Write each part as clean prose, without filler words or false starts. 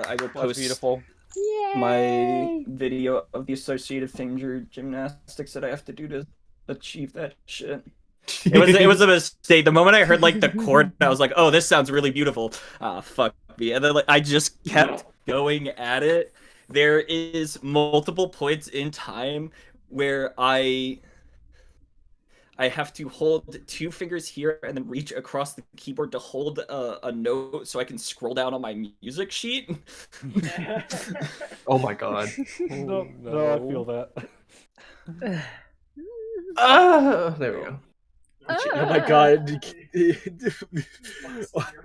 I will That's post beautiful. my Yay! video of the associative finger gymnastics that I have to do to achieve that shit. It was a mistake. The moment I heard like the chord, I was like, "Oh, this sounds really beautiful." Ah, fuck me. And then like I just kept going at it. There is multiple points in time where I have to hold two fingers here and then reach across the keyboard to hold a note so I can scroll down on my music sheet. Oh my god. Oh, No, I feel that. There we go. Oh my god.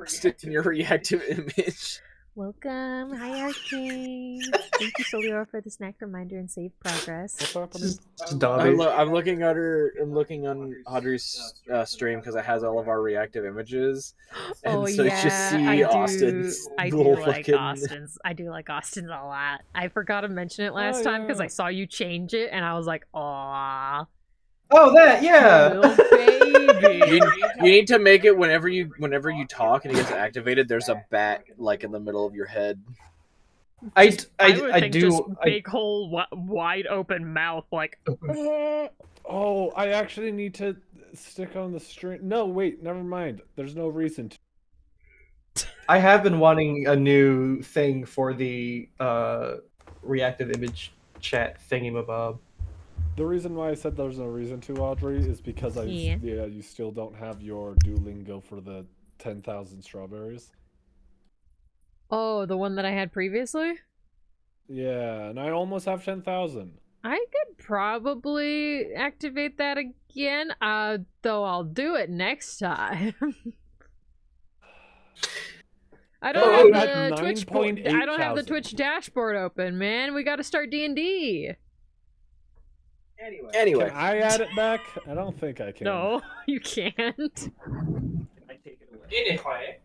Stick in your reactive image. Welcome, hi Arcane. Thank you, Solior, for the snack reminder and save progress. What's happening? Dobby. I'm looking at her. I'm looking on Audrey's stream because it has all of our reactive images, and Oh so yeah, you just see I do. Austin's I do little like fucking. Austin's. I do like Austin's a lot. I forgot to mention it last Oh, time because yeah. I saw you change it, and I was like, "Aw, Oh, that, yeah. little baby." You need to make it whenever you talk and it gets activated. There's a bat like in the middle of your head. I would I think do. just big whole wide open mouth, like. Oh, I actually need to stick on the string. No, wait, never mind. There's no reason to. I have been wanting a new thing for the reactive image chat thingy-mabob. The reason why I said there's no reason to, Audrey, is because Yeah. you still don't have your Duolingo for the 10,000 strawberries. Oh, the one that I had previously? Yeah, and I almost have 10,000. I could probably activate that again, though I'll do it next time. I don't have the Twitch I don't have the Twitch dashboard open, man. We gotta start D&D. Anyway, Can I add it back? I don't think I can. No, you can't. I take it away.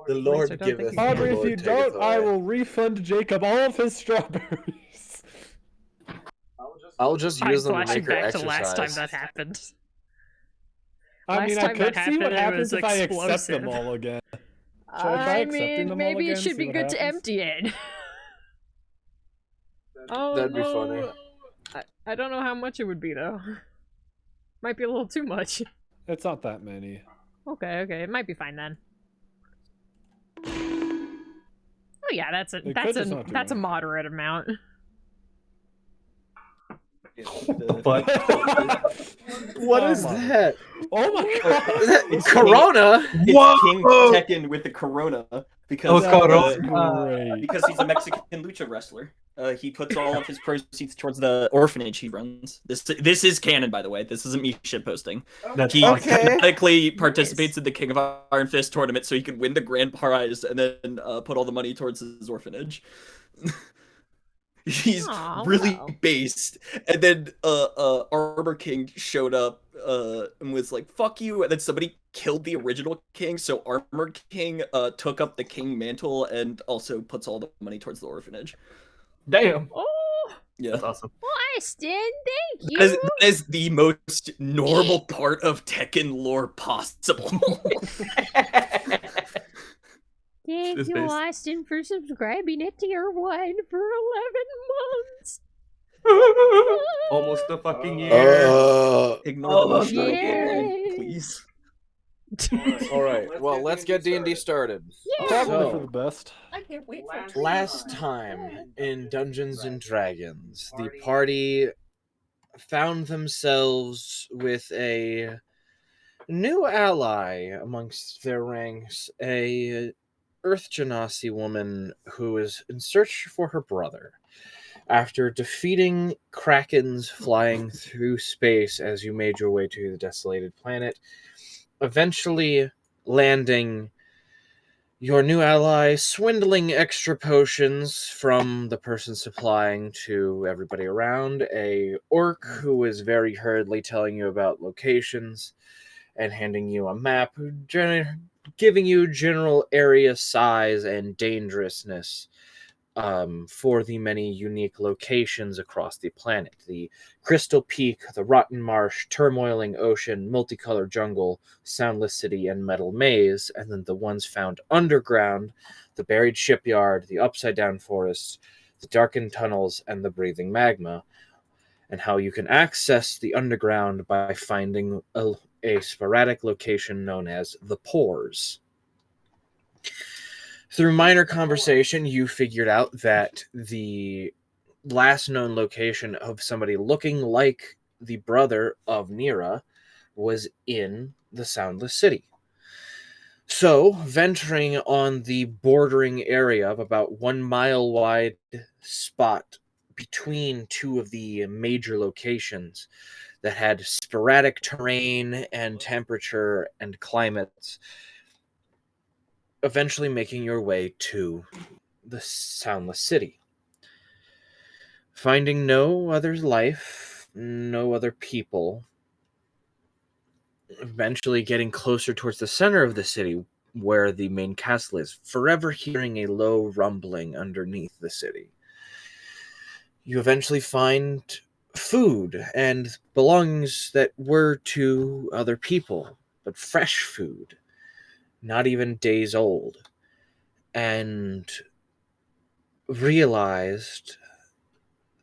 the Lord I don't giveth. think the Audrey, if Lord you taketh don't, I away. will refund Jacob all of his strawberries. I'll just I'm use them to flashing make her back to exercise. last time that happened. I mean, Last I time could that see what happened, it happens was if I accept them explosive. all again. Should I try accepting them all maybe it again, should see be what good to happens? empty it. Oh, That'd be no. funny. I don't know how much it would be, though. Might be a little too much. It's not that many. Okay, it might be fine then. Oh yeah, that's It could just not do a that. moderate amount. But What Oh is my- that? Oh my Is god! that It's Corona? It's Whoa! King Tekken with the Corona because Oh, Corona. Great. because he's a Mexican lucha wrestler. He puts all of his proceeds towards the orphanage he runs. This is canon, by the way. This isn't me shitposting. That's He Okay. canonically participates in the King of Iron Fist tournament so he can win the grand prize and then put all the money towards his orphanage. He's Aw, really well. based. And then Armor King showed up and was like, fuck you. And then somebody killed the original king, so Armor King took up the king mantle and also puts all the money towards the orphanage. damn. Oh, Yeah. That's awesome. Austin, thank you. That is the most normal part of Tekken lore possible. Thank It's you, based- Austin, for subscribing at tier 1 for 11 months. Almost a fucking year. Ignore the Oh, show, yay. please. All right. Well, let's get D&D started. Probably So- for the best. I can't wait Last time in Dungeons and Dragons, the party found themselves with a new ally amongst their ranks, a Earth Genasi woman who is in search for her brother. After defeating krakens flying through space as you made your way to the desolated planet, eventually landing your new ally, swindling extra potions from the person supplying to everybody around, a orc who is very hurriedly telling you about locations and handing you a map, giving you general area size and dangerousness for the many unique locations across the planet. The Crystal Peak, the Rotten Marsh, Turmoiling Ocean, Multicolored Jungle, Soundless City, and Metal Maze, and then the ones found underground, the buried shipyard, the upside-down forests, the darkened tunnels, and the breathing magma, and how you can access the underground by finding a sporadic location known as the pores. Through minor conversation, you figured out that the last known location of somebody looking like the brother of Nira was in the Soundless City. So, venturing on the bordering area of about 1 mile wide spot between two of the major locations that had sporadic terrain and temperature and climates, eventually making your way to the Soundless City. Finding no other life, no other people, eventually getting closer towards the center of the city where the main castle is, forever hearing a low rumbling underneath the city. You eventually find food and belongings that were to other people, but fresh food, not even days old, and realized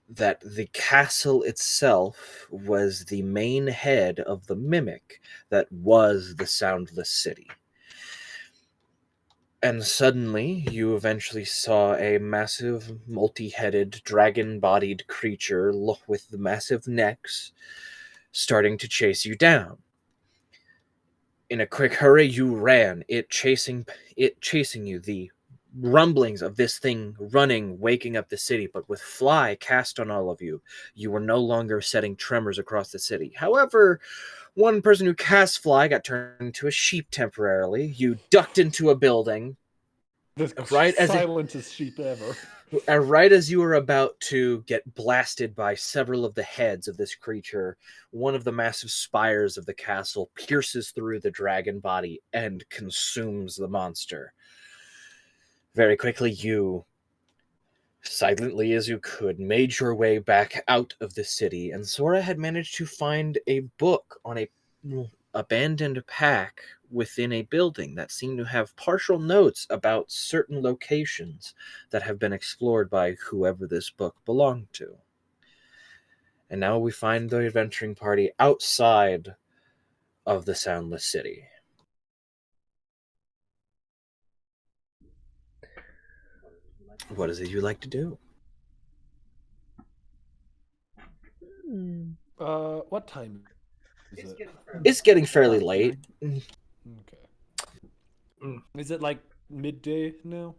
that the castle itself was the main head of the mimic that was the Soundless City. And suddenly, you eventually saw a massive, multi-headed, dragon-bodied creature with the massive necks starting to chase you down. In a quick hurry, you ran, it chasing you, the rumblings of this thing running, waking up the city, but with fly cast on all of you, you were no longer setting tremors across the city. However, one person who cast fly got turned into a sheep temporarily. You ducked into a building. The silentest sheep ever. Right as you were about to get blasted by several of the heads of this creature, one of the massive spires of the castle pierces through the dragon body and consumes the monster. Very quickly, you, silently as you could, made your way back out of the city, and Sora had managed to find a book on a abandoned pack within a building that seemed to have partial notes about certain locations that have been explored by whoever this book belonged to. And now we find the adventuring party outside of the Soundless City. What is it you like to do? What time is it? It's getting fairly late. Okay. Is it like midday now?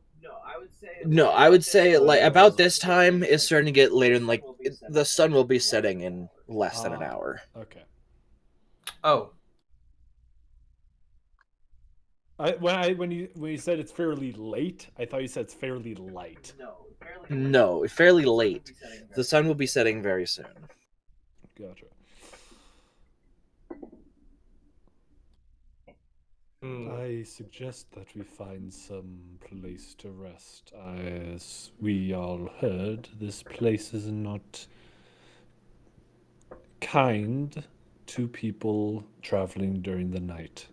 No, I would say like about this time it's starting to get later, and like the sun will be setting in less than an hour. Okay. Oh. When you said it's fairly late, I thought you said it's fairly light. No, fairly late. The sun will be setting very soon. Gotcha. I suggest that we find some place to rest. As we all heard, this place is not kind to people traveling during the night.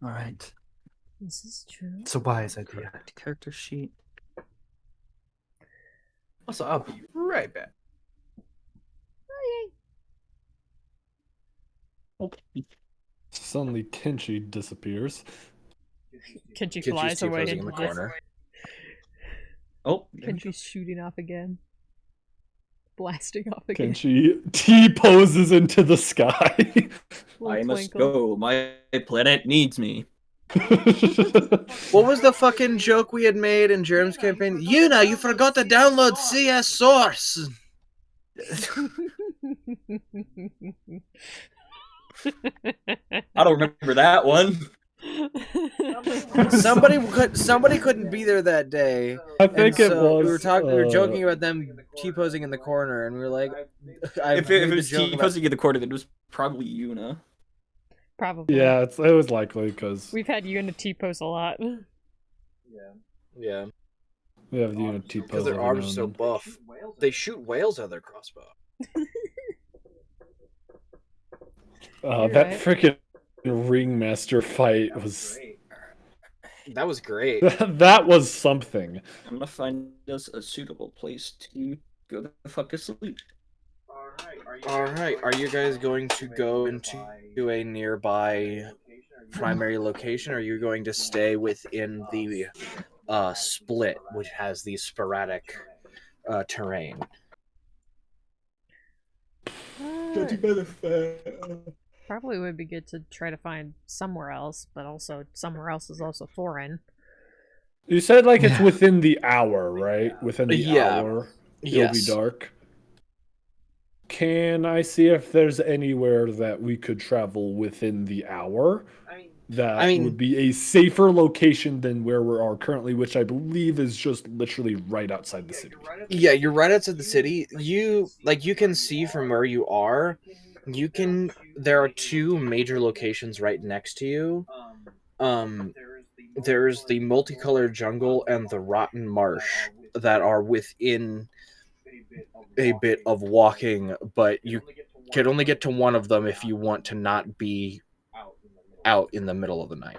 All right. This is true. It's a wise idea. Character sheet. Also, I'll be right back. Suddenly, Kenshi disappears. Kenshi flies away posing in into the this. corner. Oh, Kenshi's shooting off again. Blasting off again. Kenshi T-poses into the sky. I must go. My planet needs me. What was the fucking joke we had made in Jerem's campaign? Yuna, you forgot to download CS Source. I don't remember that one. Somebody couldn't be there that day. I think it was. We were joking about them T-posing in the corner, and we were like, If it was T-posing in the corner, then it was probably Yuna. Probably. Yeah, it was likely because we've had Yuna T-pose a lot. Yeah. We have Yuna T-pose Because their arms are so buff. They shoot whales out of their crossbow. That freaking ringmaster fight was That was great. that was something. I'm gonna find us a suitable place to go the fuck asleep. All right, are you guys going to go into a nearby primary location, or are you going to stay within the split, which has the sporadic terrain? Probably would be good to try to find somewhere else, but also somewhere else is also foreign. You said like it's within the hour, right? Within the Yeah. hour, it'll be Yes. dark. Can I see if there's anywhere that we could travel within the hour that would be a safer location than where we are currently, which I believe is just literally right outside the city. Yeah, you're right outside the city. You can see from where you are. There are two major locations right next to you. There's the multicolored jungle and the rotten marsh that are within a bit of walking, but you can only get to one of them if you want to not be out in the middle of the night.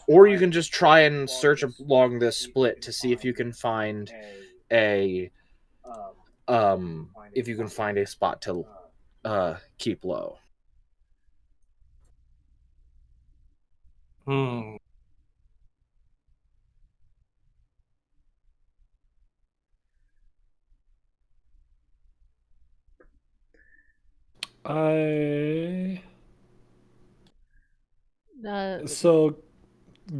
Or you can just try and search along this split to see if you can find a spot to keep low. So,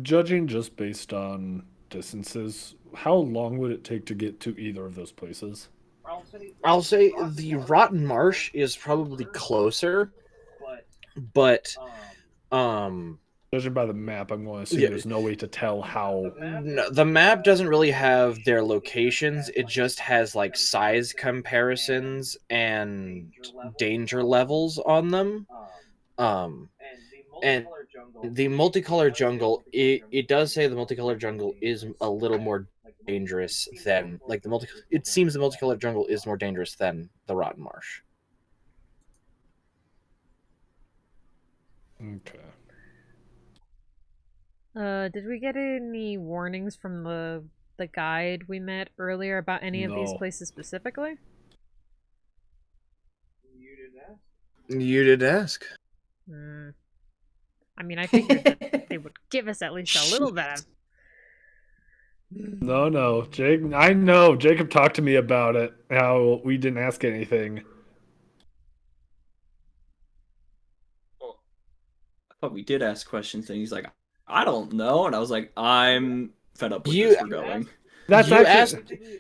judging just based on distances, how long would it take to get to either of those places? I'll say the rotten marsh is probably closer, but judging by the map, I'm going to assume there's no way to tell how. No, the map doesn't really have their locations. It just has like size comparisons and danger levels on them. And the multicolored jungle, it does say the multicolored jungle is a little more dangerous than it seems the multicolored jungle is more dangerous than the rotten marsh. Okay. Did we get any warnings from the guide we met earlier about any of these places specifically? You did ask. I mean, I figured that they would give us at least a little bit of... No, Jake. I know Jacob talked to me about it. How we didn't ask anything. Well, I thought we did ask questions, and he's like, "I don't know," and I was like, "I'm fed up with this. We're going."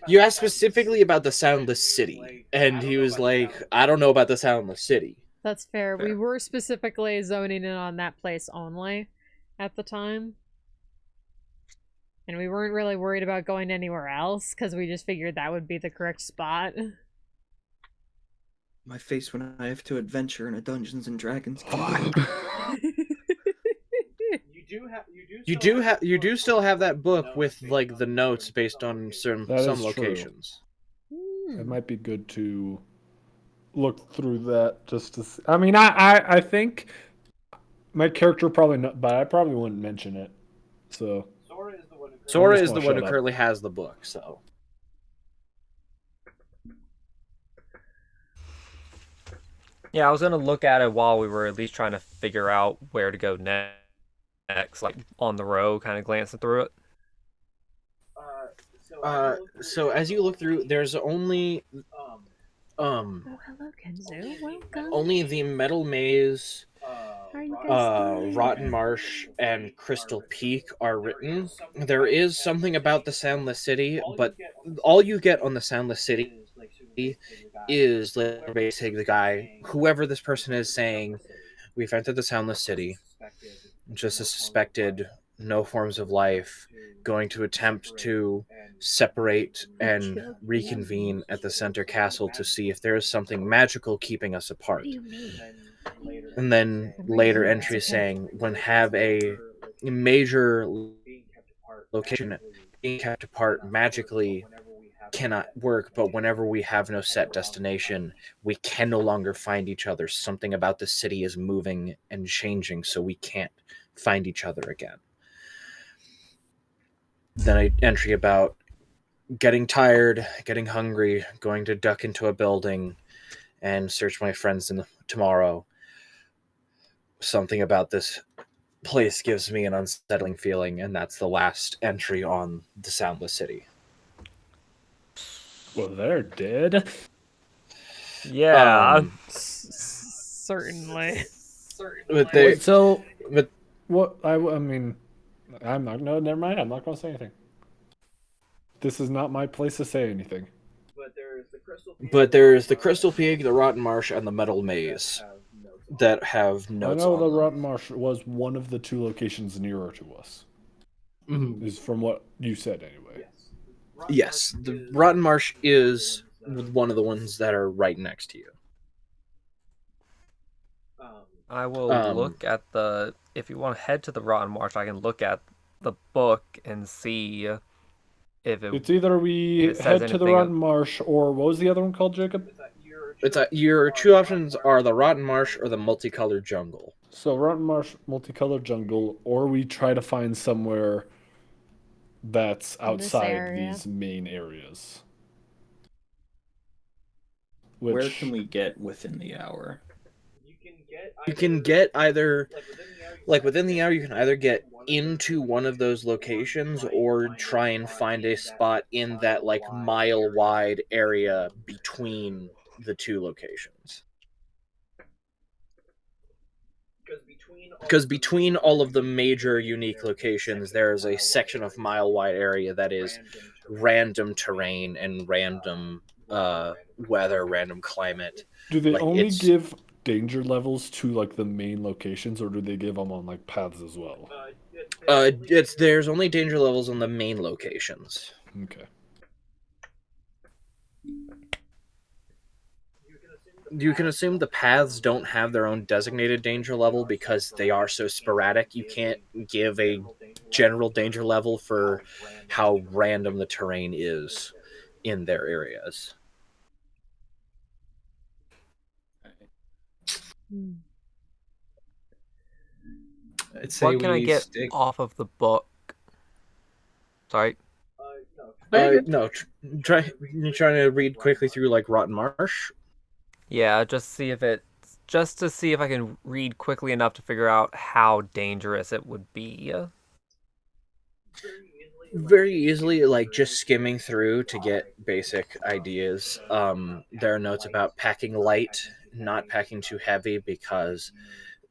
You asked specifically about the Soundless City, and he was like, "I don't know about the Soundless City." That's fair. We were specifically zoning in on that place only at the time. And we weren't really worried about going anywhere else, because we just figured that would be the correct spot. My face when I have to adventure in a Dungeons and Dragons game. You do still have that book with like the notes based on some locations. It might be good to look through that just to see. I mean, I think my character probably not, but I probably wouldn't mention it. So Sora is the one who currently has the book, so. Yeah, I was gonna look at it while we were at least trying to figure out where to go next, like on the road, kind of glancing through it. So as you look through, there's only Oh, hello, Kenzo. Welcome. only the Metal Maze, How are you guys doing? Rotten Marsh, and Crystal Peak are written. There is something about the Soundless City, but all you get on the Soundless City is basically the guy, whoever this person is, saying, "We've entered the Soundless City, just a suspected, no forms of life, going to attempt to separate and reconvene at the center castle to see if there is something magical keeping us apart." What do you mean? And then later entries saying, when have a major location being kept apart magically cannot work, but whenever we have no set destination, we can no longer find each other. Something about the city is moving and changing, so we can't find each other again. Then an entry about getting tired, getting hungry, going to duck into a building and search my friends tomorrow. Something about this place gives me an unsettling feeling, and that's the last entry on the Soundless City. Well, they're dead. Yeah. Certainly. But they, Wait, so, but what? I mean, I'm not. No, never mind. I'm not going to say anything. This is not my place to say anything. But there's the Crystal Peak, the Rotten Marsh, and the Metal Maze that have notes I know on the them. Rotten Marsh was one of the 2 locations nearer to us. Is from what you said, anyway. Yes, the Rotten Marsh is one of the ones that are right next to you. I will look at the... If you want to head to the Rotten Marsh, I can look at the book and see if It's either we it says head to the anything Rotten Marsh, or what was the other one called, Jacob? Your 2 options are the Rotten Marsh or the Multicolored Jungle. So Rotten Marsh, Multicolored Jungle, or we try to find somewhere that's outside area. these main areas. Where can we get within the hour? You can get either, like within the hour, you can either get into one of those locations or try and find a spot in that like mile-wide area between the 2 locations. Because between all of the major unique locations, there is a section of mile-wide area that is random terrain and random weather, random climate. Do they Like, only it's- give danger levels to like the main locations, or do they give them on like paths as well? There's only danger levels on the main locations. Okay. You can assume the paths don't have their own designated danger level because they are so sporadic. You can't give a general danger level for how random the terrain is in their areas. I'd say What can I we get stick. off of the book? Sorry. No, you're trying to read quickly through like Rotten Marsh. Yeah, just to see if I can read quickly enough to figure out how dangerous it would be. Very easily, like just skimming through to get basic ideas. There are notes about packing light, not packing too heavy, because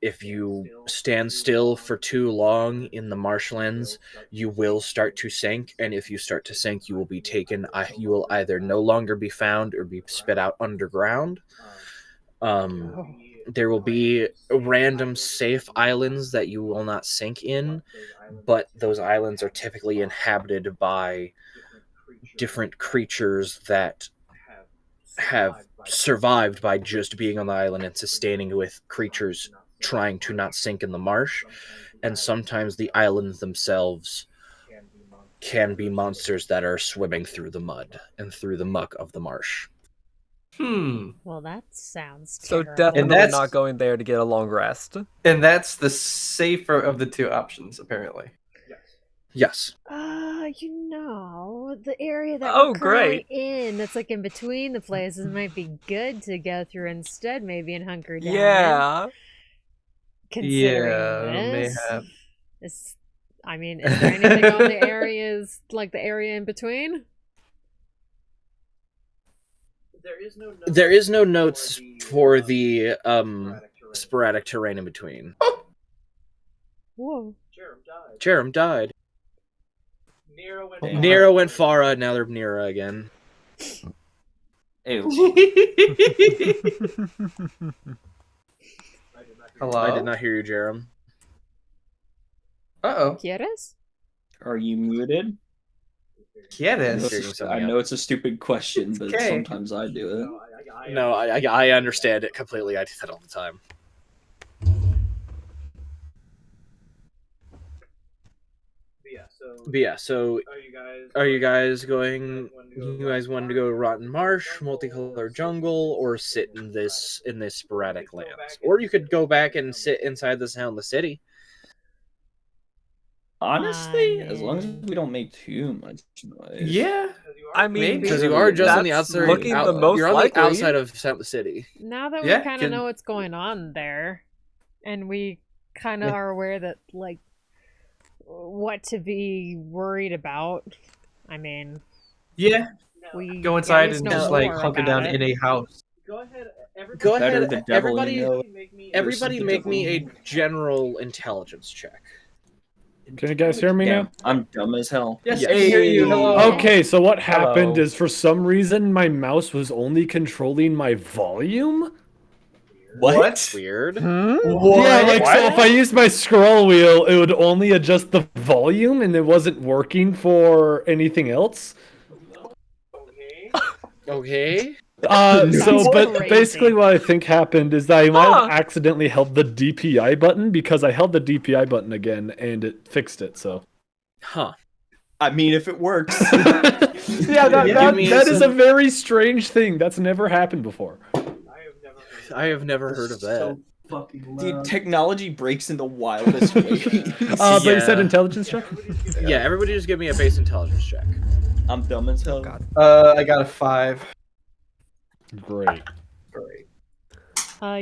if you stand still for too long in the marshlands, you will start to sink, and if you start to sink, you will be taken. You will either no longer be found or be spit out underground. There will be random safe islands that you will not sink in, but those islands are typically inhabited by different creatures that have survived by just being on the island and sustaining with creatures trying to not sink in the marsh. And sometimes the islands themselves can be monsters that are swimming through the mud and through the muck of the marsh. Well, that sounds So terrible. definitely that's- not going there to get a long rest. And that's the safer of the 2 options, apparently. Yes. The area that Oh, we're currently great. in, that's like in between the places, might be good to go through instead, maybe, and hunker down. Yeah. Considering Yeah, this, mayhap. is there anything on the areas, like the area in between? There is no notes for the sporadic terrain in between. Whoa. Jerem died. Nero went Farah, now they're Nira again. Ew. Hello? I did not hear you, Jerem. Uh-oh. ¿Quieres? Are you muted? Quieres? I know it's a stupid question, but okay. sometimes I do it. No, I understand it completely. I do that all the time. But yeah, so are you guys going? You guys want to go Rotten Marsh, Multicolored Jungle, or sit in this sporadic lands? Or you could go back and sit inside the Soundless City. Honestly, as long as we don't make too much noise. Yeah. I mean, Maybe. Because you are just on the that's outside. looking the most you're on likely. the outside of Soundless City. Now that Yeah, we kind of can- know what's going on there, and we kind of Yeah. are aware that, like, what to be worried about, I mean, Yeah. we Go at inside least and know just like more hunker about down it. in a house. Go Better ahead, the devil everybody. you know. Everybody, versus the make devil me you a know. general intelligence check. Can you guys hear me Damn, now? I'm dumb as hell. Yes, I can hear you. Hello. Okay, so what happened Hello. is for some reason my mouse was only controlling my volume. What? Weird. Yeah, like so if I used my scroll wheel, it would only adjust the volume and it wasn't working for anything else. Okay. So but crazy. basically what I think happened is that I might have Huh. accidentally held the DPI button because I held the DPI button again and it fixed it, so. Huh. I mean, if it works. Yeah, Give me that is a some- very strange thing. That's never happened before. I have never heard of that. So fucking Dude, loud. technology breaks in the wildest ways. But you said Yeah. intelligence check? Yeah, everybody just give me a base intelligence check. I'm dumb as hell. I got a 5. Great. Great.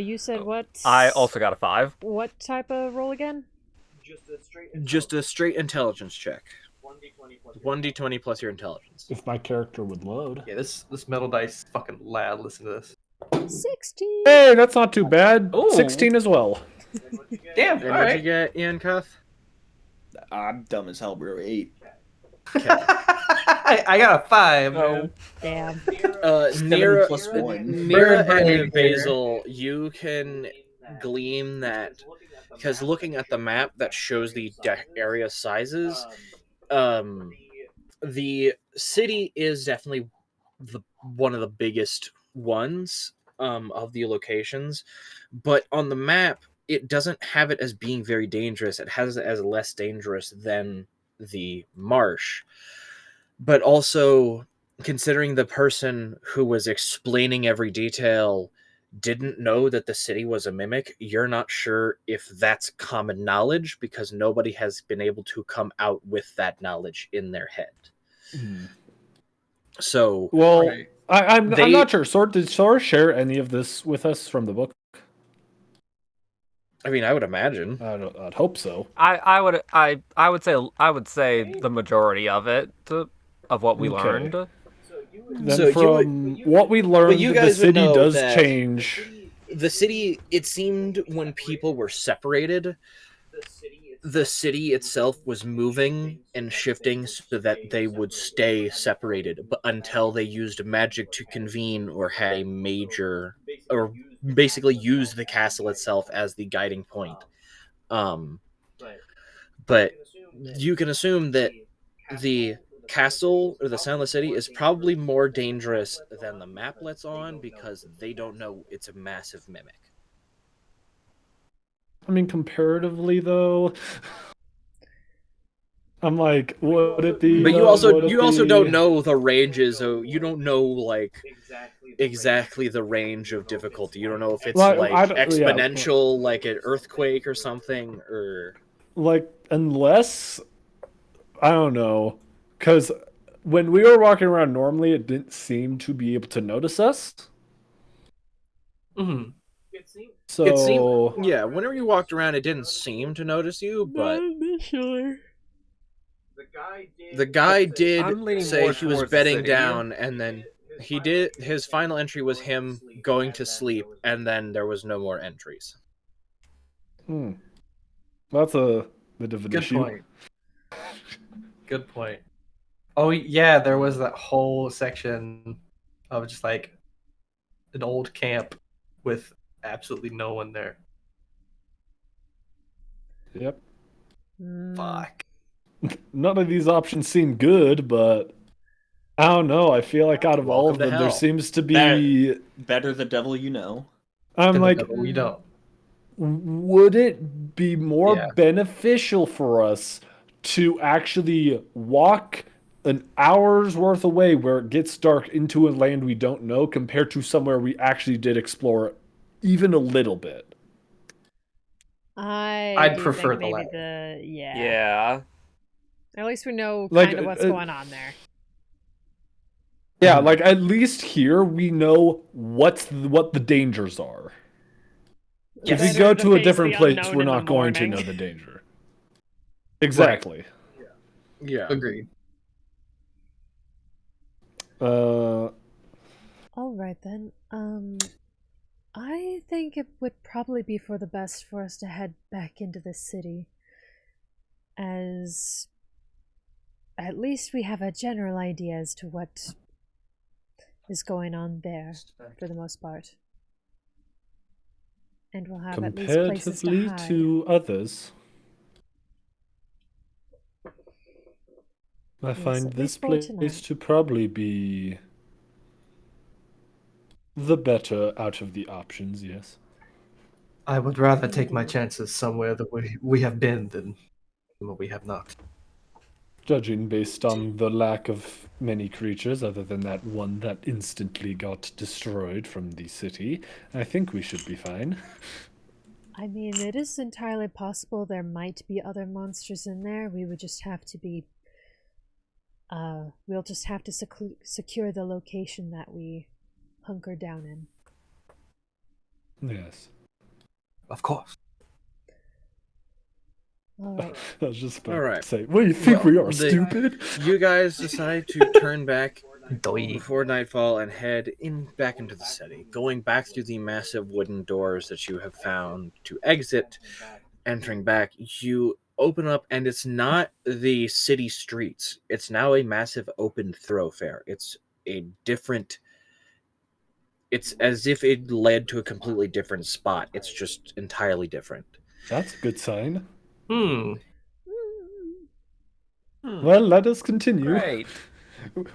You said what? I also got a 5. What type of roll again? Just a straight intelligence check. 1d20 plus your intelligence. If my character would load. Yeah, this metal dice is fucking loud. Listen to this. 16. Hey, that's not too bad. Ooh. 16 as well. Damn. And All what'd you right. get, Ian Cuff? I'm dumb as hell, bro. 8. I got a 5. Oh. Damn. 7 plus 1. Mira Burn, and burn. Basil, you can glean that because looking at the map that shows the area sizes, the city is definitely one of the biggest ones of the locations, but on the map it doesn't have it as being very dangerous. It has it as less dangerous than the marsh. But also, considering the person who was explaining every detail didn't know that the city was a mimic, you're not sure if that's common knowledge because nobody has been able to come out with that knowledge in their head. So, Well, Right. I'm They- not sure. Did Sora share any of this with us from the book? I mean, I would imagine. I'd hope so. I would say the majority of it of what we Okay. learned. Then So you from what we learned, you the guys would city know does that- change. The city, it seemed when people were separated, the city itself was moving and shifting so that they would stay separated, but until they used magic to convene or had a major, or basically used the castle itself as the guiding point. But you can assume that the castle or the Soundless City is probably more dangerous than the map lets on because they don't know it's a massive mimic. I mean, comparatively though, I'm like, would it be? But you though? also Would it be- don't know the ranges, so you don't know like exactly the range of difficulty. You don't know if it's Well, like I don't- yeah. exponential, like an earthquake or something, or Like, unless I don't know, because when we were walking around normally, it didn't seem to be able to notice us. Mhm. So it seemed. Yeah, whenever you walked around, it didn't seem to notice you, but Sure. the guy did I'm leaning say more he was towards the bedding city. down, and then he did. His final entry was him going to sleep, and then there was no more entries. That's a bit of an Good issue. point. Good point. Oh yeah, there was that whole section of just like an old camp with absolutely no one there. Yep. Fuck. None of these options seem good, but I don't know. I feel like out of all of Welcome to them, there hell. seems to be. Better the devil you know. I'm like, we don't. would it be more Yeah. beneficial for us to actually walk an hour's worth away where it gets dark into a land we don't know compared to somewhere we actually did explore even a little bit. I'd do prefer think the maybe latter. Yeah. At least we know Like, kind of what's going on there. Yeah, like at least here we know what the dangers are. If we Better go to to a face different the place, unknown we're in the not going to morning. know the danger. Exactly. Yeah. Agreed. Uh, All right then. I think it would probably be for the best for us to head back into the city, as at least we have a general idea as to what is going on there for the most part. And we'll have at least places to comparatively hide. to others, I Yes, find at this least for place tonight. to probably be the better out of the options, yes. I would rather take my chances somewhere that we have been than where we have not. Judging based on the lack of many creatures, other than that one that instantly got destroyed from the city, I think we should be fine. I mean, it is entirely possible there might be other monsters in there. We would just have to be. We'll just have to secure the location that we hunker down in. Yes. Of course. Alright. I was just about Alright. to say, what do you think we are, Well, stupid? You guys decide to turn back Doi. before nightfall and head back into the city, going back through the massive wooden doors that you have found to exit. Entering back, you open up, and it's not the city streets. It's now a massive open thoroughfare. It's a different. It's as if it led to a completely different spot. It's just entirely different. That's a good sign. Hmm. Well, let us continue. Great.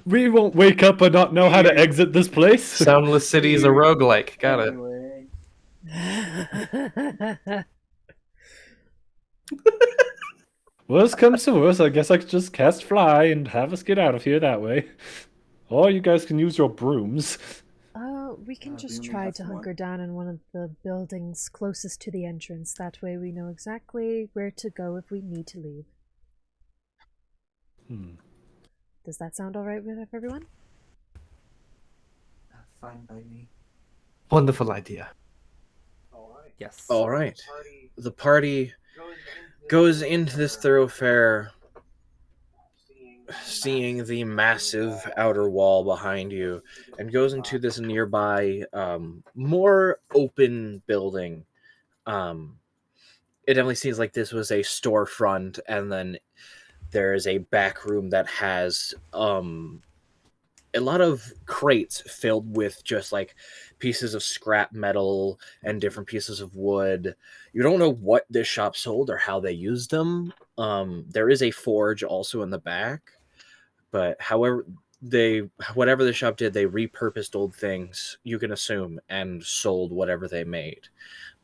We won't wake up and not know how to exit this place. Soundless City is a roguelike. Got it. Anyway. Worst comes to worst, I guess I could just cast fly and have us get out of here that way. Or you guys can use your brooms. We can We just only try have to one. hunker down in one of the buildings closest to the entrance. That way we know exactly where to go if we need to leave. Does that sound alright with everyone? Fine by me. Wonderful idea. Yes. All right. The party goes into this thoroughfare, seeing the massive outer wall behind you, and goes into this nearby, more open building. It definitely seems like this was a storefront, and then there is a back room that has a lot of crates filled with just like pieces of scrap metal and different pieces of wood. You don't know what this shop sold or how they used them. There is a forge also in the back, but whatever the shop did, they repurposed old things, you can assume, and sold whatever they made.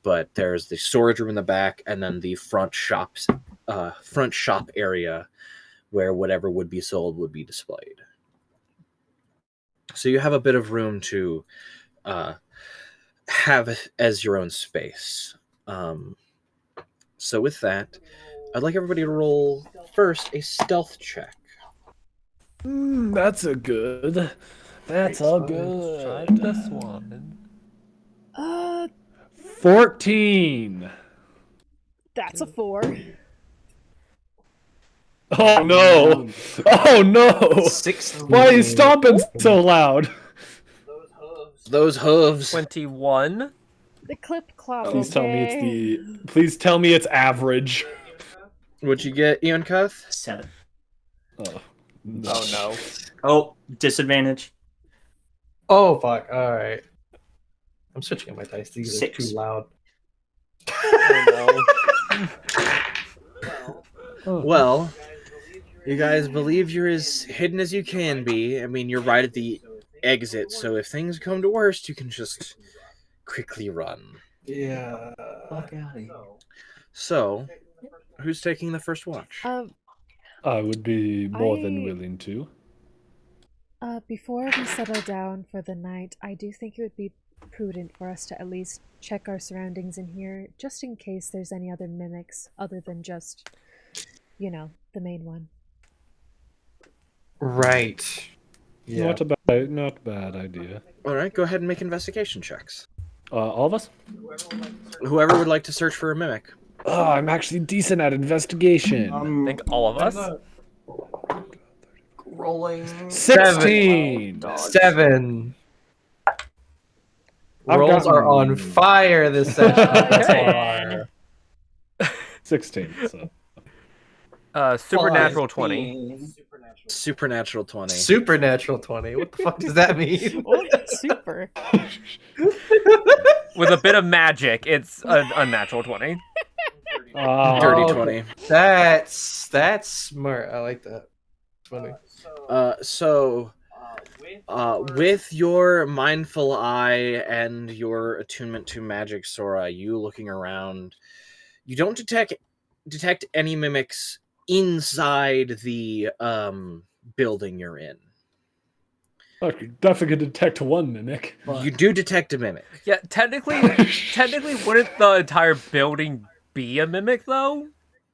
But there's the storage room in the back, and then the front shop area where whatever would be sold would be displayed. So you have a bit of room to have as your own space. So with that, I'd like everybody to roll first a stealth check. That's a good. That's a Try good. this one. 14. That's a 4. Oh no! Oh no! 16. Why are you stomping so loud? Those hooves. 21. The clip clop. Please tell me it's the. Please tell me it's average. What'd you get, Ian Cuth? 7. Oh no. Oh no. Oh, disadvantage. Oh fuck! All right. I'm switching up my dice. These are 6. too loud. Oh Well, you guys believe you're as hidden as you can be. I mean, you're right at the exit, so if things come to worst, you can just quickly run. Yeah. Fuck out of here. So, who's taking the first watch? I would be more than I- willing to. Before we settle down for the night, I do think it would be prudent for us to at least check our surroundings in here, just in case there's any other mimics other than just, the main one. Right. Yeah. Not bad idea. All right, go ahead and make investigation checks. All of us? Whoever would like to search for a mimic. Oh, I'm actually decent at investigation. I think all of us. Rolling 16. 7. I've Rolls are gotten- on fire this session. Okay. 16. So. Supernatural 20. Supernatural 20. Supernatural 20. What the fuck does that mean? Oh, super. With a bit of magic, it's an unnatural 20. Dirty okay. 20. That's smart. I like that. It's funny. With your mindful eye and your attunement to magic, Sora, you looking around, you don't detect any mimics inside the building you're in. Okay, definitely could detect one mimic. You do detect a mimic. Yeah, technically, wouldn't the entire building be a mimic though?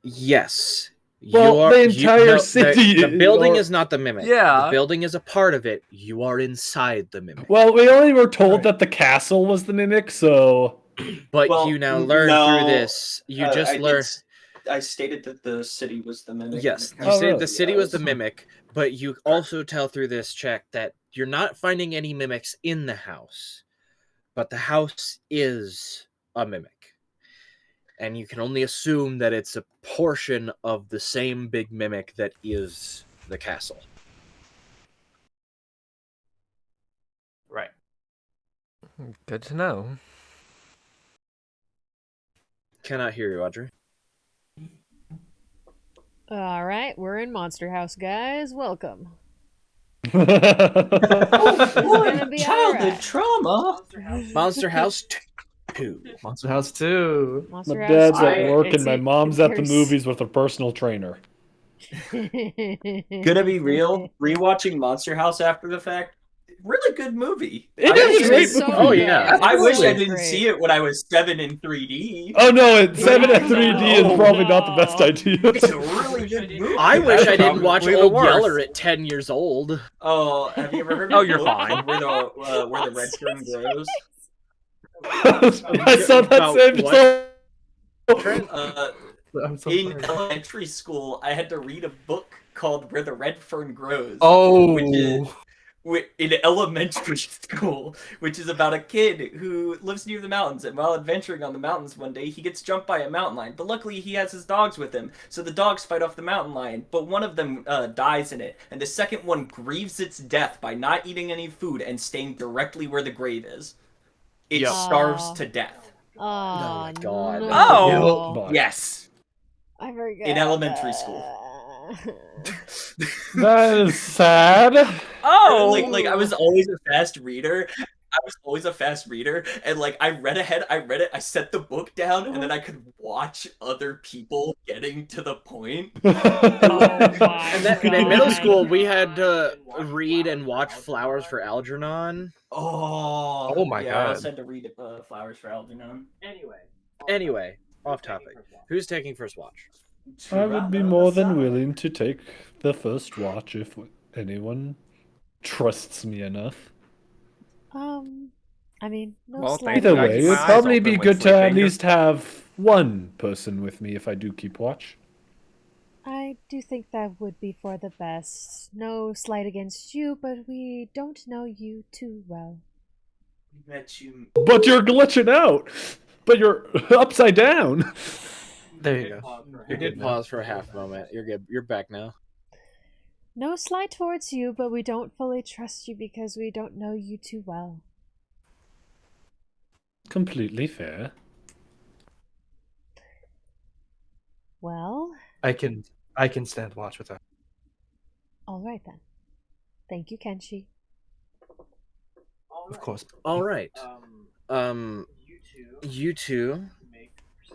Yes. Well, the entire city The building or- is not the mimic. Yeah. The building is a part of it. You are inside the mimic. Well, we only were told that the castle was the mimic, so But Well, you now learn no, through this. You just learn. I stated that the city was the mimic. Yes, you Oh, said really? the city Yeah, was the so- mimic, but you also tell through this check that you're not finding any mimics in the house, but the house is a mimic. And you can only assume that it's a portion of the same big mimic that is the castle. Right. Good to know. Cannot hear you, Audrey. All right, we're in Monster House, guys. Welcome. Boy, gonna be childhood alright. trauma. Monster House 2. Monster House 2. my Monster dad's House. at work and It's- my mom's at the there's- movies with a personal trainer. Gonna be real. Rewatching Monster House after the fact, really good movie. It I is wish a I great didn't- movie. Oh, yeah. I wish I Absolutely didn't great. see it when I was 7 in 3D. Oh no, 7 at 3D is No. probably not the best idea. It's a really good movie. I wish I didn't watch Probably the Old worst. Yeller at 10 years old. Oh, have you ever heard? Oh, of you're the book fine. Where the red fern grows. I saw that About same what? story. I'm so In sorry. elementary school, I had to read a book called Where the Red Fern Grows. Oh. Which is in elementary school, which is about a kid who lives near the mountains, and while adventuring on the mountains one day, he gets jumped by a mountain lion. But luckily, he has his dogs with him, so the dogs fight off the mountain lion. But one of them dies in it, and the second one grieves its death by not eating any food and staying directly where the grave is. It Yep. starves to death. Oh, my God. No. Oh. But Yes, I forgot. in elementary school. that is sad. Oh, Like I was always a fast reader. And like I read ahead, I set the book down, and then I could watch other people getting to the point. Oh my And then in middle God. school, we had to read and watch Flowers for Algernon. Oh my yeah, I God. also had to read Flowers for Algernon. Anyway, off topic. Who's taking first watch? I would be more than willing to take the first watch if anyone trusts me enough. I mean, no Well, slight. thank Either you. I way, keep it my would eyes probably open be when good to at sleeping. least have one person with me if I do keep watch. I do think that would be for the best. No slight against you, but we don't know you too well. Met you. But you're glitching out. But you're upside down. There you go. You You're did good now. pause for a half moment. You're good. You're back now. No slight towards you, but we don't fully trust you because we don't know you too well. Completely fair. Well, I can stand watch with that. all right then. Thank you, Kenshi. Of course. All right. You two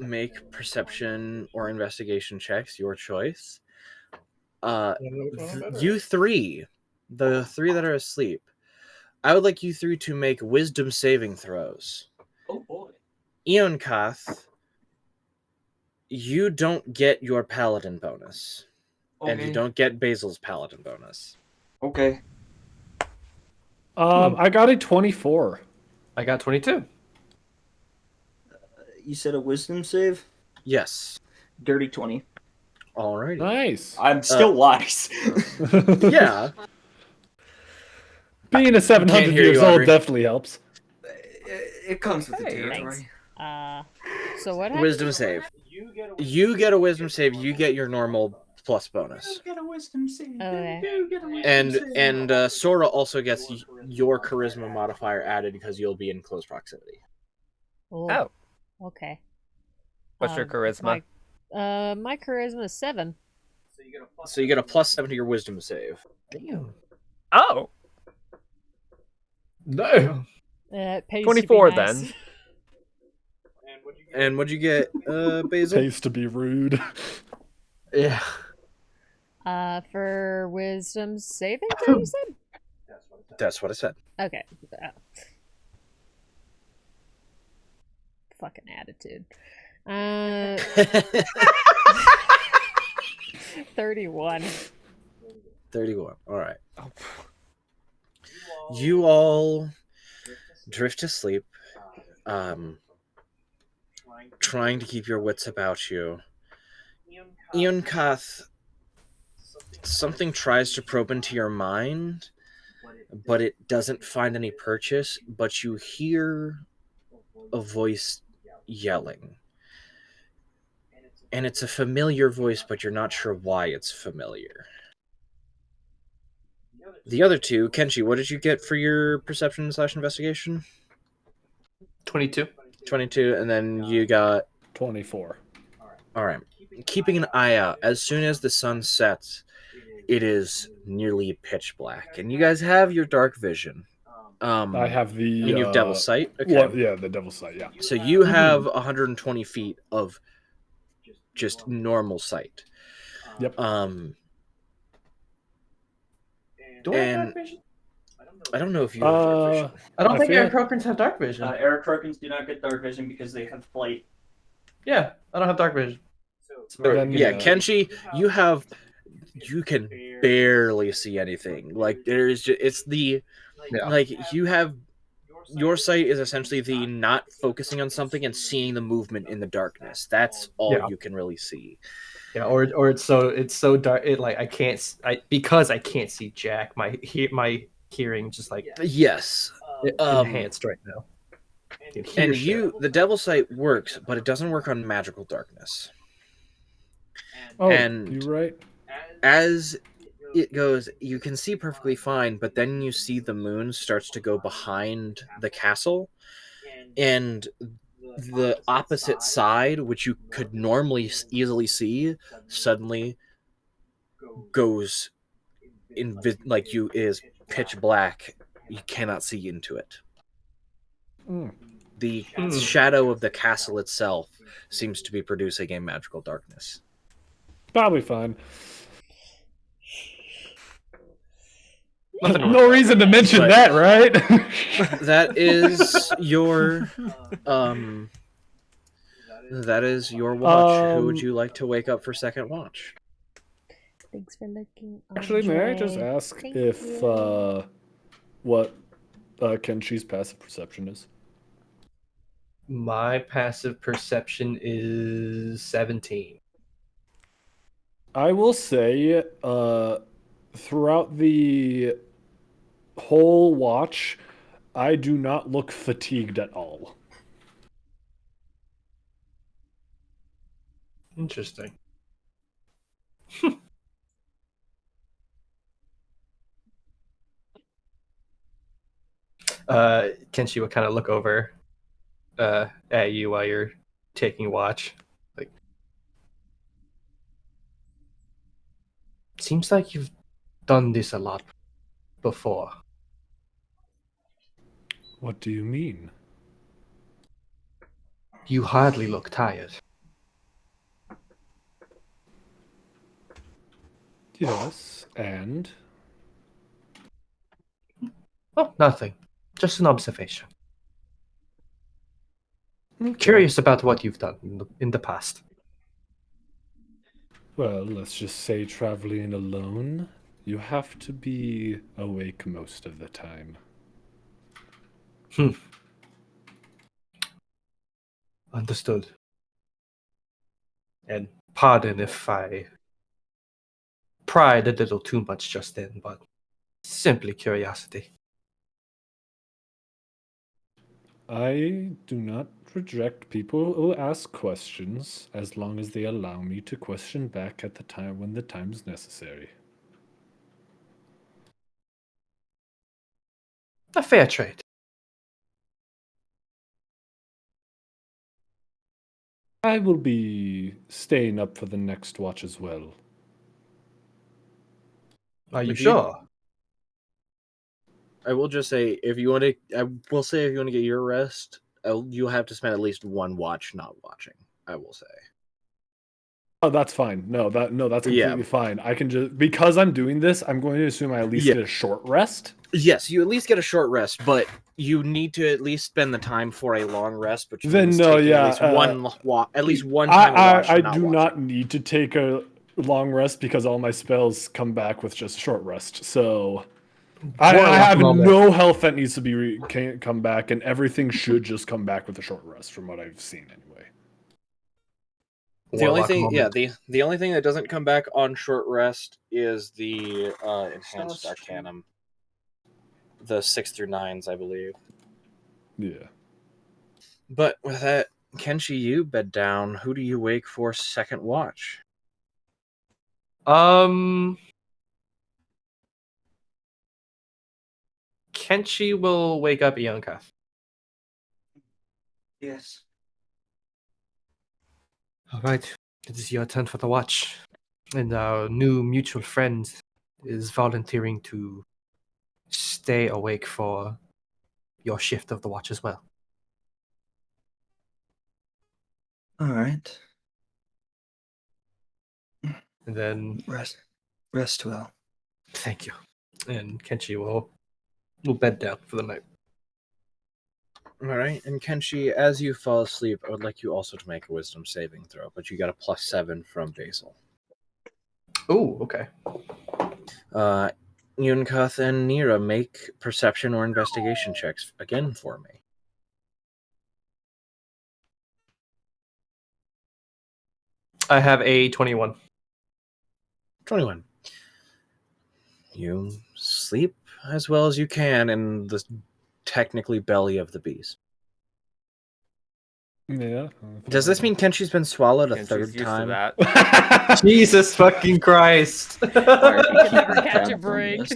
make perception or investigation checks, your choice. You three, the three that are asleep, I would like you three to make wisdom saving throws. Oh boy. Eonkath, you don't get your paladin bonus. Okay. And you don't get Basil's paladin bonus. Okay. I got a 24. I got 22. You said a wisdom save? Yes. Dirty 20. Alrighty. Nice. I'm still wise. Yeah. Being a 700 hear years you, old Aubrey. definitely helps. It comes with the Hey, territory. So what happened? Wisdom save. You get a wisdom save, you get your normal plus bonus. Get a wisdom save. Okay. And Sora also gets your charisma modifier added because you'll be in close proximity. Oh. Okay. What's your charisma? My charisma is 7. So you get a plus 7 to your wisdom save. Damn. Oh, No. It pays 24 to be nice. then. And what'd you get, Basil? Pays to be rude. Yeah. For wisdom saving, throw, you said? That's what I said. Okay. Fucking attitude. 31. 31. All right. You all drift to sleep, trying to keep your wits about you. Eonkath, something tries to probe into your mind, but it doesn't find any purchase, but you hear a voice yelling. And it's a familiar voice, but you're not sure why it's familiar. The other two, Kenshi, what did you get for your perception/investigation? 22. 22, and then you got 24. all right. Keeping an eye out. As soon as the sun sets, it is nearly pitch black, and you guys have your dark vision. I have the. You have Devil's Sight. Okay. Well, yeah, the Devil's Sight. Yeah. So you have 120 feet of just normal sight. Yep. Do I have And dark vision? I don't know if you have dark vision. I don't I think feel Eric Crokins have dark vision. Eric Crokins do not get dark vision because they have flight. Yeah, I don't have dark vision. But then, Yeah, Kenshi, you can barely see anything. Like there's just, it's the Yeah. like you have your sight is essentially the not focusing on something and seeing the movement in the darkness. That's all Yeah. you can really see. Yeah, or it's so dark. It like because I can't see Jack. My hearing just like Yes. enhanced right now. And the Devil's Sight works, but it doesn't work on magical darkness. Oh, and- you're right. As it goes, you can see perfectly fine, but then you see the moon starts to go behind the castle, and the opposite side, which you could normally easily see, suddenly goes is pitch black. You cannot see into it. Mm. The shadow of the castle itself seems to be producing a magical darkness. Probably fine. Nothing No reason to mention But- that, right? That is your watch. Who would you like to wake up for second watch? Thanks for looking. Actually, may I just Andre. ask Thank if you. what Kenshi's passive perception is? My passive perception is 17. I will say, throughout the whole watch, I do not look fatigued at all. Interesting. Kenshi would kind of look over at you while you're taking watch. Like, seems like you've done this a lot before. What do you mean? You hardly look tired. Yes, and Oh, nothing. Just an observation. okay. Curious about what you've done in the past. Well, let's just say traveling alone, you have to be awake most of the time. Understood. And pardon if I pried a little too much just then, but simply curiosity. I do not reject people who ask questions as long as they allow me to question back at the time when the time's necessary. A fair trade. I will be staying up for the next watch as well. Are you If you- sure? I will just say, if you want to, I will say, if you want to get your rest, you'll have to spend at least one watch not watching. I will say. Oh, that's fine. That's Yeah. completely fine. I can just because I'm doing this, I'm going to assume I at least Yeah. get a short rest. Yes, you at least get a short rest, but you need to at least spend the time for a long rest. Which Then means no, taking yeah, at least one time. I do not need to take a long rest because all my spells come back with just short rest. So I have no health that needs to be can't come back, and everything should just come back with a short rest from what I've seen anyway. The only thing, the only thing that doesn't come back on short rest is the enhanced arcanum, the 6 through 9s, I believe. Yeah. But with that, Kenshi, you bed down. Who do you wake for second watch? Kenshi will wake up Ianka. Yes. All right, it is your turn for the watch. And our new mutual friend is volunteering to stay awake for your shift of the watch as well. All right. And then Rest well. thank you. And Kenshi will bed down for the night. All right, and Kenshi, as you fall asleep, I would like you also to make a wisdom saving throw, but you got a +7 from Basil. Oh, okay. Yunkath and Nira, make perception or investigation checks again for me. I have a 21. 21. You sleep as well as you can in the technically belly of the beast. Yeah. Does this mean Kenshi's been swallowed a Kenshi's third used to time? that. Jesus fucking Christ. You can never catch a break.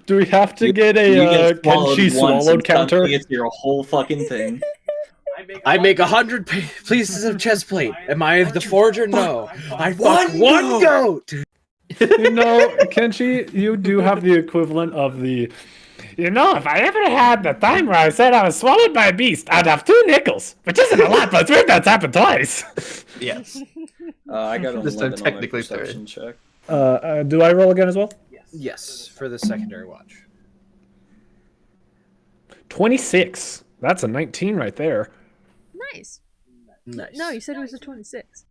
Do we have to get a Kenshi swallowed counter? It's your whole fucking thing. I make 100 pieces of chest plate. Am I the forger? No. I fuck one goat! You know, Kenshi, you do have the equivalent of the. You know, if I ever had the time where I said I was swallowed by a beast, I'd have 2 nickels, which isn't a lot, but it's weird that's happened twice. Yes. I got an This 11 time on my technically perception check. Do I roll again as well? Yes, for the secondary watch. 26. That's a 19 right there. Nice. Nice. No, you said it was a 26.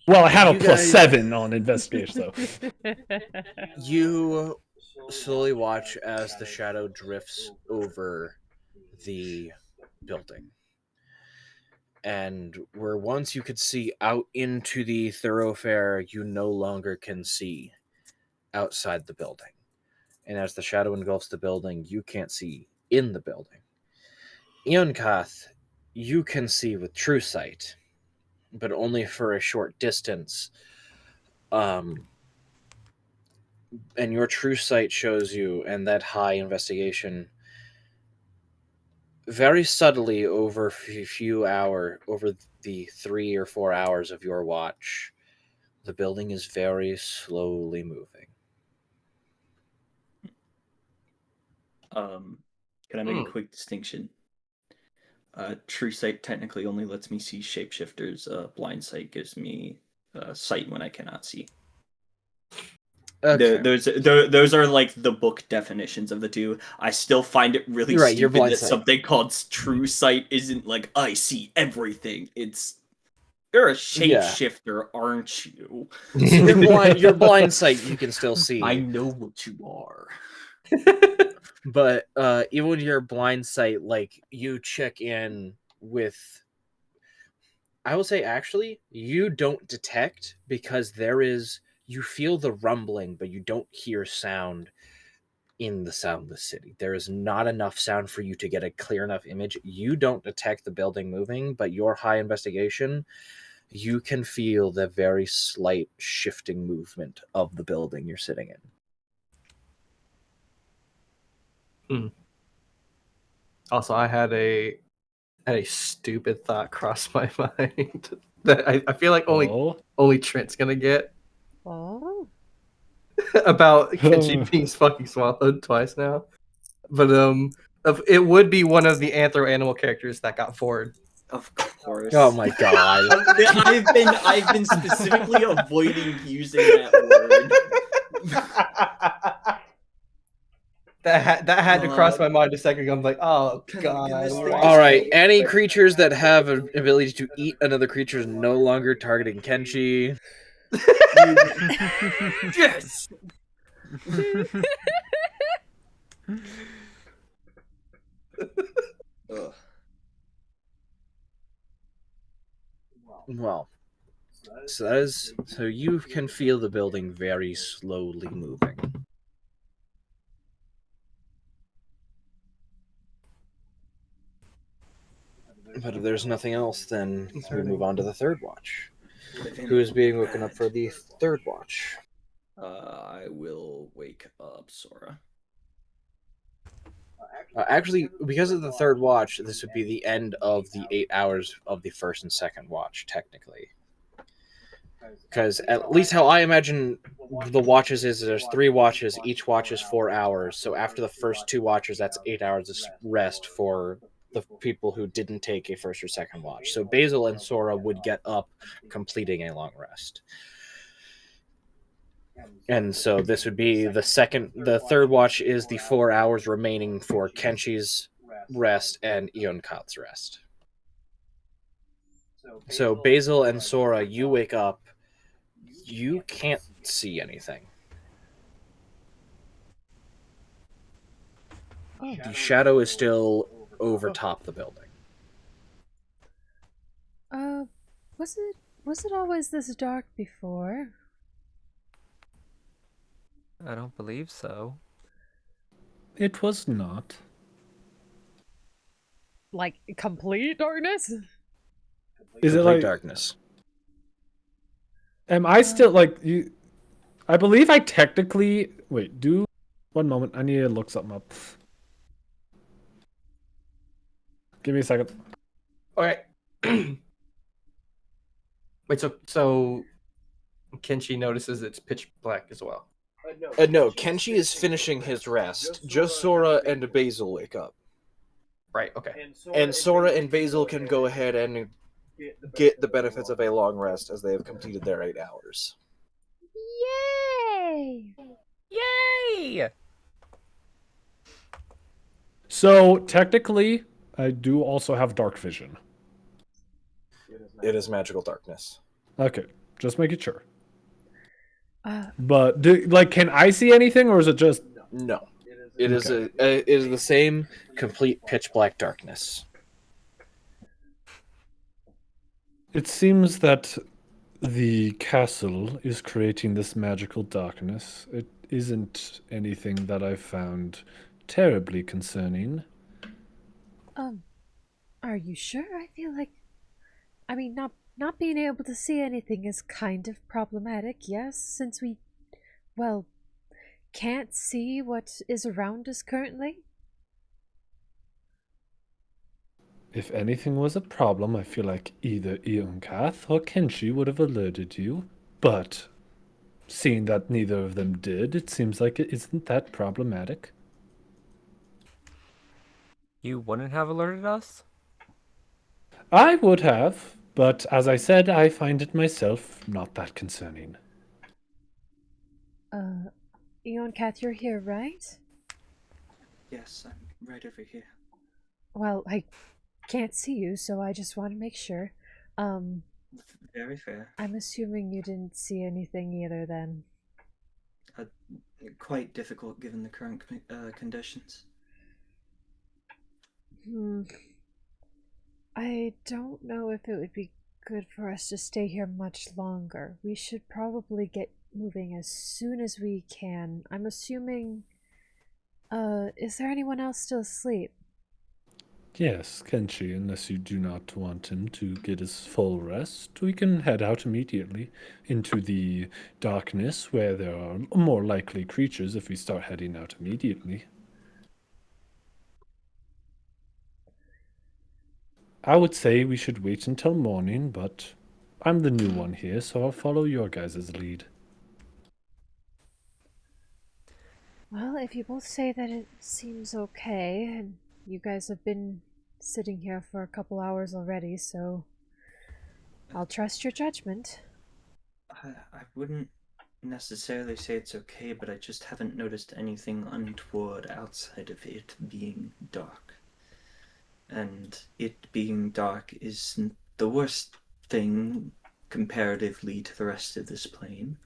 Well, I have a You +7 on investigation, so. You slowly watch as the shadow drifts over the building. And where once you could see out into the thoroughfare, you no longer can see outside the building. And as the shadow engulfs the building, you can't see in the building. Eonkath, you can see with true sight, but only for a short distance. And your true sight shows you, and that high investigation, very subtly over over the 3 or 4 hours of your watch, the building is very slowly moving. Can I make a quick distinction? True sight technically only lets me see shapeshifters. Blind sight gives me sight when I cannot see. Okay. Those are like the book definitions of the two. I still find it really You're right, you're stupid that blindsided. something called true sight isn't like I see everything. You're a shapeshifter, aren't you? Your blind sight you can still see. I know what you are. But even with your blind sight, like you check in with, I will say actually, you don't detect because you feel the rumbling, but you don't hear sound in the soundless city. There is not enough sound for you to get a clear enough image. You don't detect the building moving, but your high investigation, you can feel the very slight shifting movement of the building you're sitting in. Also, I had a stupid thought cross my mind that I feel like only Trent's gonna get Oh. about Kenshi being fucking swallowed twice now. But it would be one of the anthro animal characters that got forward. Of course. Oh my god. I've been specifically avoiding using that word. That had to cross my mind a second ago. I'm like, oh god. All right, any creatures that have an ability to eat another creature is no longer targeting Kenshi. Yes. Well, so you can feel the building very slowly moving. But if there's nothing else, then we move on to the third watch. Who is being woken up for the third watch? I will wake up Sora. Actually, because of the third watch, this would be the end of the 8 hours of the first and second watch, technically. Because at least how I imagine the watches is there's 3 watches, each watch is 4 hours. So after the first 2 watches, that's 8 hours of rest for the people who didn't take a first or second watch. So Basil and Sora would get up completing a long rest. And so this would be the third watch is the 4 hours remaining for Kenshi's rest and Ionkat's rest. So Basil and Sora, you wake up, you can't see anything. Oh. The shadow is still over top the building. Was it always this dark before? I don't believe so. It was not. Like complete darkness? Is it Complete like darkness? Am I still like you? I believe I technically wait. Do 1 moment. I need to look something up. Give me a second. Okay. Wait, so Kenshi notices it's pitch black as well. No, Kenshi is finishing his rest. Just Sora and Basil wake up. Right, okay. And Sora and Basil can go ahead and get the benefits of a long rest as they have completed their 8 hours. Yay! Yay! So technically, I do also have dark vision. It is magical darkness. Okay, just making sure. But can I see anything, or is it just No? It is it is the same complete pitch black darkness. It seems that the castle is creating this magical darkness. It isn't anything that I found terribly concerning. Are you sure? I feel like, I mean, not being able to see anything is kind of problematic, yes, since we, well, can't see what is around us currently. If anything was a problem, I feel like either Ionkath or Kenshi would have alerted you. But seeing that neither of them did, it seems like it isn't that problematic. You wouldn't have alerted us? I would have, but as I said, I find it myself not that concerning. Eon Kath, you're here, right? Yes, I'm right over here. Well, I can't see you, so I just want to make sure. Very fair. I'm assuming you didn't see anything either then. Quite difficult given the current conditions. I don't know if it would be good for us to stay here much longer. We should probably get moving as soon as we can. I'm assuming... is there anyone else still asleep? Yes, Kenshi, unless you do not want him to get his full rest, we can head out immediately into the darkness where there are more likely creatures if we start heading out immediately. I would say we should wait until morning, but I'm the new one here, so I'll follow your guys' lead. Well, if you both say that it seems okay, and you guys have been sitting here for a couple hours already, so I'll trust your judgment. I wouldn't necessarily say it's okay, but I just haven't noticed anything untoward outside of it being dark. And it being dark isn't the worst thing comparatively to the rest of this plane.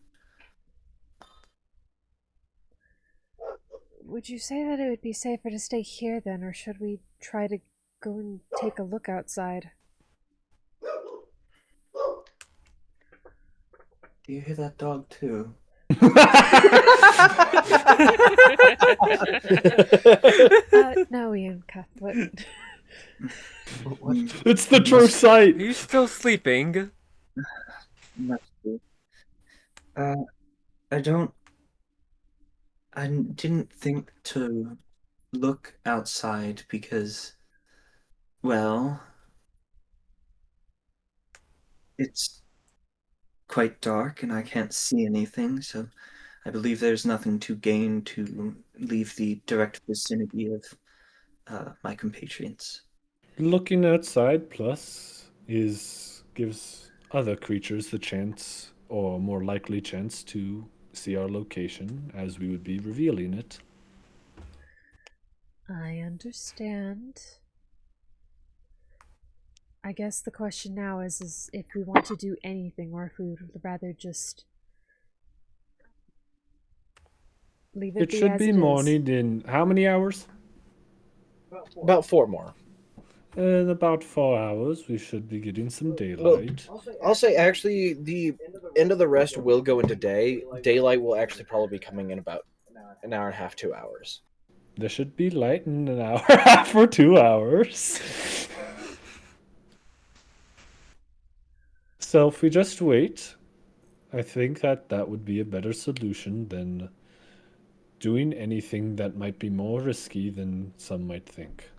Would you say that it would be safer to stay here then, or should we try to go and take a look outside? Do you hear that dog too? No, Ian, what? It's the true sight! Are you still sleeping? Must be. I didn't think to look outside because, well, it's quite dark and I can't see anything, so I believe there's nothing to gain to leave the direct vicinity of my compatriots. Looking outside plus gives other creatures the chance, or more likely chance, to see our location as we would be revealing it. I understand. I guess the question now is if we want to do anything or if we would rather just leave it It be should as be it morning in how many hours? About 4 more. In about 4 hours, we should be getting some daylight. I'll say actually the end of the rest will go into day. Daylight will actually probably be coming in about an hour and a half, 2 hours. There should be light in an hour and a half or 2 hours. So if we just wait, I think that would be a better solution than doing anything that might be more risky than some might think.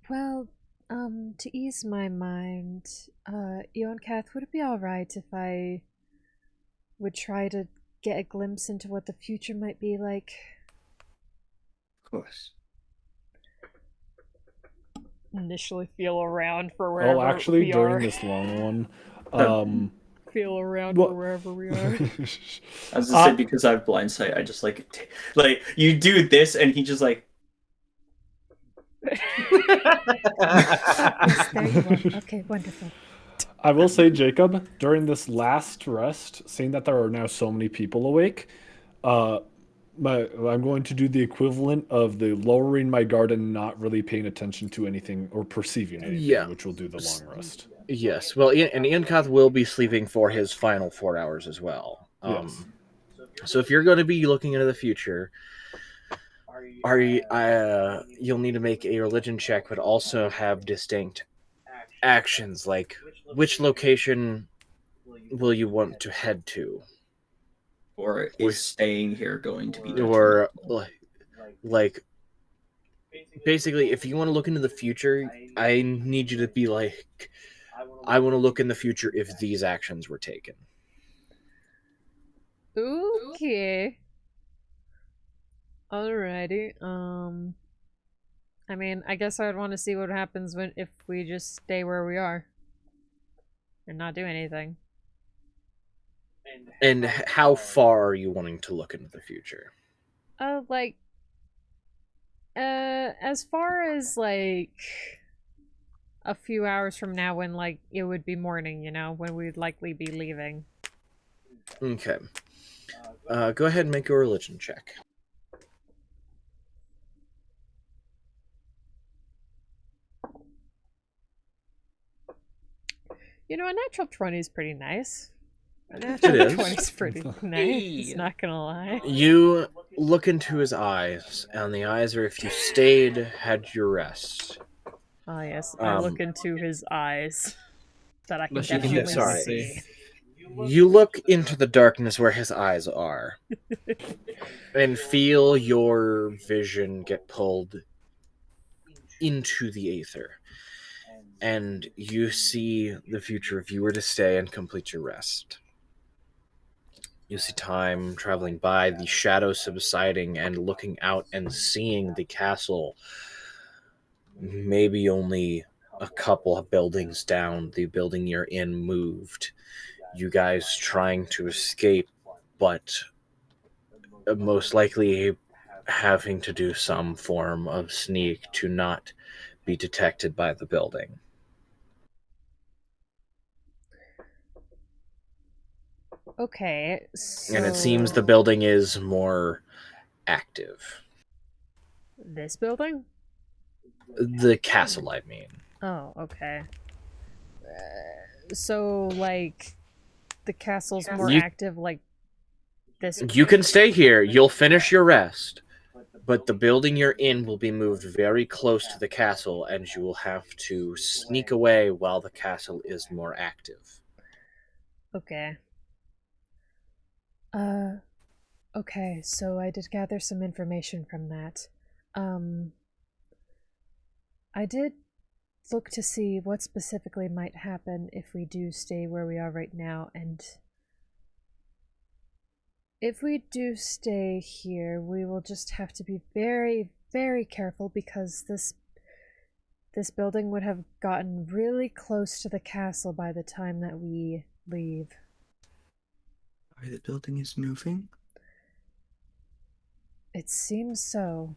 Well, to ease my mind, Eon Kath, would it be alright if I would try to get a glimpse into what the future might be like? Of course. Initially feel around for wherever actually, we during are. this long one, Feel around Well- for wherever we are. I was gonna say, because I have blind sight, I just like you do this and he just like Yes, there you are. Okay, wonderful. I will say, Jacob, during this last rest, seeing that there are now so many people awake, I'm going to do the equivalent of the lowering my guard and not really paying attention to anything or perceiving anything, Yeah. which will do the long rest. Yes. Well, and Ian Koth will be sleeping for his final 4 hours as well. Yes. So if you're going to be looking into the future, you'll need to make a religion check, but also have distinct actions, like which location will you want to head to, or is staying here going to be or detrimental? like basically, if you want to look into the future, I need you to be like, I want to look in the future if these actions were taken. Okay. Alrighty. I mean, I guess I'd want to see what happens if we just stay where we are and not do anything. And how far are you wanting to look into the future? As far as like a few hours from now, when like it would be morning, when we'd likely be leaving. Okay. Go ahead and make a religion check. A natural 20 is pretty nice. A It natural is. 20 is pretty nice. Not gonna lie. You look into his eyes, and the eyes are, if you stayed, had your rest. Oh yes, I look into his eyes that I can Unless you can definitely sorry. see. You look into the darkness where his eyes are, and feel your vision get pulled into the aether. And you see the future if you were to stay and complete your rest. You see time traveling by, the shadows subsiding, and looking out and seeing the castle maybe only a couple of buildings down. The building you're in moved. You guys trying to escape, but most likely having to do some form of sneak to not be detected by the building. Okay, so... And it seems the building is more active. This building? The castle, I mean. Oh, okay. So, like, the castle's more active, like, this... You can stay here. You'll finish your rest. But the building you're in will be moved very close to the castle, and you will have to sneak away while the castle is more active. Okay. Okay, so I did gather some information from that. I did look to see what specifically might happen if we do stay where we are right now, and if we do stay here, we will just have to be very, very careful, because this building would have gotten really close to the castle by the time that we leave. The building is moving? It seems so.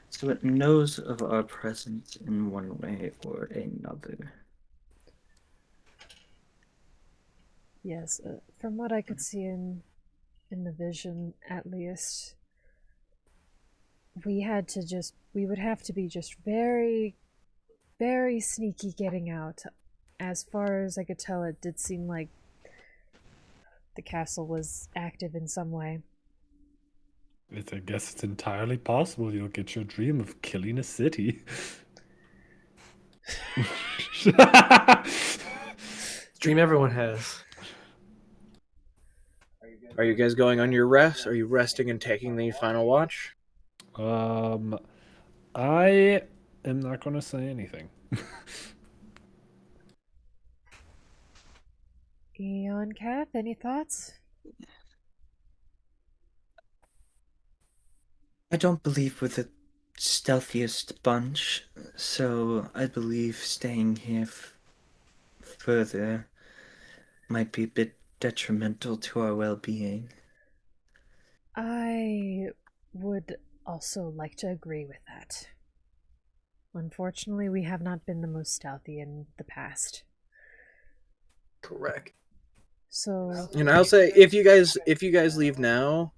So it knows of our presence in one way or another. Yes, from what I could see in the vision, at least, we would have to be just very, very sneaky getting out. As far as I could tell, it did seem like the castle was active in some way. I guess it's entirely possible you'll get your dream of killing a city. Dream everyone has. Are you guys going on your rest? Are you resting and taking the final watch? I am not going to say anything. Eon Kath, any thoughts? I don't believe we're the stealthiest bunch, so I believe staying here further might be a bit detrimental to our well-being. I would also like to agree with that. Unfortunately, we have not been the most stealthy in the past. Correct. So, And I'll say, if you guys leave now,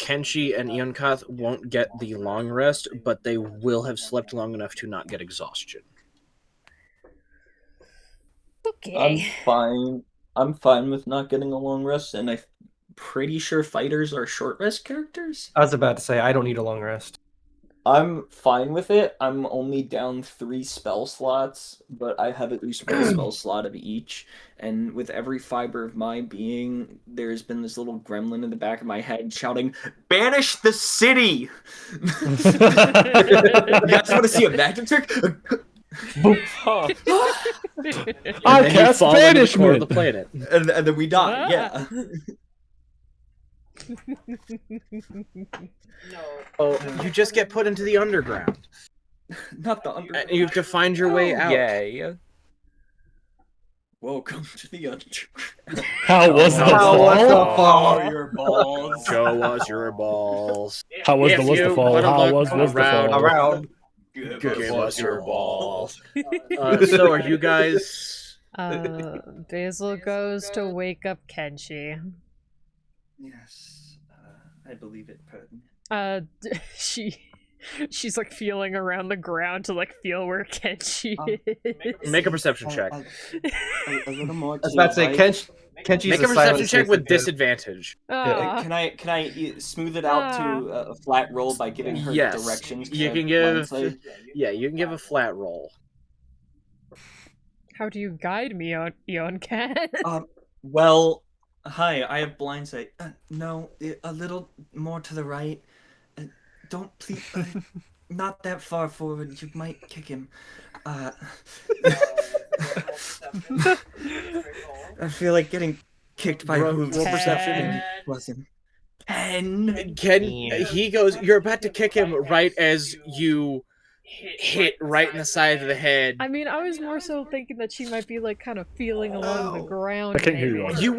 Kenshi and Eonkath won't get the long rest, but they will have slept long enough to not get exhaustion. okay. I'm fine with not getting a long rest, and I'm pretty sure fighters are short rest characters. I was about to say, I don't need a long rest. I'm fine with it. I'm only down 3 spell slots, but I have at least 1 spell slot of each. And with every fiber of my being, there's been this little gremlin in the back of my head shouting, "Banish the city!" You guys want to see a magic trick? I cast banishment! The planet. And then we die, yeah. Oh, you just get put into the underground. Not the underground. And you have to find your way out. Yay. Welcome to the underground. How was the fall? Oh, your balls. Show us your balls. How was If the you fall? wanna How look was the around- fall? Around. Give us your balls. So are you guys... Basil goes to wake up Kenshi. Yes, I believe it, Pertin. She's like feeling around the ground to like feel where Kenshi is. Make a perception check. A little more. I was about to say, Kenchi's Make a perception check with disadvantage. Ah. Can I smooth it out to a flat roll by giving her Yes. directions? 'Cause You I can have give... blindsight. Yeah, you can give a flat roll. How do you guide me, Eon Cat? Well, hi, I have blindsight. No, a little more to the right. Don't please, not that far forward. You might kick him. I feel like getting kicked by hooves. Roll perception. Wasn't. 10. He goes, you're about to kick him right as you hit right in the side of the head. I mean, I was more so thinking that she might be like kind of feeling along the ground. I can't hear you. maybe. You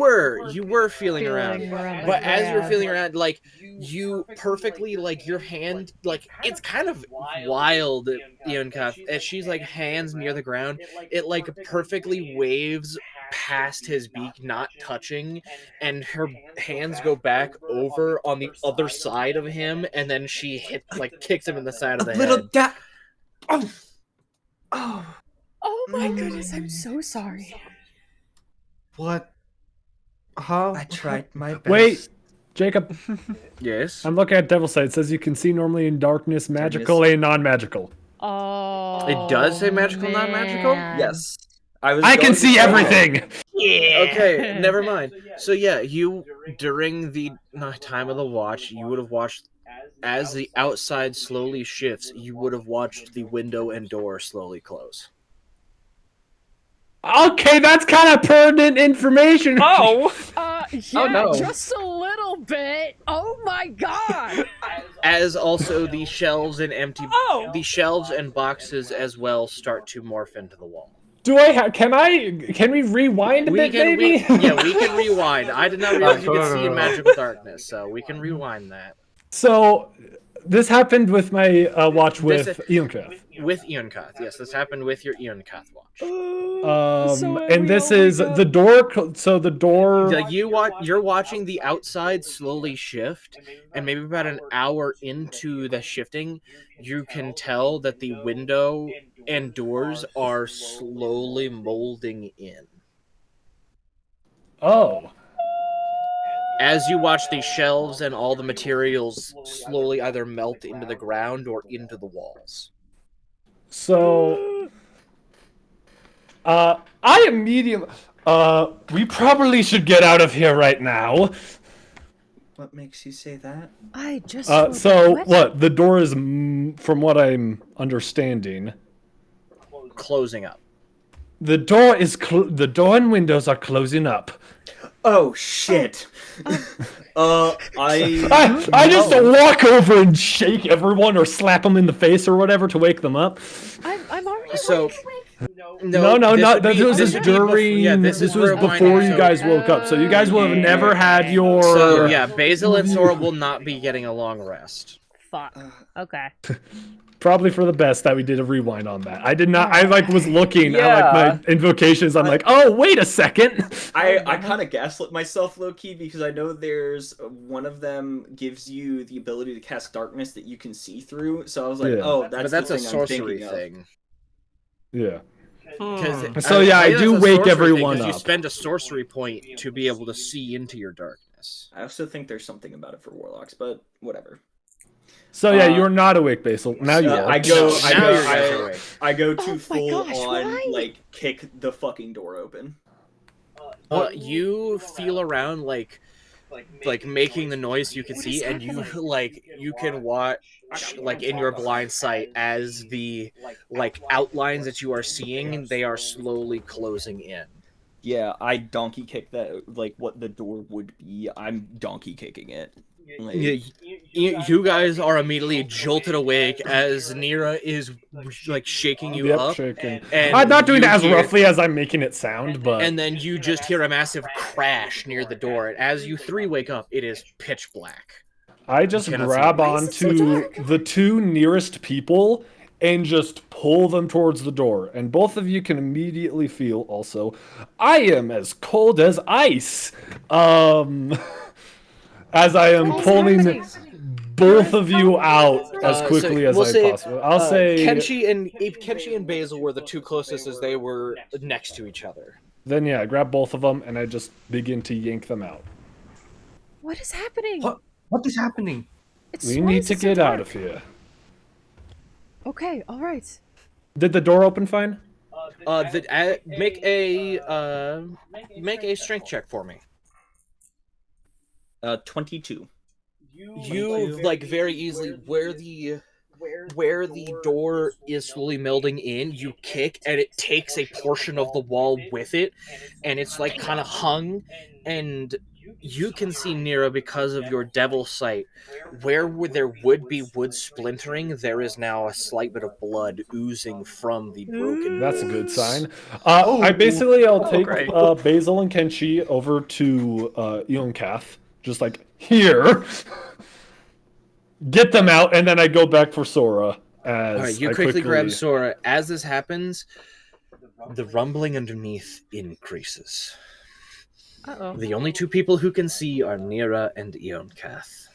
were feeling around. the But as you're ground. feeling around, like, you perfectly, like, your hand, like, it's kind of wild, Eon Cuff, as she's, like, hands near the ground, it, like, perfectly waves past his beak, not touching, and her hands go back over on the other side of him, and then she kicks him in the side of the Little head. Oh. Oh my goodness, I'm so sorry. What? Huh? I tried my best. Wait, Jacob. Yes? I'm looking at Devil's Sight. It says you can see normally in darkness, magical and non-magical. Oh. It does say magical, non-magical? man. Yes. I can see everything. Yeah. Okay, never mind. So yeah, you, during the time of the watch, you would have watched, as the outside slowly shifts, you would have watched the window and door slowly close. Okay, that's kind of pertinent information. Oh! Yeah, no. just a little bit. Oh my god. As also the shelves and Oh! the shelves and boxes as well start to morph into the wall. Do I? Can we rewind a bit, maybe? we can rewind. I did not realize you could see in magical darkness, so we can rewind that. So, this happened with my watch with Eonkath. With Eonkath, yes, this happened with your Eonkath watch. So And we this all is wake up- the door. So the door. You're watching the outside slowly shift, and maybe about an hour into the shifting, you can tell that the window and doors are slowly molding in. Oh. As you watch the shelves and all the materials slowly either melt into the ground or into the walls. So. I immediately. We probably should get out of here right now. What makes you say that? I just. So what? The door is, from what I'm understanding, Closing up. the door is the door and windows are closing up. Oh shit. I I just walk over and shake everyone or slap them in the face or whatever to wake them up. I'm already So, awake. No, not that. This was would be during. this This is was rewinding, before you so- guys woke up. So you guys will have never had your. So yeah, Basil and Sora will not be getting a long rest. Fuck. Okay. Probably for the best that we did a rewind on that. I did not. I was looking at Yeah. my invocations. I'm like, oh wait a second. I kind of gaslit myself low key because I know there's one of them gives you the ability to cast darkness that you can see through. So I was like, Yeah. oh, But that's the a thing I'm sorcery thinking of. thing. Yeah. Hmm. So, yeah, I think do that's a wake sorcery everyone thing, 'cause up. You spend a sorcery point to be able to see into your darkness. I also think there's something about it for warlocks, but whatever. So yeah, you're not awake, Basil. Now you are. I go Now you guys are awake. I go to Oh my full gosh, on why? like kick the fucking door open. You feel around like making the noise you can What see, is and you happening? you can watch like in your blind sight as the outlines that you are seeing, they are slowly closing in. Yeah, I donkey kick that, like, what the door would be. I'm donkey kicking it. Like, You guys are immediately jolted awake as Nira is like shaking you Yep, up. shaking. And I'm not doing you it as hear- roughly as I'm making it sound, but And then you just hear a massive crash near the door. And as you three wake up, it is pitch black. I just cannot see grab anything. Why is it so onto dark? the two nearest people and just pull them towards the door. And both of you can immediately feel also, I am as cold as ice. As I am What's pulling happening? both of you out as quickly as we'll I say, possibly. I'll say Kenshi and Basil were the two closest as they were next to each other. then yeah, I grab both of them and I just begin to yank them out. What is happening? What is happening? It's, We why need is to it so get out dark? of here. Okay, all right. Did the door open fine? Make a strength check for me. 22. You like very easily where the door is slowly melding in, you kick and it takes a portion of the wall with it, and it's like kind of hung, and you can see Nira because of your devil sight. Where there would be wood splintering, there is now a slight bit of blood oozing from the broken. That's a good boards. sign. I'll take great. Basil and Kenshi over to Ionkath, just like here. Get them out, and then I go back for Sora. As All right, you I quickly grab Sora. As this happens, the rumbling underneath increases. Uh-oh. The only two people who can see are Nira and Ionkath.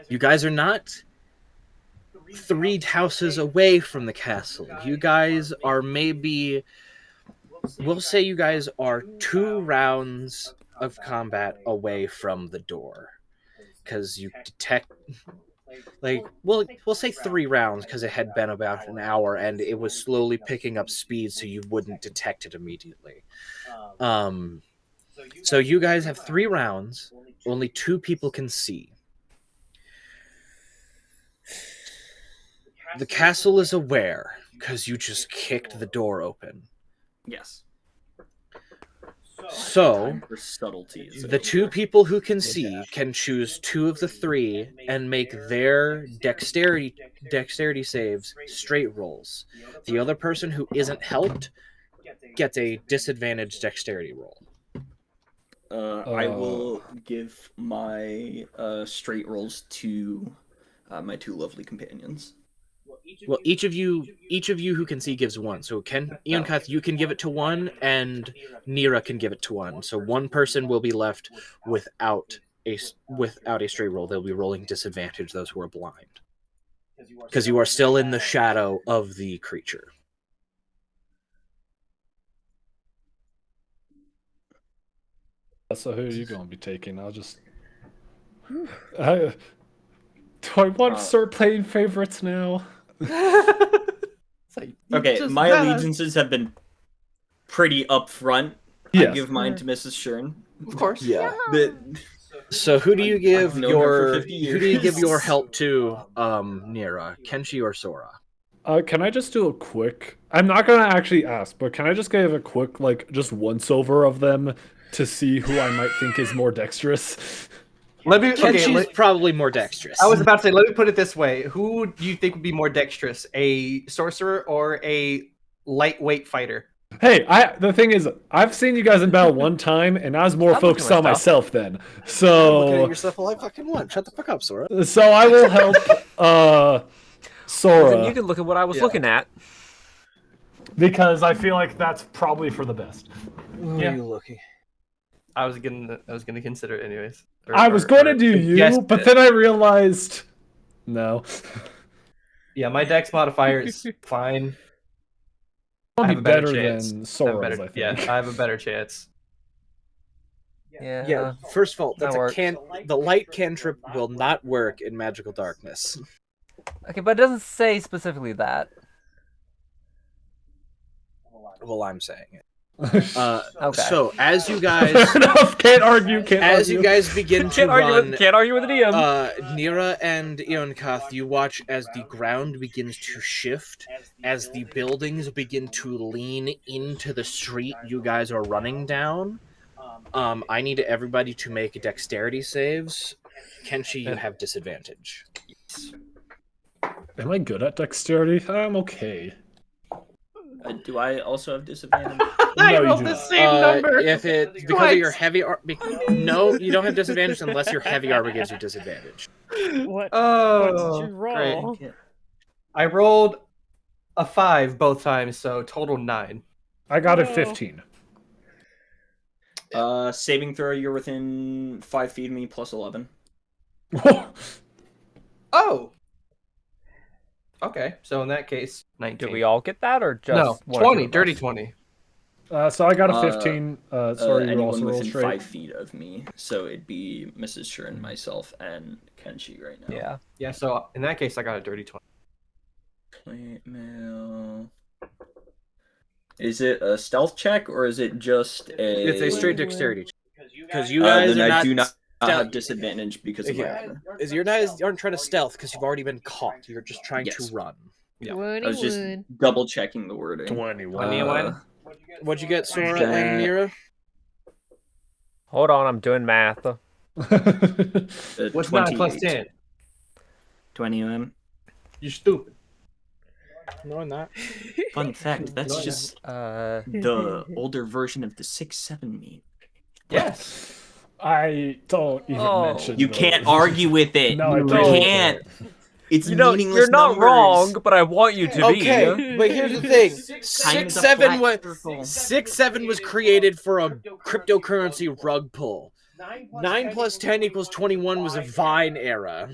You guys are not 3 houses away from the castle. You guys are maybe... We'll say you guys are 2 rounds of combat away from the door. Because you detect... Like, we'll say 3 rounds because it had been about an hour and it was slowly picking up speed so you wouldn't detect it immediately. So you guys have 3 rounds. Only 2 people can see. The castle is aware because you just kicked the door open. Yes. So Time for subtleties. the 2 people who can see can choose 2 of the 3 and make their dexterity saves straight rolls. The other person who isn't helped gets a disadvantaged dexterity roll. I will give my straight rolls to my 2 lovely companions. Well, each of you who can see gives 1. So Ionkath, you can give it to 1, and Nira can give it to 1. So one person will be left without a straight roll. They'll be rolling disadvantage, those who are blind. Because you are still in the shadow of the creature. So who are you going to be taking? I'll just... do I want to start playing favorites now? Okay, my allegiances have been pretty upfront. Yes. I give mine to Mrs. Shern. Of course. Yeah. But So who do you give I've known her for your 50 who do you give your years. help to, Nira, Kenshi or Sora? Can I just do a quick... I'm not going to actually ask, but can I just give a quick, like, just once-over of them to see who I might think is more dexterous? Kenshi's probably more dexterous. I was about to say, let me put it this way. Who do you think would be more dexterous? A sorcerer or a lightweight fighter? Hey, the thing is, I've seen you guys in battle one time, and I was more I'm looking focused at on my myself then. Looking at So, yourself all I fucking want. Shut the fuck up, Sora. so I will help Sora You can look at what I was looking at. because I feel like that's probably for the best. Who Yeah. are you looking? I was gonna consider it anyways. I was going to do you, suggest but it. then I realized no. Yeah, my dex modifier is fine. I'll I be have a better better chance. than Sora's, I think. Yeah, I have a better chance. Yeah, first of all, that that's works. the light cantrip will not work in magical darkness. Okay, but it doesn't say specifically that. Well, I'm saying it. Okay. So as you guys, Fair enough. Can't argue. Can't as argue. you guys begin to Can't argue run, with the DM. Nira and Ionkath, you watch as the ground begins to shift, as the buildings begin to lean into the street you guys are running down. I need everybody to make dexterity saves. Kenshi, you have disadvantage. Am I good at dexterity? I'm okay. Do I also have disadvantage? I No, you rolled do the not. same number. If it because twice. of your heavy no, you don't have disadvantage unless your heavy armor gives you disadvantage. What? Oh, What did you roll? great. I rolled a 5 both times, so total 9. I got a No. 15. Saving throw, you're within 5 feet of me plus 11. Oh. Okay, so in that case, 19. Do we all get that, or just No, one or two 20, of dirty us? 20. So I got a 15. Sorry, you anyone also roll within straight. 5 feet of me, so it'd be Mrs. Shuren, myself, and Kenshi right now. Yeah. Yeah, so in that case, I got a dirty 20. Plate mail. Is it a stealth check or is it just a? It's a straight dexterity check. Because you guys then are I not do not have stealth. disadvantage because of my Okay. armor. Is you guys aren't trying to stealth because you've already been caught. You're just trying Yes. to run. Yeah. 21. I was just double checking the wording. 21. Uh, What'd you get, Sora That- and Nira? Hold on, I'm doing math. What's 9 plus 28. 10? 21. You stupid. No, I'm not. Fun fact, that's No, just Uh, the older version of the 6-7 meme. Yes. I don't even Oh. mention You those. can't argue with it. No, I you don't. can't. It's you know, meaningless you're not numbers. wrong, but I want you to Okay, be. but here's the thing: Time 6 is a 7 flat was circle. 6 7 was created for a cryptocurrency rug pull. 9 plus 10 equals 21 was a Vine era.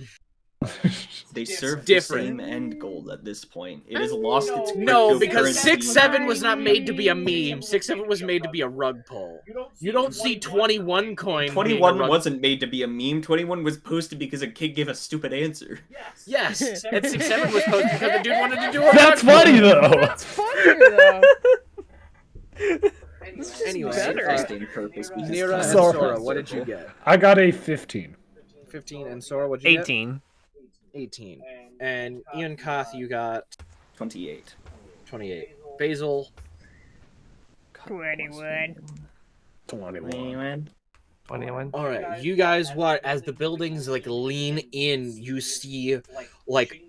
They serve different. the same end goal at this point. It has lost its No, because cryptocurrency. 6 7 was not made to be a meme. 6 7 was made to be a rug pull. You don't see 21 coin. 21 being a rug... wasn't made to be a meme. 21 was posted because a kid gave a stupid answer. Yes, and 6 7 was posted because the dude wanted to do a That's rug funny though. That's funnier though. This is Anyway, better. Interesting purpose. because Nira and time is a Sorry. Sora, flat what did you circle. get? I got a 15. 15, and Sora, what'd you 18. get? 18. And Ian Koth, you got 28. 28. Basil, 21. 21. 21. all right, you guys watch as the buildings like lean in. You see like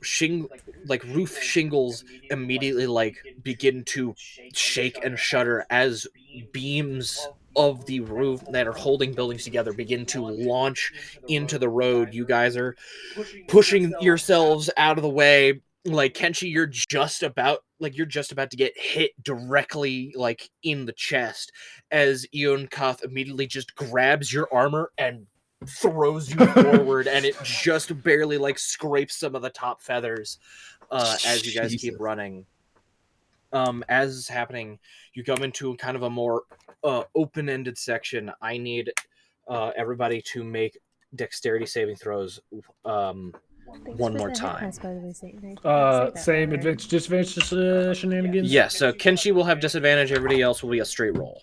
roof shingles immediately like begin to shake and shudder as beams of the roof that are holding buildings together begin to launch into the road. You guys are pushing yourselves out of the way. Like Kenshi, you're just about to get hit directly like in the chest as Ion Koth immediately just grabs your armor and throws you forward, and it just barely like scrapes some of the top feathers as you guys keep running. As is happening, you come into kind of a more open-ended section. I need everybody to make dexterity saving throws. Thanks One for more the time. pass, by the way, Satan. I did not say that Same right. advantage, disadvantage shenanigans? Yes, so Kenshi will have disadvantage. Everybody else will be a straight roll.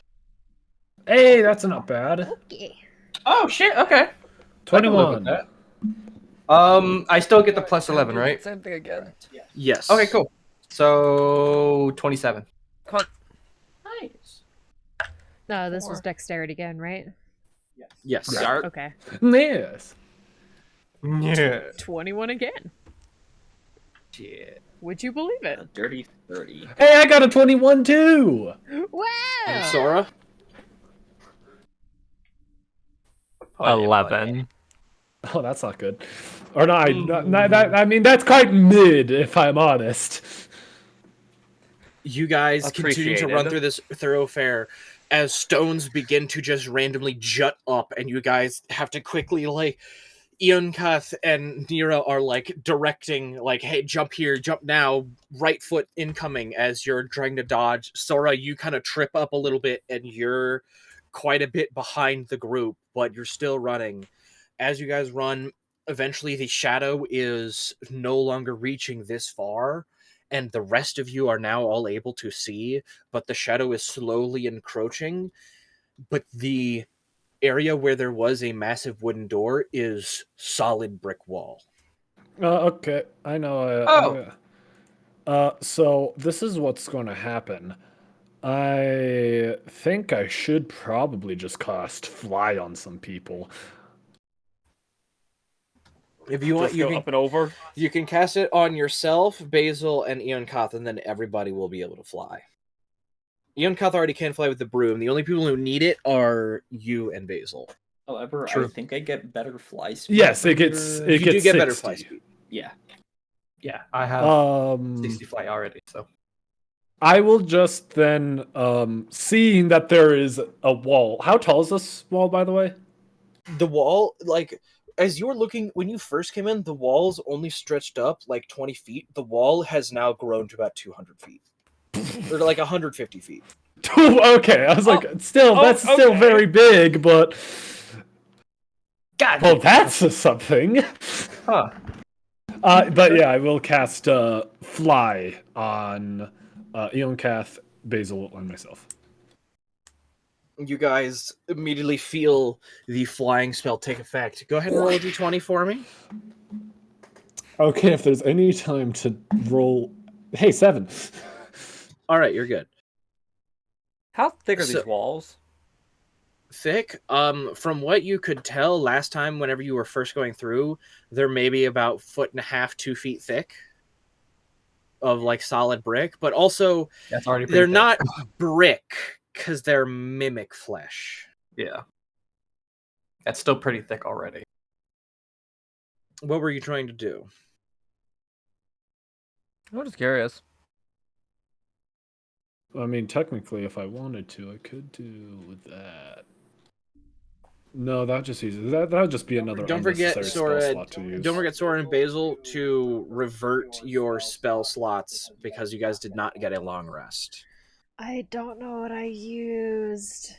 Hey, that's not bad. Okay. Oh, shit, okay. I can live with 21. that. I still get the plus 11, right? Same thing again. Yes. Okay, cool. So, 27. Come on. Nice. No, this was dexterity again, right? Yes. Start. Okay. Yes. Yeah. 21 again. Shit. Would you believe it? A dirty 30. Hey, I got a 21 too. Wow! And Sora? 11. Oh, that's not good. Or I mean, that's quite mid, if I'm honest. You guys continue to run Appreciated. through this thoroughfare as stones begin to just randomly jut up, and you guys have to quickly, like, Ionkath and Nira are, like, directing, like, hey, jump here, jump now, right foot incoming as you're trying to dodge. Sora, you kind of trip up a little bit, and you're quite a bit behind the group, but you're still running. As you guys run, eventually the shadow is no longer reaching this far, and the rest of you are now all able to see, but the shadow is slowly encroaching. But the area where there was a massive wooden door is solid brick wall. Okay, I know. So this is what's going to happen. I think I should probably just cast fly on some people. If you want, Just go up and over. you can cast it on yourself, Basil, and Ian Koth, and then everybody will be able to fly. Ian Koth already can fly with the broom. The only people who need it are you and Basil. However, True. I think I get better fly speed. Yes, it gets You do get better 60. fly speed. Yeah. Yeah, I have 60 fly already, so. I will just then, seeing that there is a wall. How tall is this wall, by the way? The wall, like, as you were looking, when you first came in, the walls only stretched up like 20 feet. The wall has now grown to about 200 feet. Or like 150 feet. Okay, I was like, that's still okay. very big, but... God. Well, that's something. Huh. But yeah, I will cast fly on Eoncath, Basil, and myself. You guys immediately feel the flying spell take effect. Go ahead and roll a d20 for me. Okay, if there's any time to roll... Hey, 7. All right, you're good. How thick are So- these walls? Thick. From what you could tell last time, whenever you were first going through, they're maybe about 1.5 to 2 feet thick of like solid brick, but also That's already pretty they're thick. not brick because they're mimic flesh. Yeah. That's still pretty thick already. What were you trying to do? I'm just curious. I mean, technically, if I wanted to, I could do that. No, that just uses that would just be another Don't forget, unnecessary Sora. spell slot to use. Don't forget, Sora and Basil, to revert your spell slots because you guys did not get a long rest. I don't know what I used.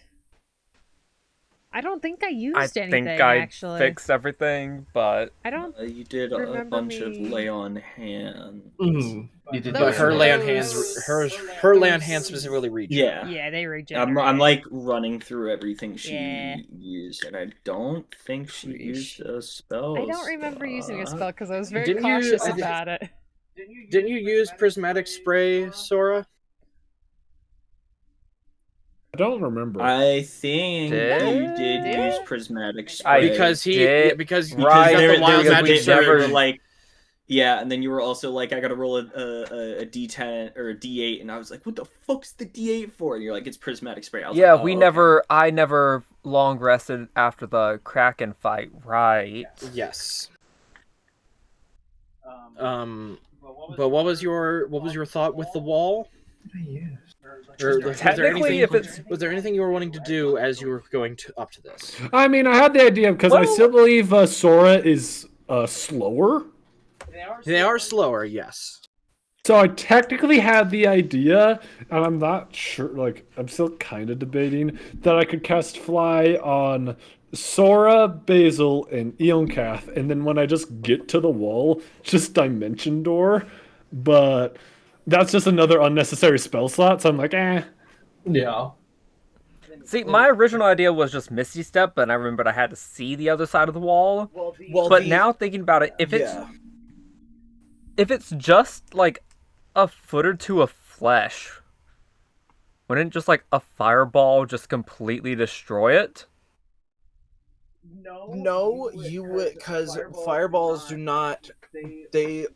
I don't think I used I anything, think I actually. fixed everything, but I don't... You did a Remember bunch of me- lay on hand. You did Those But her were lay on those- hands, her lay on hands specifically reach. Yeah. Yeah, they regenerate. I'm like running through everything she Yeah. used, and I don't think she used a spell. I don't remember using a slot. spell because I was very Didn't you- cautious I did- about it. Didn't you use prismatic spray, Sora? I don't remember. I think Did you did you? use prismatic spray. Because he, did- because right, he's got there, the wild because magic we there spray. never- were like, yeah, and then you were also like, I gotta roll a D10 or a D8, and I was like, what the fuck's the D8 for? And you're like, it's prismatic spray. I was yeah, like, oh, we okay. never. I never long rested after the Kraken fight, right? Yes. But what was your thought with the wall? Or, like, Technically, if it's was there anything you were wanting to do as you were going up to this? I mean, I had the idea because I Well- still believe Sora is slower. They are slower, yes. So I technically had the idea, and I'm not sure, like, I'm still kind of debating, that I could cast Fly on Sora, Basil, and Eoncath, and then when I just get to the wall, just Dimension Door. But that's just another unnecessary spell slot, so I'm like, eh. Yeah. see, my original idea was just Misty Step, but I remembered I had to see the other side of the wall. Well, But now thinking about it, if it's just like a foot or two of flesh, wouldn't just like a fireball just completely destroy it? no, you would, because fireballs do not. They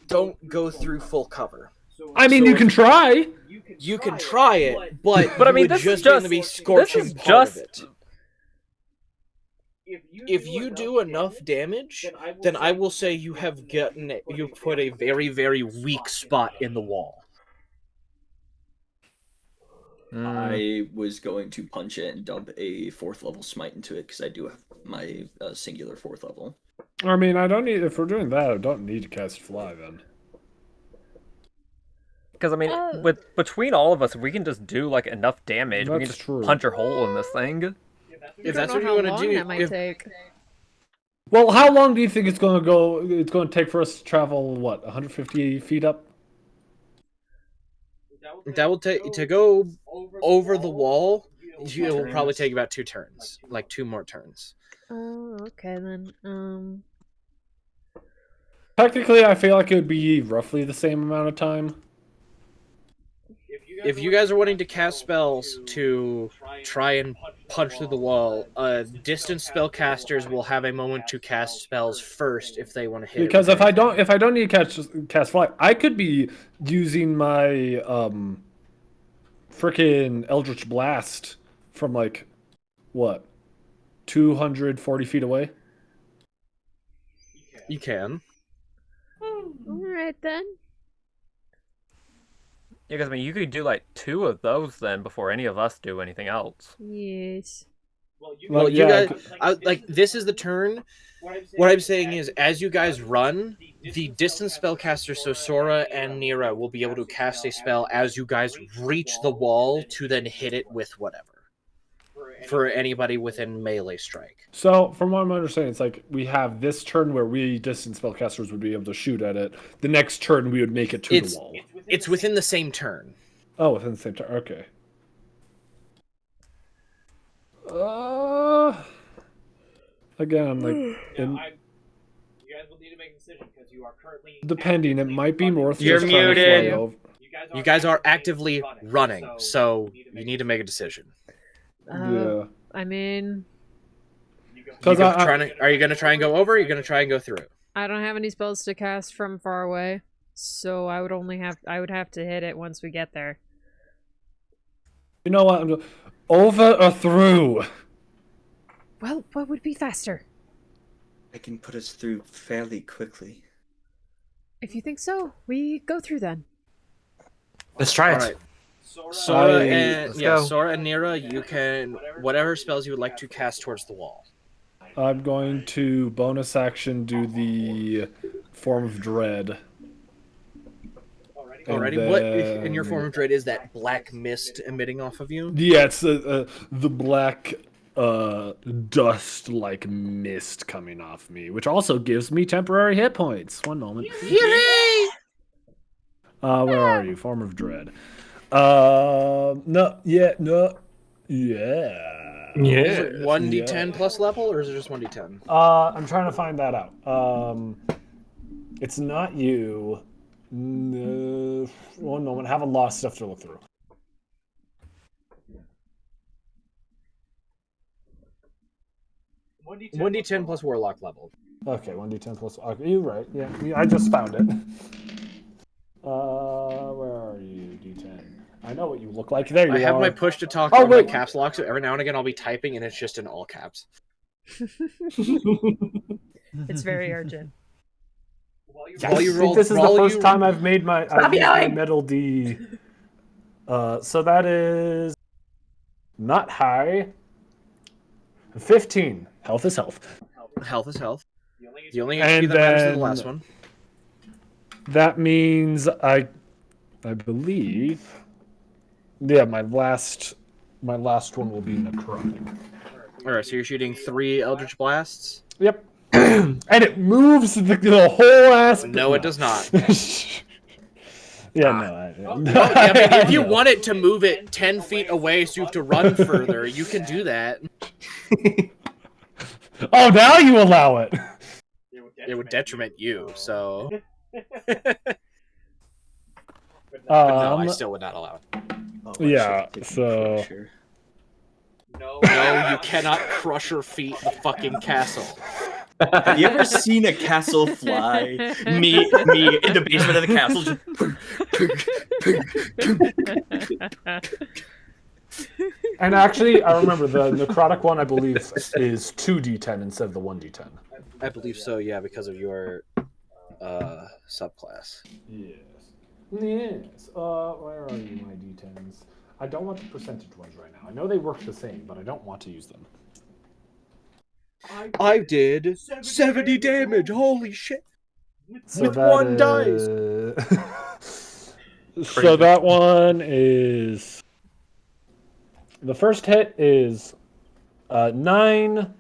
don't go through full cover. I mean, So you can try. You can try it, but But I you mean, would this is just going to just- be this scorching is part just- of it. If you do enough damage, then I will say you put a very, very weak spot in the wall. I was going to punch it and dump a 4th level smite into it because I do have my singular 4th level. I mean, I don't need, if we're doing that, I don't need to cast Fly then. Because I mean, with between all of us, if we can just do like enough damage, we can That's just true. punch a hole in this thing. If I that's don't what know you how want to long do, that might take. Well, how long do you think it's going to go? It's going to take for us to travel what 150 feet up? That will take to go over the wall. It will probably take about 2 turns, like 2 more turns. Oh, okay then. Technically, I feel like it would be roughly the same amount of time. If you guys are wanting to cast spells to try and punch through the wall, distance spellcasters will have a moment to cast spells first if they want to hit. Because if I don't need to cast fly, I could be using my frickin' Eldritch Blast from like what 240 feet away. You can. Alright then. Yeah, because I mean, you could do like 2 of those then before any of us do anything else. Yes. Well, you guys, like this is the turn. What I'm saying is, as you guys run, the distance spellcaster, so Sora and Nira, will be able to cast a spell as you guys reach the wall to then hit it with whatever. For anybody within melee strike. So, from what I'm understanding, it's like we have this turn where we distance spellcasters would be able to shoot at it. The next turn, we would make it to the wall. It's within the same turn. Oh, within the same turn. Okay. Again, like, You guys will need to make a decision because you are currently. depending, it might be worth. You're just trying to fly muted. over. You guys are actively running, so you need to make a decision. Yeah. I mean, Are you going to try and go over? Or are you going to try and go through? I don't have any spells to cast from far away, so I would have to hit it once we get there. You know what? Over or through? Well, what would be faster? I can put us through fairly quickly. If you think so, we go through then. Let's try it. All right. Sora let's go. Sora and Nira, you can whatever spells you would like to cast towards the wall. I'm going to bonus action do the Form of Dread. Alrighty, And what then- in your form of dread is that black mist emitting off of you? Yeah, it's the black dust-like mist coming off me, which also gives me temporary hit points. One moment. Where are you? Form of Dread. No, yeah. Is it 1d10 plus level, or is it just 1d10? I'm trying to find that out. It's not you. No, one moment. I have a lot of stuff to look through. One d10 plus warlock level. Okay, 1d10 plus. Okay, you're right. Yeah, I just found it. Where are you, D10? I know what you look like. There you are. I have my push to talk Oh, on my wait. caps lock, so every now and again I'll be typing and it's just in all caps. It's very urgent. Yes. While you roll, this is the while first you- time I've made my metal D. So that is not high. 15. Health is health. Health is health. The only And HP that matters is then- the last one. That means I believe. Yeah, my last one will be necrotic. Alright, so you're shooting 3 Eldritch Blasts? Yep. And it moves the whole ass. No, it does not. Yeah, I mean, if you want it to move it 10 feet away so you have to run further, you can do that. Oh, now you allow it. It would detriment you, so... But no, I still would not allow it. Oh, Yeah, so- No, you cannot crush or feet the fucking castle. Have you ever seen a castle fly? Me in the basement of the castle. And actually, I remember the necrotic one, I believe, is 2d10 instead of the 1d10. I believe so, yeah, because of your subclass. Yes. Yes. Where are you, my d10s? I don't want the percentage ones right now. I know they work the same, but I don't want to use them. I did 70 damage, holy shit! So With that one dice. So that one is... The first hit is 9.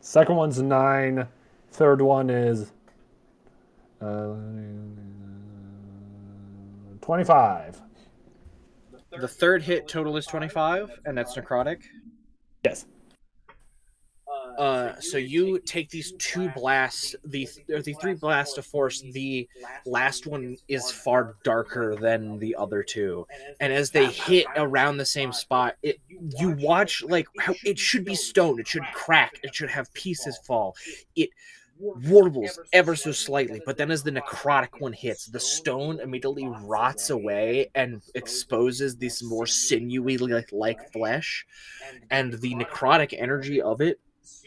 Second one's 9. Third one is 25. The third hit total is 25, and that's necrotic. Yes. So you take these two blasts, the three blasts of force. The last one is far darker than the other two, and as they hit around the same spot, you watch like how it should be stone. It should crack. It should have pieces fall. It warbles ever so slightly, but then as the necrotic one hits, the stone immediately rots away and exposes this more sinewy like flesh, and the necrotic energy of it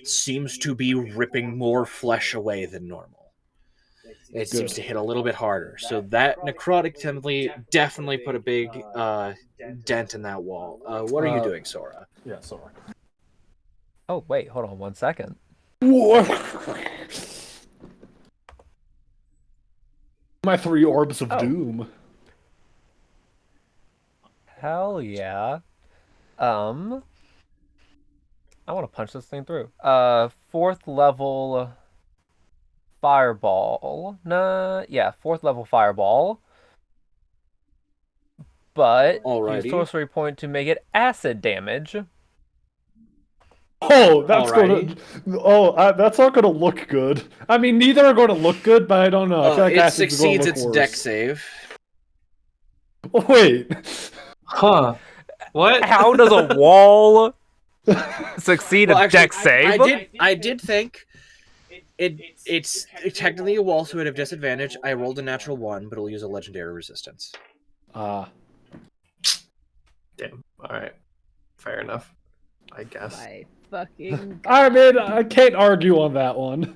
seems to be ripping more flesh away than normal. It seems to hit a little bit harder. So that necrotic definitely put a big dent in that wall. What are you doing, Sora? Yeah, Sora. Oh, wait, hold on 1 second. My 3 orbs of doom. Hell yeah. I want to punch this thing through. 4th level fireball. Nah, yeah, 4th level fireball. But use sorcery point to make it acid damage. Oh, that's that's not gonna look good. I mean, neither are going to look good, but I don't know. I feel like it acid's gonna succeeds look its worse. dex save. Oh, wait. Huh? What? How does a wall succeed a dex save? I did think it's technically a wall, so it would have disadvantage. I rolled a natural 1, but it'll use a legendary resistance. Ah. Damn. All right. Fair enough. I guess. My fucking I mean, I can't argue on that one.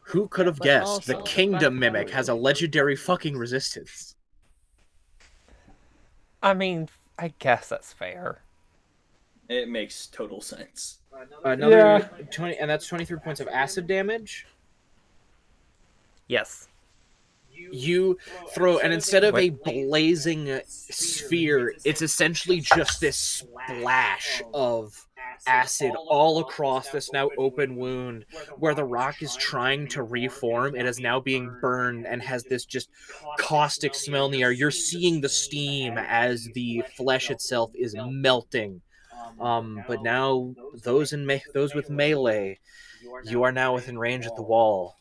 Who could have guessed the Kingdom Mimic has a legendary fucking resistance? I mean, I guess that's fair. It makes total sense. Another 20, and that's 23 points of acid damage. Yes. You throw, and instead of a blazing sphere, it's essentially just this splash of acid all across this now open wound where the rock is trying to reform. It is now being burned and has this just caustic smell in the air. You're seeing the steam as the flesh itself is melting. But now those with melee, you are now within range of the wall.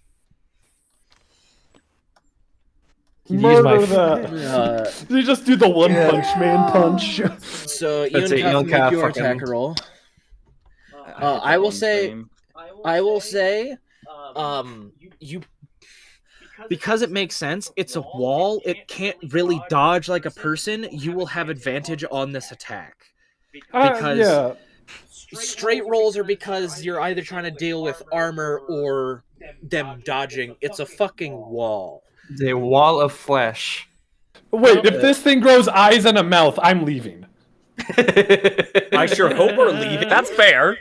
Murder that. You just do the one punch man punch. So you and Cuff make your attack roll. I will say, you, because it makes sense. It's a wall. It can't really dodge like a person. You will have advantage on this attack because straight rolls are because you're either trying to deal with armor or them dodging. It's a fucking wall. It's a wall of flesh. Wait, if this thing grows eyes and a mouth, I'm leaving. I sure hope we're leaving. That's fair.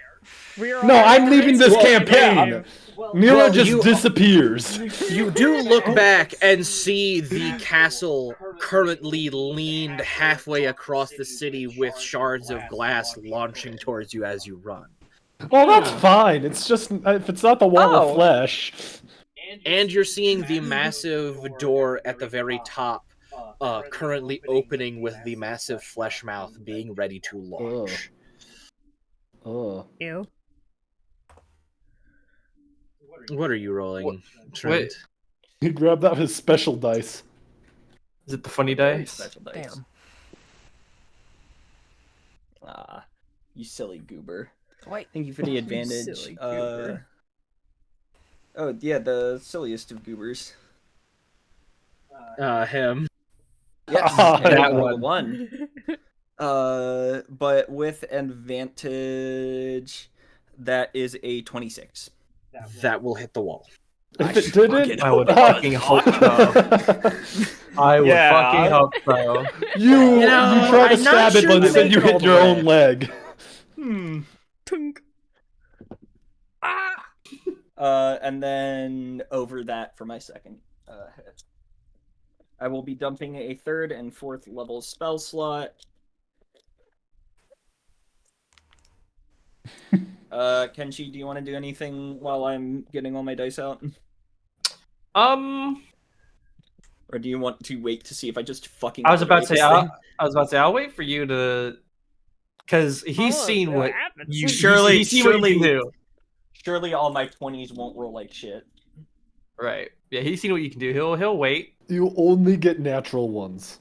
No, I'm leaving this campaign. Mira just disappears. You do look back and see the castle currently leaned halfway across the city with shards of glass launching towards you as you run. Well, that's fine. It's just, if it's not the wall of flesh. And you're seeing the massive door at the very top currently opening with the massive flesh mouth being ready to launch. Ew. What are you rolling, Trent? He grabbed out his special dice. Is it the funny dice? Special dice. Damn. Ah, you silly goober. Wait. Thank you for the advantage. Silly goober. Oh yeah, the silliest of goobers. Him. Yes, that one. But with advantage, that is a 26. That will hit the wall. If it didn't, I would fucking hope so. I would fucking hope so. You try to I'm not stab it, sure but then you they hit your own leg. Tunk. And then over that for my second hit. I will be dumping a 3rd and 4th level spell slot. Kenshi, do you want to do anything while I'm getting all my dice out? Or do you want to wait to see if I just fucking? I was about to say, obliterate I'll wait for you to, because he's Oh, seen that what happens. you Surely- he's seen what you can surely- do. Surely all my 20s won't roll like shit. Right. Yeah, he's seen what you can do. He'll wait. You only get natural ones.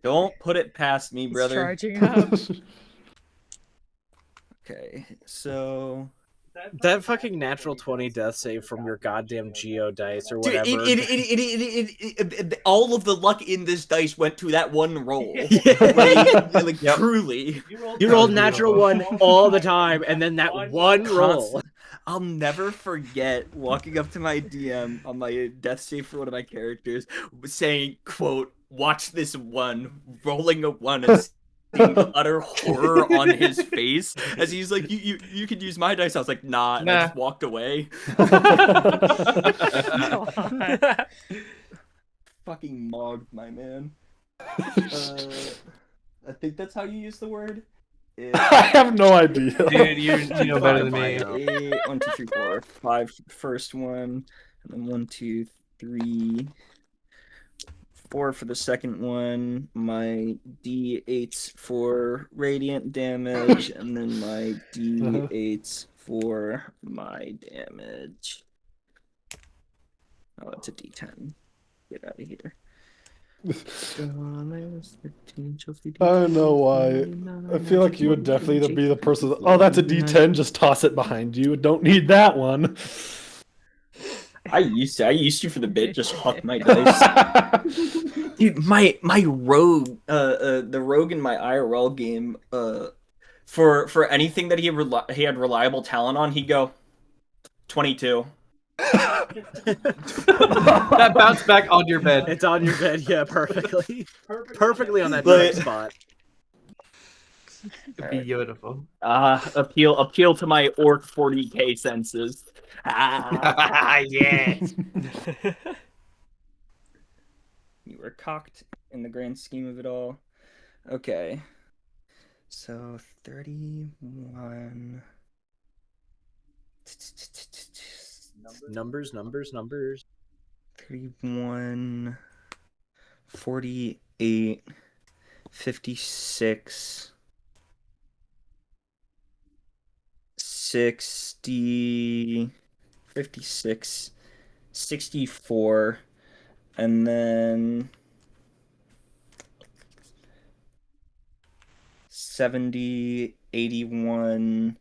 Don't put it past me, He's brother. charging up. Okay, so That fucking natural 20 death save from your goddamn Geo dice or dude, whatever. all of the luck in this dice went to that one roll. Like Yep. truly. You rolled natural one all the time, and then that one roll. I'll never forget walking up to my DM on my death save for one of my characters, saying, "quote Watch this one," rolling a 1 and seeing the utter horror on his face as he's like, "You could use my dice." I was like, "Nah," and I just walked away. Fucking mogged, my man. I think that's how you use the word. I have no idea. Dude, you know better than me. 8, 1, 2, 3, 4, 5 for the first one, and then 1, 2, 3, 4 for the second one. My D8s for radiant damage, and then my D8s for my damage. Oh, it's a D10. Get out of here. I don't know why. I feel like you would definitely be the person that, oh, that's a D10, just toss it behind you. Don't need that one. I used to for the bit, just huck my dice. Dude, my rogue, the rogue in my IRL game, for anything that he had reliable talent on, he'd go 22. That bounced back on your bed. It's on your bed, yeah, perfectly. Perfectly on that But- spot. Beautiful. Appeal to my orc 40k senses. Yes. You were cocked in the grand scheme of it all. Okay. So 31. Numbers. 31. 48. 56. 60. 56. 64. And then 70, 81,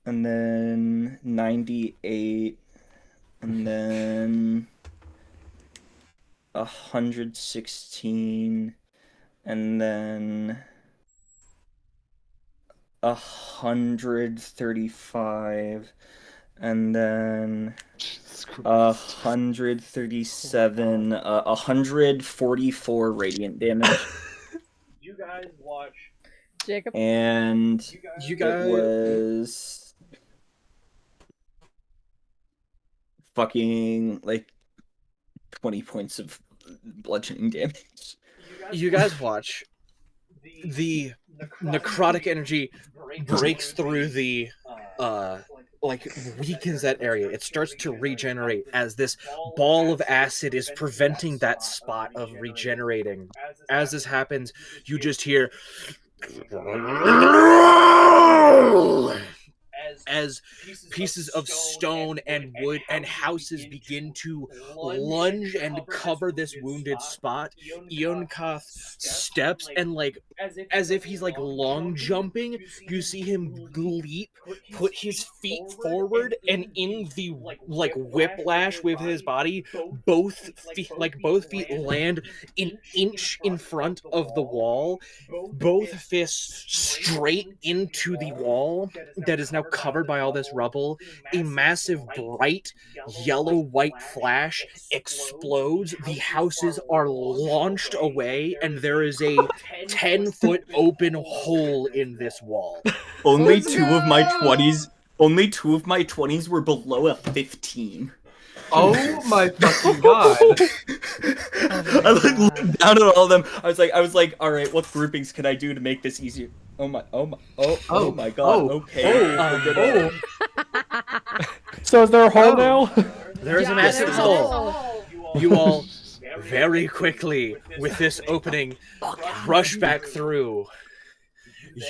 and then 98, and then 116, and then 135, and then 137, 144 radiant damage. You guys watch. Jacob. And You guys. it was fucking like 20 points of bludgeoning damage. You guys watch. The necrotic energy breaks through the like weakens that area. It starts to regenerate as this ball of acid is preventing that spot of regenerating. As this happens, you just hear as pieces of stone and wood and houses begin to lunge and cover this wounded spot. Eonkoth steps and, like, as if he's like long jumping, you see him leap, put his feet forward, and in the like whiplash with his body, both feet land an inch in front of the wall, both fists straight into the wall that is now covered by all this rubble. A massive bright yellow-white flash explodes. The houses are launched away, and there is a 10-foot open hole in this wall. Only two of my 20s were below a 15. Oh my fucking god. I looked down at all of them. I was like, all right, what groupings can I do to make this easier? Oh my god. Okay. Oh. So is there a hole now? There is a massive hole. You all very quickly, with this opening, rush back through.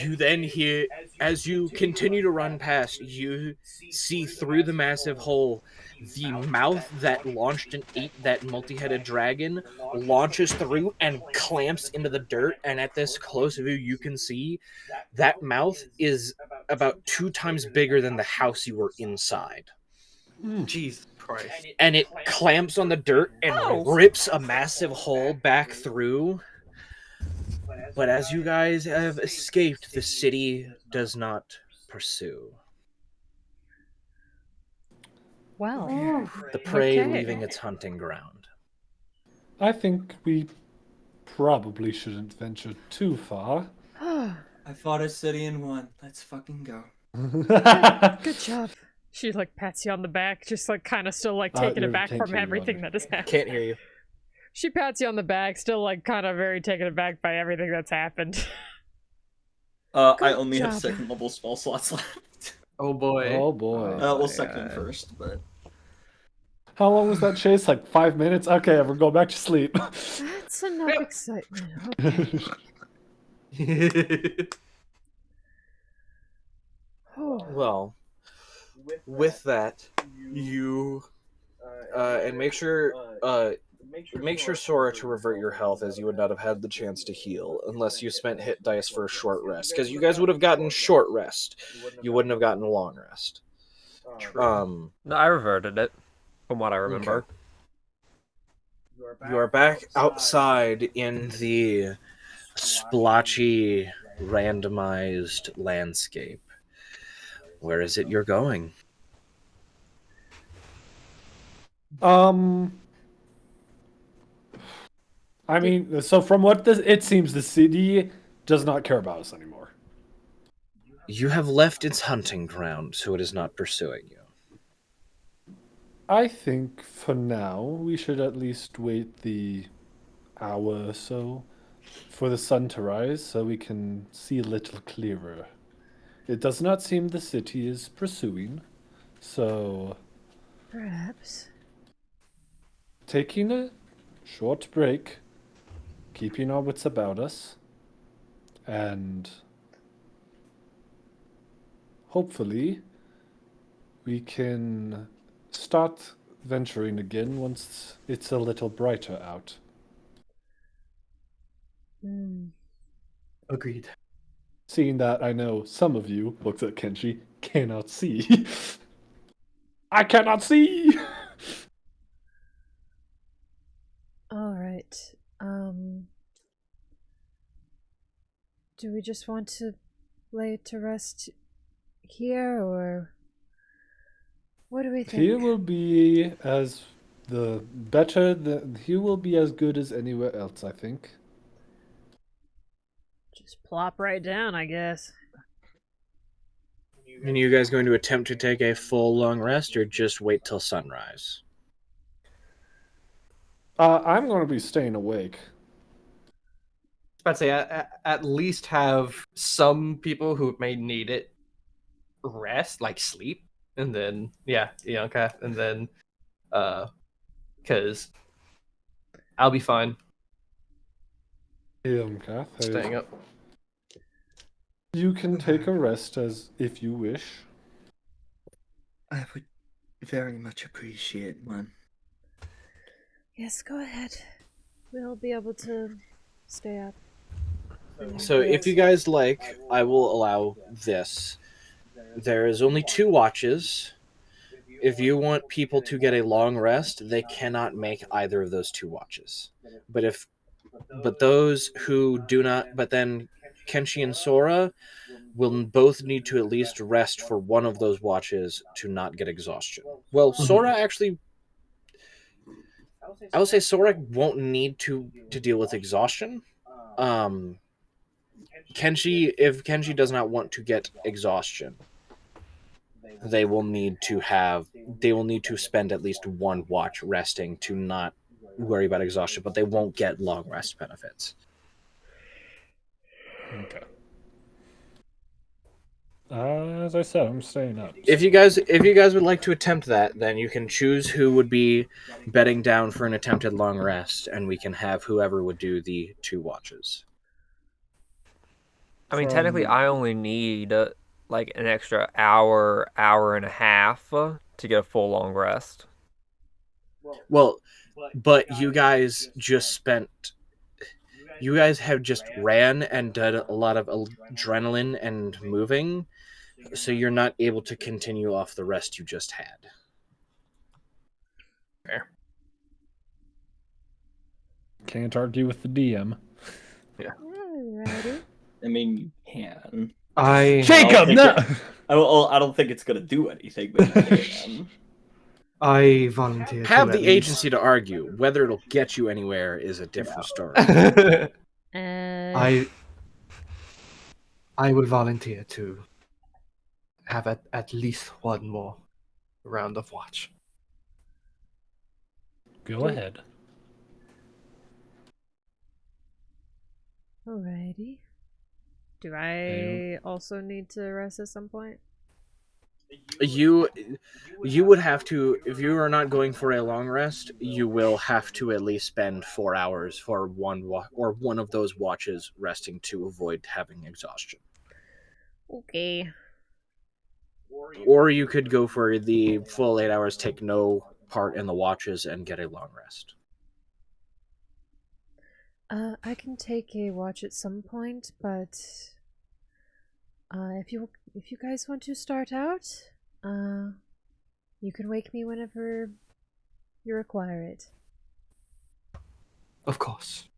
You then hear, as you continue to run past, you see through the massive hole the mouth that launched and ate that multi-headed dragon launches through and clamps into the dirt. And at this close view, you can see that mouth is about 2 times bigger than the house you were inside. Jesus Christ. And it clamps on the dirt and rips a massive hole back through. But as you guys have escaped, the city does not pursue. Well, The prey okay. leaving its hunting ground. I think we probably shouldn't venture too far. I fought a city in one. Let's fucking go. Good job. She like pats you on the back, just like kind of still like taken you're aback taking from me everything on that has happened. Can't hear you. She pats you on the back, still like kind of very taken aback by everything that's happened. I only have job. 2nd level spell slots left. Oh boy. Oh boy. Well, 2nd and 1st, but How long was that chase? Like 5 minutes? Okay, we're going back to sleep. That's enough excitement. Okay. Oh, Well, with that, you and make sure Sora to revert your health, as you would not have had the chance to heal unless you spent hit dice for a short rest. Because you guys would have gotten short rest, you wouldn't have gotten a long rest. No, I reverted it, from what I remember. You are back outside in the splotchy, randomized landscape. Where is it you're going? I mean, so from what it seems, the city does not care about us anymore. You have left its hunting ground, so it is not pursuing you. I think for now we should at least wait the hour or so for the sun to rise so we can see a little clearer. It does not seem the city is pursuing, so perhaps. taking a short break, keeping our wits about us, and hopefully we can start venturing again once it's a little brighter out. Agreed. Seeing that I know some of you, looks at Kenshi, cannot see. I cannot see! Alright. Do we just want to lay to rest here, or what do we think? He will be as he will be as good as anywhere else, I think. Just plop right down, I guess. And you guys going to attempt to take a full long rest or just wait till sunrise? I'm going to be staying awake. I'd say at least have some people who may need it rest, like sleep, and then okay, and then because I'll be fine Okay. staying up. You can take a rest as if you wish. I would very much appreciate one. Yes, go ahead. We'll be able to stay up. So if you guys like, I will allow this. There is only 2 watches. If you want people to get a long rest, they cannot make either of those 2 watches. But those who do not, but then Kenshi and Sora will both need to at least rest for one of those watches to not get exhaustion. Well, Sora actually, I would say Sora won't need to deal with exhaustion. Kenshi, if Kenshi does not want to get exhaustion, they will need to spend at least 1 watch resting to not worry about exhaustion, but they won't get long rest benefits. Okay. As I said, I'm staying up. If you guys would like to attempt that, then you can choose who would be bedding down for an attempted long rest, and we can have whoever would do the 2 watches. I mean, technically, From- I only need like an extra hour, hour and a half to get a full long rest. Well, but you guys have just ran and done a lot of adrenaline and moving, so you're not able to continue off the rest you just had. Fair. Can't argue with the DM. Alrighty. I mean, you can. Jacob, no. I don't think it's gonna do anything, but you can. I volunteer. Have to the agency to argue. Whether it'll get you anywhere is a different story. I would volunteer to have at least one more round of watch. Go ahead. Alrighty. Do I also need to rest at some point? You would have to, if you are not going for a long rest, you will have to at least spend 4 hours for one of those watches resting to avoid having exhaustion. Okay. Or you could go for the full 8 hours, take no part in the watches, and get a long rest. I can take a watch at some point, but if you guys want to start out, you can wake me whenever you require it. Of course.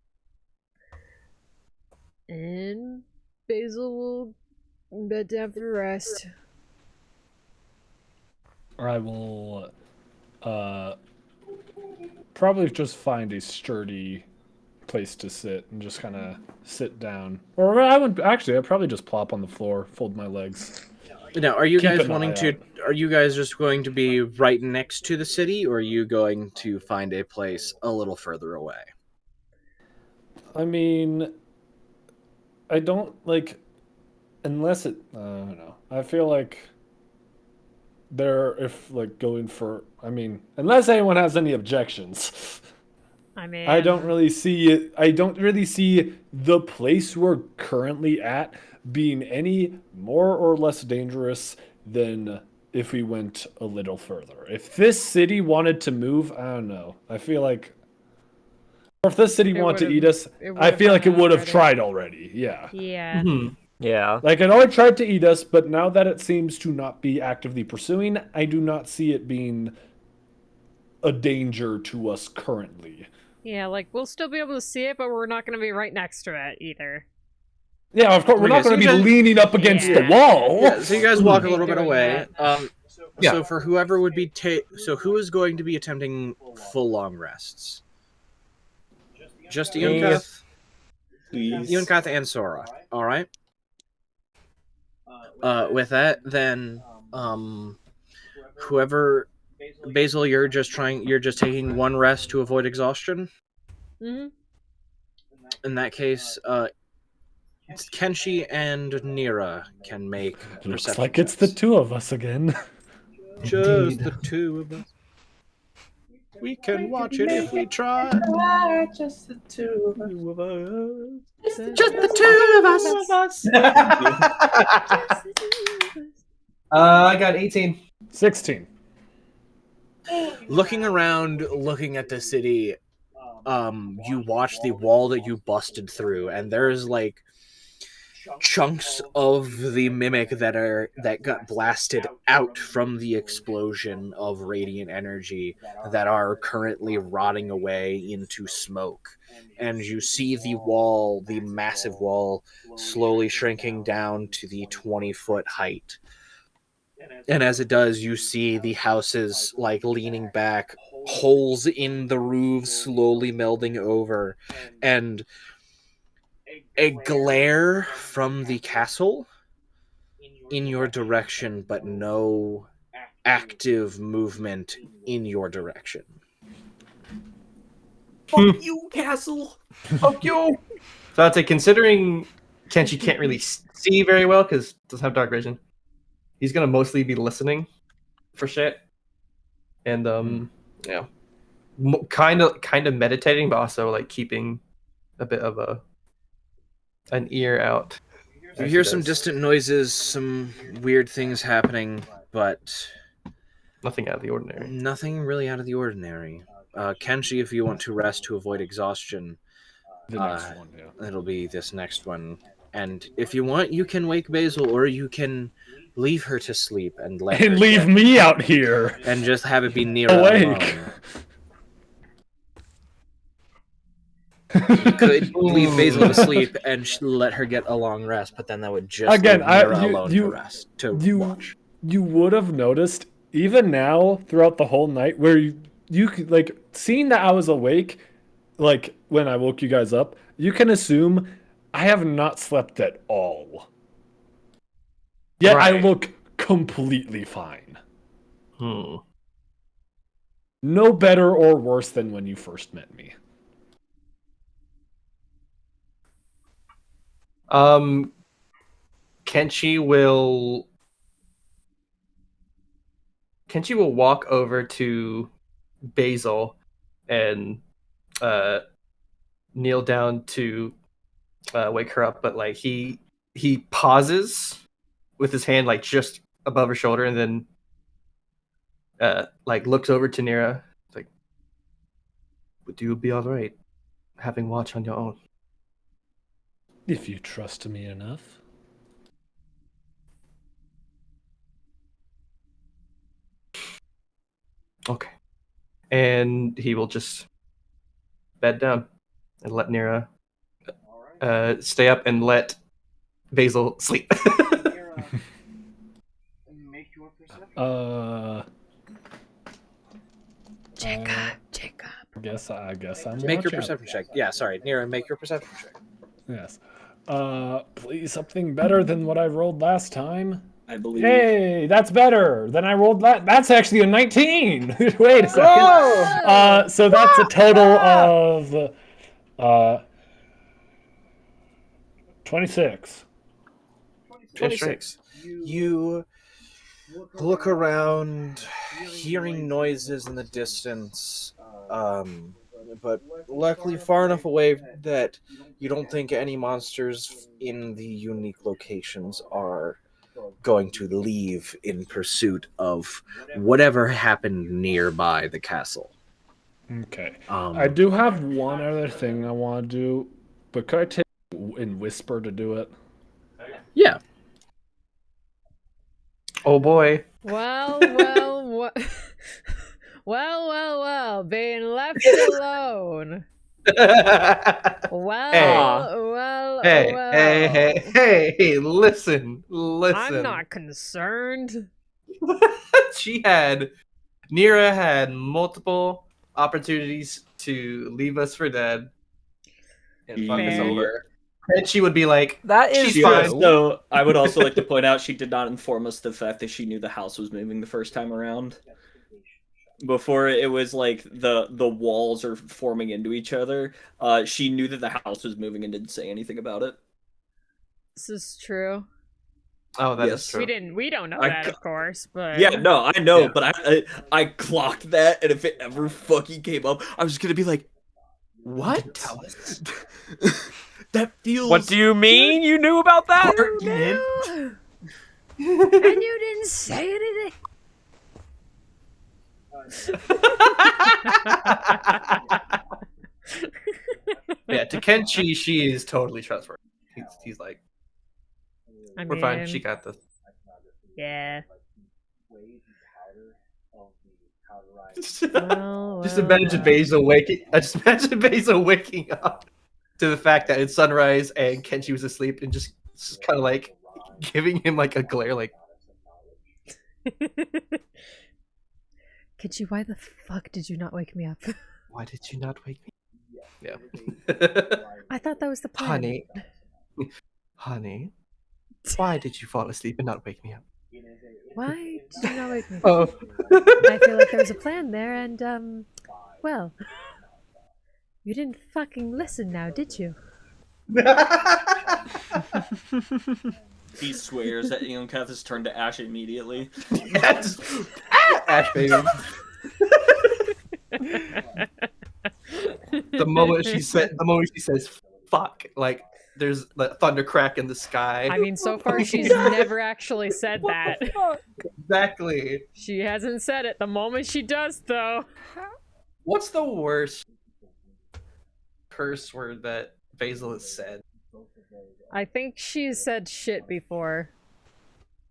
And Basil will bed down for rest. I will probably just find a sturdy place to sit and just kind of sit down. Or I'd probably just plop on the floor, fold my legs. Now, are you Keep guys an wanting eye to? out. Are you guys just going to be right next to the city, or are you going to find a place a little further away? I mean, I don't like unless it. I don't know. I feel like unless anyone has any objections. I mean, I don't really see it. I don't really see the place we're currently at being any more or less dangerous than if we went a little further. If this city wanted to move, I don't know. I feel like, or if this city wanted to eat us, I feel like it would have tried already. Yeah. Yeah. Yeah. Like it already tried to eat us, but now that it seems to not be actively pursuing, I do not see it being a danger to us currently. Yeah, like, we'll still be able to see it, but we're not going to be right next to it either. Yeah, of course, we're Okay, not so going to you be guys- leaning up against the Yeah. wall. Yeah, so you guys walk a Ain't little bit doing away. that. So for whoever would be so who is going to be attempting full long rests? Just Ionkath, Please. Ionkath and Sora. All right. With that, then, whoever, Basil, you're just taking one rest to avoid exhaustion. Mm-hmm. In that case, Kenshi and Nira can make Looks perception like it's the checks. two of us again. Just the two of us. We can watch it if we try. Just the two of us. Just the two of us. I got 18. 16. Looking around, looking at the city, you watch the wall that you busted through, and there's like chunks of the mimic that got blasted out from the explosion of radiant energy that are currently rotting away into smoke. And you see the massive wall, slowly shrinking down to the 20-foot height. And as it does, you see the houses like leaning back, holes in the roofs slowly melding over, and a glare from the castle in your direction, but no active movement in your direction. Fuck you, castle. Fuck you! So I'd say, considering Kenshi can't really see very well because doesn't have dark vision, he's gonna mostly be listening for shit, and yeah, kind of meditating, but also like keeping a bit of an ear out. You as hear he some does. distant noises, some weird things happening, but Nothing out of the ordinary. nothing really out of the ordinary. Kenshi, if you want to rest to avoid exhaustion, The next one, yeah. it'll be this next one. And if you want, you can wake Basil, or you can leave her to sleep and let her And leave get- me out here and just have it be near awake. You could leave Basil to sleep and let her get a long rest, but then that would just Again, leave Mira alone to rest, to watch. You would have noticed, even now, throughout the whole night, where you could, like, seeing that I was awake, like, when I woke you guys up, you can assume I have not slept at all. Yet I Right. look completely fine. Hmm. No better or worse than when you first met me. Kenshi will walk over to Basil and kneel down to wake her up, but like he pauses with his hand like just above her shoulder, and then like looks over to Nira. It's like, would you be all right having watch on your own? If you trust me enough. Okay. And he will just bed down and let Nira stay up and let Basil sleep. Make your perception. Jacob. I guess I'm Make your watching. perception check. Yeah, sorry, Nira, make your perception check. Yes. Please something better than what I rolled last time. I believe. Hey, that's better than I rolled that's actually a 19. Wait a second. Oh! So that's a total of 26. 26. You look around, hearing noises in the distance, but luckily far enough away that you don't think any monsters in the unique locations are going to leave in pursuit of whatever happened nearby the castle. Okay. I do have one other thing I want to do, but could I take and whisper to do it? Yeah. Oh boy. Well, well, being left alone. Well, Hey. well, Hey, well. hey, listen. I'm not concerned. Nira had multiple opportunities to leave us for dead and fuck us Fair. over. And she would be like, That is she's She fine. also, I would also like to point out, she did not inform us the fact that she knew the house was moving the first time around. Before it was like the walls are forming into each other. She knew that the house was moving and didn't say anything about it. This is true. Oh, that is Yes. true. We don't know I that, ca- of course, but Yeah, no, I know, Yeah. but I clocked that, and if it ever fucking came up, I was gonna be like, "What? Tell us. That feels." What do you mean? You knew about that? pertinent." and you didn't say anything. Yeah, to Kenshi, she is totally trustworthy. He's like, I we're fine. She got this. Yeah. Just imagine Basil waking. I just imagine Basil waking up to the fact that it's sunrise and Kenshi was asleep, and just kind of like giving him like a glare, like, Kitchi, why the fuck did you not wake me up? "Why did you not wake me?" Yeah, I thought that was the plan. honey, why did you fall asleep and not wake me up? Why did you not wake me up? Oh, I feel like there was a plan there, and, well, you didn't fucking listen now, did you? He swears that Eonkath has turned to ash immediately. Yes. Ash baby. The moment she says "fuck," like there's the thunder crack in the sky. I mean, so far she's never actually said that. Exactly. She hasn't said it. The moment she does, though. What's the worst curse word that Basil has said? I think she's said shit before.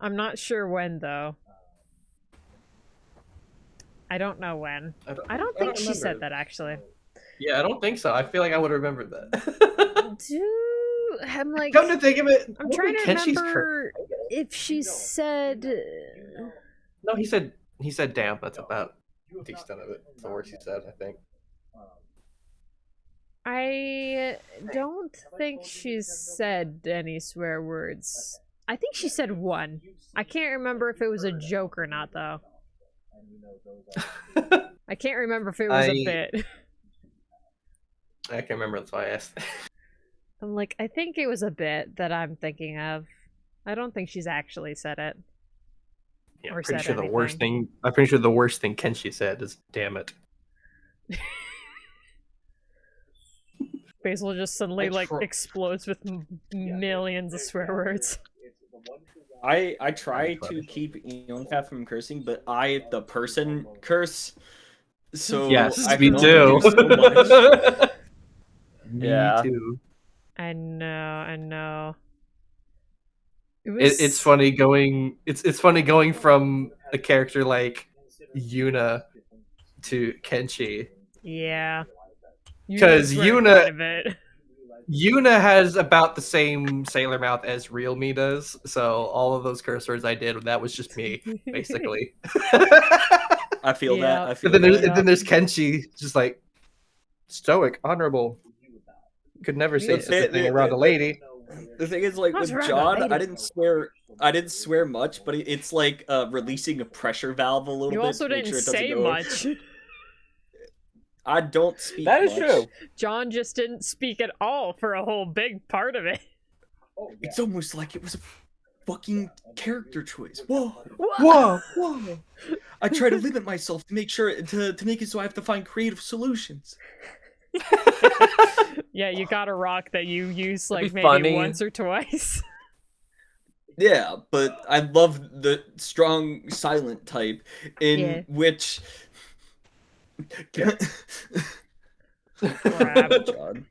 I'm not sure when, though. I don't know when. I don't think she said that, actually. Yeah, I don't think so. I feel like I would have remembered that. I'm like... Come to think of it, I'm trying to remember if she said... No, he said damn. That's about the extent of it. That's the worst he said, I think. I don't think she's said any swear words. I think she said one. I can't remember if it was a joke or not, though. I can't remember if it was a bit. I can't remember, that's why I asked. I'm like, I think it was a bit that I'm thinking of. I don't think she's actually said it. Yeah, Or I'm pretty said sure anything. the worst thing Kenshi said is "damn it." Basil just suddenly explodes with millions of swear words. I try to keep Eonkath from cursing, but the person, curse. So Yes, I me can too. only do so much. Me too. I know. It's funny going. It's funny going from a character like Yuna to Kenshi. Yeah. Because Yuna has about the same sailor mouth as real me does. So all of those curse words I did, that was just me, basically. I feel that. I feel and that. then there's Kenshi, just like stoic, honorable. Could never say such a thing around a lady. The thing is, like with John, I didn't swear much, but it's like releasing a pressure valve a little bit. You also to make didn't sure it say doesn't go much. I don't speak. That is much. true. John just didn't speak at all for a whole big part of it. It's almost like it was a fucking character choice. Whoa, Whoa. I try to limit myself to make sure to make it so I have to find creative solutions. Yeah, you got a rock that you use like maybe funny. once or twice. Yeah, but I love the strong silent type in which. Crap. John.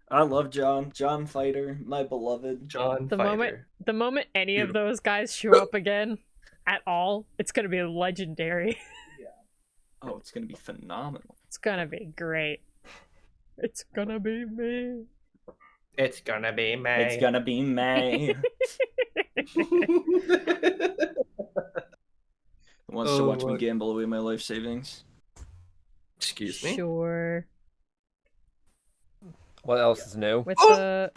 I love John. John Fighter, my beloved. John The Fighter. moment any of those guys show up again at all, it's gonna be legendary. Oh, it's gonna be phenomenal. It's gonna be great. It's gonna be me. It's gonna be me. It's gonna be May. Wants to watch me gamble away my life savings. Excuse me. Sure. What else is new? With the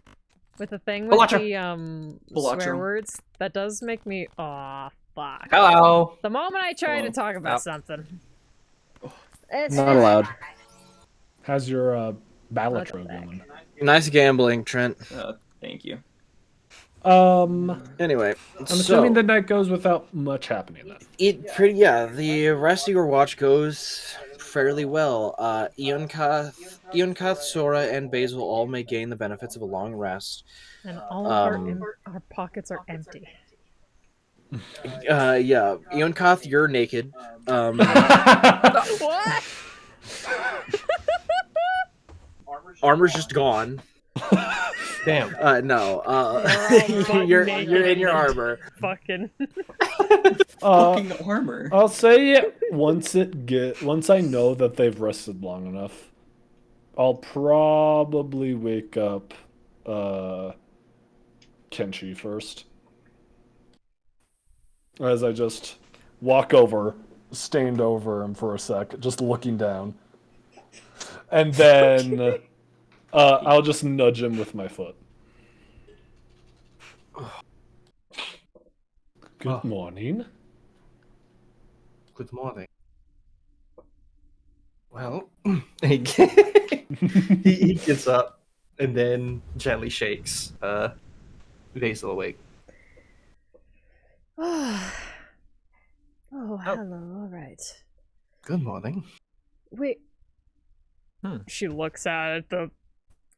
thing with Balacha. the swear words, that does make me fuck. Hello. The moment I try to talk about Yep. something. It's Not allowed. How's your Balatro going? Nice gambling, Trent. Thank you. Anyway, I'm assuming the night goes without much happening then. The rest of your watch goes fairly well. Eonkath, Sora, and Basil all may gain the benefits of a long rest. And all of our pockets are empty. Eonkath, you're naked. What? Armor's just gone. Damn. No. You're You're in your armor. Fucking. Fucking armor. I'll say once I know that they've rested long enough, I'll probably wake up Kenshi first. As I just walk over, stand over him for a sec, just looking down. And then I'll just nudge him with my foot. Good morning. Good morning. Well, he gets up and then gently shakes Basil awake. Oh, hello. All right. Good morning. Wait. She looks at the.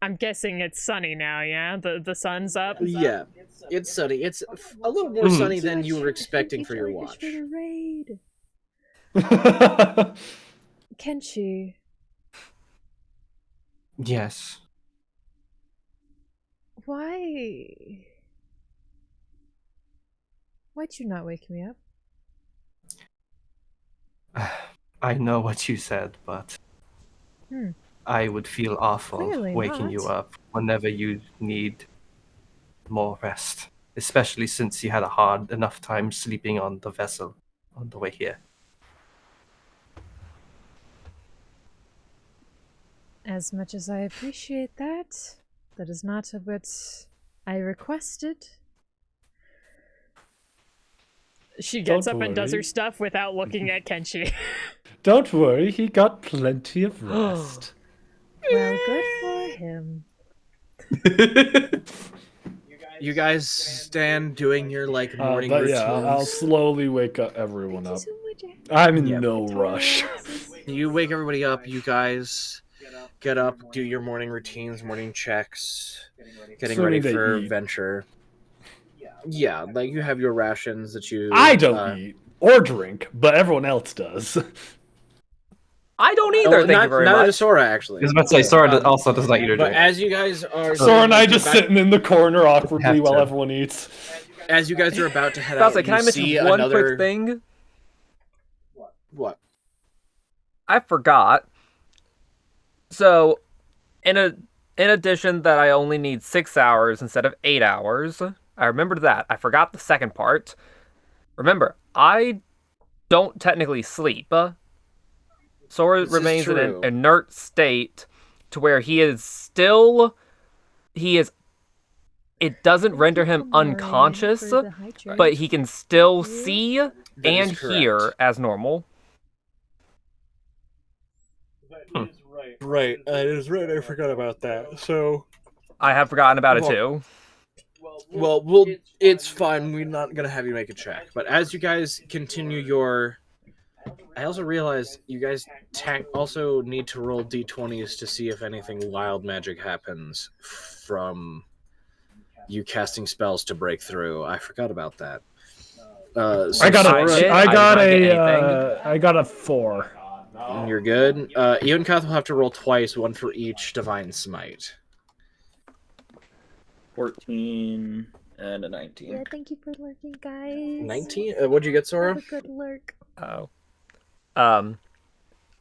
I'm guessing it's sunny now, yeah? The sun's up? Yeah, it's sunny. It's a little more sunny than you were expecting for your watch. For the raid. Kenshi, Yes. why'd you not wake me up? I know what you said, but I would feel awful Clearly waking you not. up whenever you need more rest, especially since you had a hard enough time sleeping on the vessel on the way here. As much as I appreciate that, that is not what I requested. She gets Don't up and does her worry. stuff without looking at Kenshi. Don't worry, he got plenty of rest. Well, good for him. You guys stand doing your like morning But routines. yeah, I'll slowly wake up everyone up. So much. I'm in Yep. no rush. You wake everybody up. You guys get up, do your morning routines, morning checks, getting ready Assuming they for eat. venture. Yeah, like you have your rations that you. I don't eat or drink, but everyone else does. I don't either. Thank you very Neither much. does Sora, actually. I was about to say, Sora also does not eat or But drink. as you guys are, Sora and I just sitting in the corner awkwardly Have while to. everyone eats. As you guys are about to head About out, to say, can I you mention see one another. quick thing? What? I forgot. So, in addition that I only need 6 hours instead of 8 hours, I remembered that. I forgot the second part. Remember, I don't technically sleep. Sora This is remains in an true. inert state to where it doesn't render him unconscious, but he can still see That and is hear correct. as normal. Right, that is right. I forgot about that. So, I have forgotten about it too. well, it's fine. We're not gonna have you make a check. But as you guys continue your, I also realized you guys also need to roll d20s to see if anything wild magic happens from you casting spells to break through. I forgot about that. So I got Sora- I got I did not get I got a 4. You're good. Ian Kath will have to roll twice, one for each Divine Smite. 14 and a 19. Yeah, thank you for lurking, guys. 19? What'd you get, Sora? Have a good lurk. Oh. I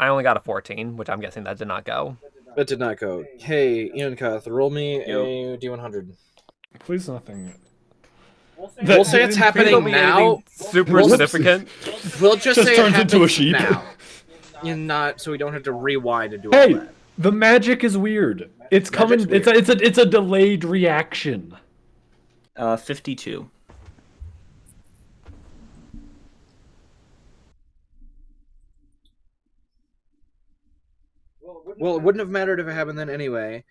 only got a 14, which I'm guessing that did not go. That did not go. Hey, Ian Kath, roll me Yo. a D100. Please nothing. We'll say it's happening It'll be now. anything super We'll- significant. We'll just say turns it into a happens sheep. now. And not so we don't have to rewind and do all Hey, that. the magic is weird. It's coming. Magic's It's a delayed reaction. 52. Well, it wouldn't have mattered if it happened then anyway.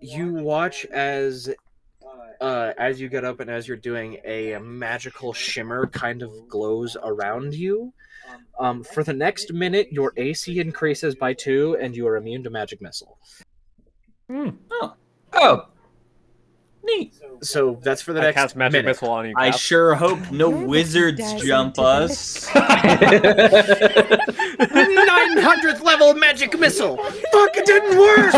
You watch as you get up and as you're doing a magical shimmer kind of glows around you. For the next minute, your AC increases by 2, and you are immune to magic missile. Oh, Neat. So that's for the I next cast magic minute. missile on you. I Cap. sure hope no You're the wizards dazzling jump today. us. 900th level magic missile. Fuck! It didn't work.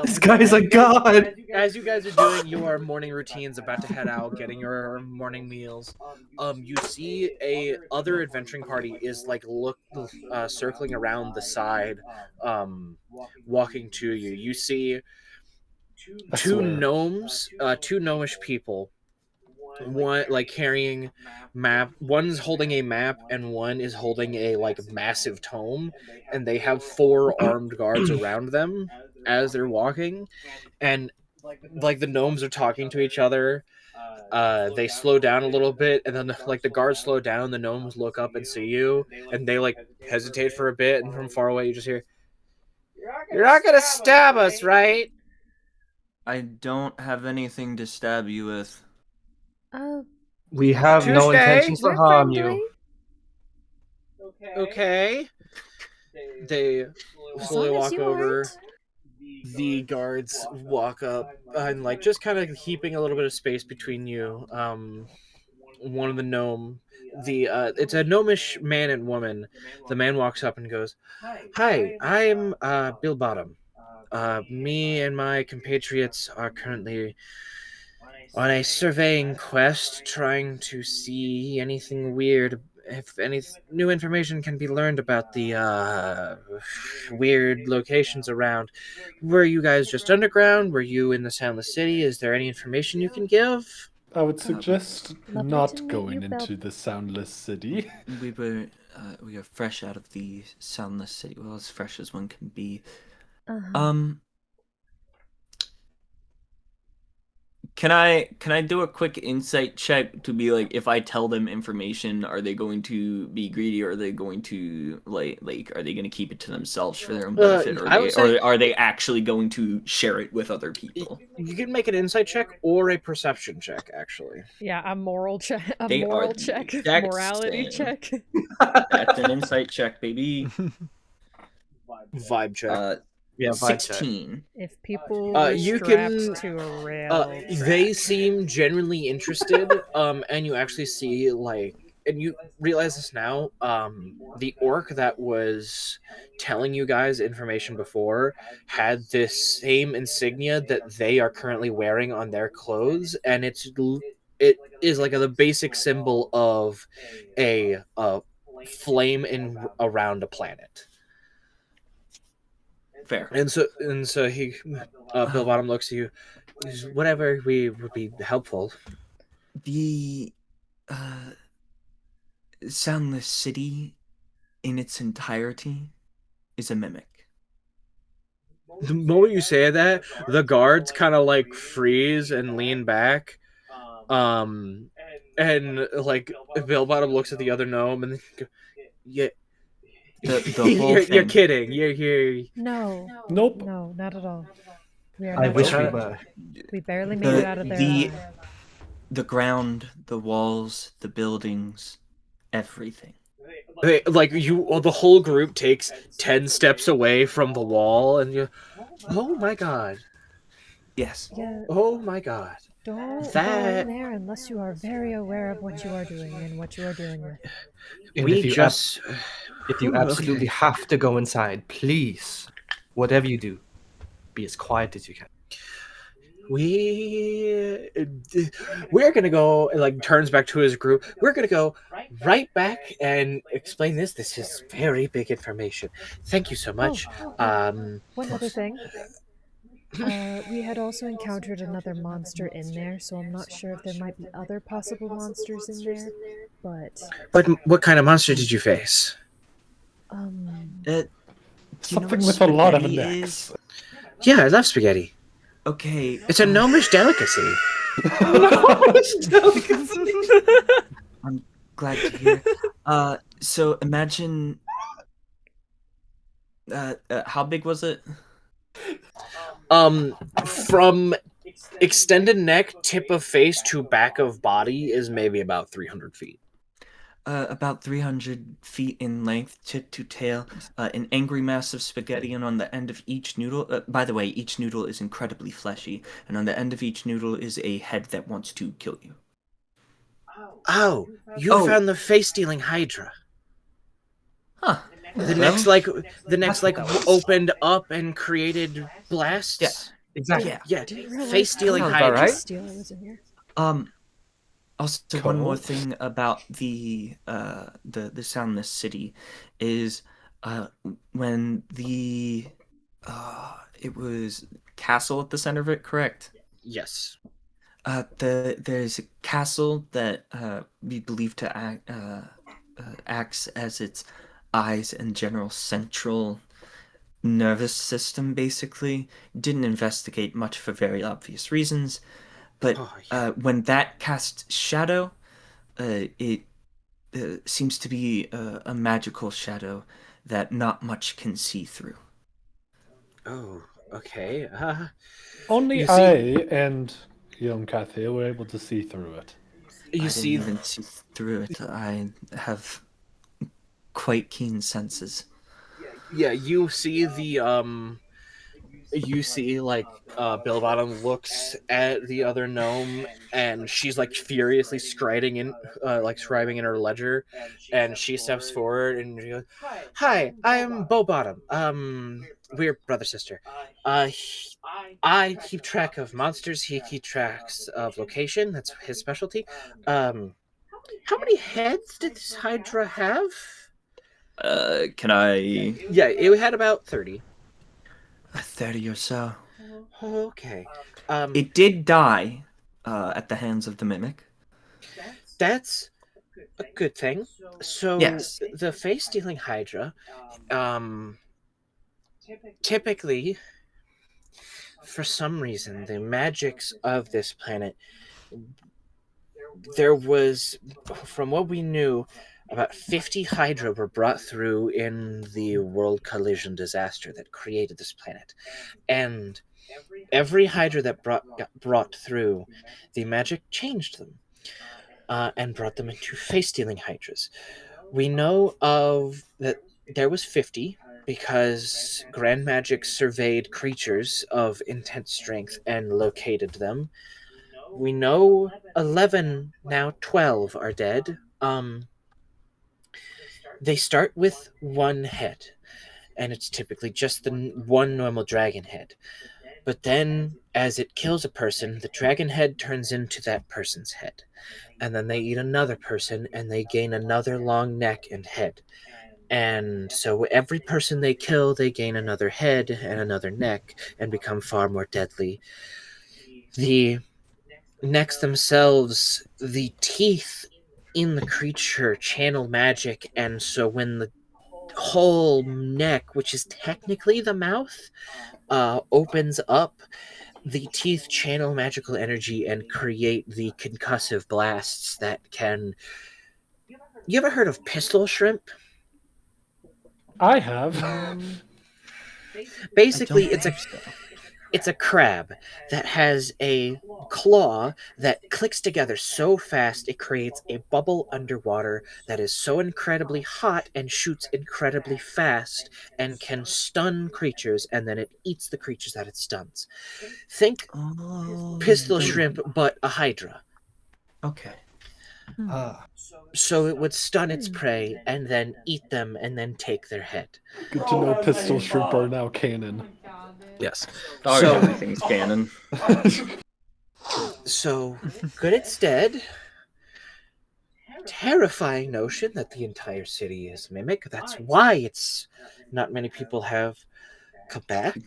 this guy's a god. As you guys are doing your morning routines, about to head out, getting your morning meals, you see a other adventuring party is like circling around the side, walking to you. You see two gnomes, two gnomish people. One like carrying map. One's holding a map, and one is holding a like massive tome, and they have 4 armed guards around them as they're walking, and like the gnomes are talking to each other. They slow down a little bit, and then like the guards slow down. The gnomes look up and see you, and they like hesitate for a bit, and from far away you just hear, "You're not gonna stab us, right?" I don't have anything to stab you with. Uh, We have no Touche. intentions to we're harm friendly. you. Okay. They As slowly long as walk you over. aren't. The guards walk up and like just kind of keeping a little bit of space between you. One of the gnome, it's a gnomish man and woman. The man walks up and goes, "Hi, I'm Bill Bottom. Me and my compatriots are currently on a surveying quest, trying to see anything weird. If any new information can be learned about the weird locations around. Were you guys just underground? Were you in the Soundless City? Is there any information you can give?" I would suggest Lovely to not meet going you, Bel- into the Soundless City. We are fresh out of the Soundless City. Well, as fresh as one can be. Uh-huh. Can I do a quick insight check to be like, if I tell them information, are they going to be greedy, or are they going to like are they going to keep it to themselves for their own benefit, or I would say are they actually going to share it with other people? you can make an insight check or a perception check, actually. Yeah, a moral check. A They are moral the check. exact Morality same. check. That's an insight check, baby. Vibe check. Yeah, vibe check. 16. If people were You strapped can- to a rail They track. seem genuinely interested, and you actually see like, and you realize this now. The orc that was telling you guys information before had this same insignia that they are currently wearing on their clothes, and it is like the basic symbol of a flame in around a planet. Fair. And so he, Bill Bottom looks at you. Whatever we would be helpful. The Soundless City in its entirety is a mimic. The moment you say that, the guards kind of like freeze and lean back. And like Bill Bottom looks at the other gnome and go, yeah. The whole You're thing. kidding. You're No. Nope. No, not at all. We are I not wish we kidding. were. We barely made it out of there alive. The ground, the walls, the buildings, everything. like you. Well, the whole group takes 10 steps away from the wall, and you. Oh my god. Yes. Yeah, Oh my god. don't go That- in there unless you are very aware of what you are doing and what you are dealing with. And We if you just. if you Ooh, absolutely okay. have to go inside, please, whatever you do, be as quiet as you can. We're gonna go, and like turns back to his group. We're gonna go right back and explain this. This is very big information. Thank you so much. One other thing. We had also encountered another monster in there, so I'm not sure if there might be other possible monsters in there, but But what kind of monster did you face? Do you know Something what with a lot of spaghetti necks. is? Yeah, I love spaghetti. Okay. It's a gnomish delicacy. I'm glad to hear. So imagine. How big was it? From extended neck, tip of face to back of body is maybe about 300 feet. About 300 feet in length, tip to tail, an angry mass of spaghetti, and on the end of each noodle, by the way, each noodle is incredibly fleshy, and on the end of each noodle is a head that wants to kill you. Oh, you found the face-stealing Hydra. Huh. The next opened up and created blasts. Yeah. Exactly. Yeah. didn't realize Face-stealing Sounds Hydra. about right. Stealer was in here. Also, one more Cool. thing about the Soundless City is when it was castle at the center of it, correct? Yes. There's a castle that we believe to acts as its eyes and general central nervous system. Basically, didn't investigate much for very obvious reasons, but when that casts shadow, it seems to be a magical shadow that not much can see through. Oh. Okay. Only You I see- and young Kathy were able to see through it. You I see, didn't even see through it. I have quite keen senses. yeah, you see you see like Bill Bottom looks at the other gnome, and she's like furiously scribing in her ledger, and she steps forward and she goes, "Hi, I'm Bo Bottom. We're brother sister. I keep track of monsters. He keeps tracks of location. That's his specialty. How many heads did this Hydra have? Can I Yeah, it had about 30. 30 or so? Okay. It did die at the hands of the mimic. That's a good thing. So Yes. the face stealing Hydra, typically, for some reason, the magics of this planet, there was, from what we knew, about 50 Hydra were brought through in the world collision disaster that created this planet. And every Hydra that got brought through, the magic changed them and brought them into face-stealing Hydras. We know of that there was 50 because Grand Magic surveyed creatures of intense strength and located them. We know 11, now 12 are dead. They start with one head, and it's typically just the one normal dragon head. But then, as it kills a person, the dragon head turns into that person's head. And then they eat another person, and they gain another long neck and head. And so every person they kill, they gain another head and another neck and become far more deadly. The necks themselves, the teeth in the creature channel magic, and so when the whole neck, which is technically the mouth, opens up, the teeth channel magical energy and create the concussive blasts that can. You ever heard of pistol shrimp? I have. Basically, I don't think so. it's a crab that has a claw that clicks together so fast it creates a bubble underwater that is so incredibly hot and shoots incredibly fast and can stun creatures, and then it eats the creatures that it stuns. Think pistol shrimp, but a hydra. Okay. Ah, So it would stun its prey and then eat them and then take their head. Good to know pistol shrimp are now canon. Yes. Oh, So- everything's canon. So, good it's dead. Terrifying notion that the entire city is mimic. That's why it's not many people have Quebec.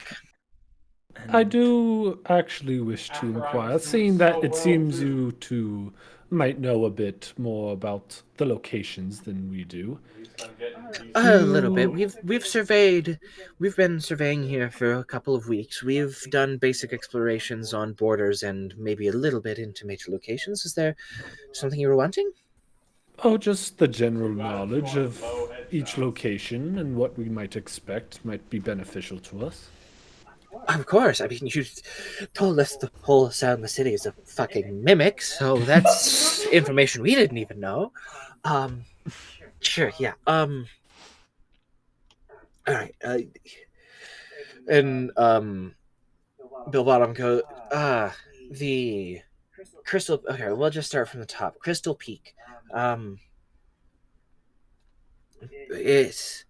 I do actually wish to inquire, seeing that it seems you two might know a bit more about the locations than we do. A little bit. We've been surveying here for a couple of weeks. We've done basic explorations on borders and maybe a little bit into major locations. Is there something you were wanting? Oh, just the general knowledge of each location and what we might expect might be beneficial to us. Of course. I mean, you told us the whole sound of the city is a fucking mimic, so that's information we didn't even know. Sure, yeah. All right. And Bill Bottom goes. The Crystal. Okay, we'll just start from the top. Crystal Peak. It's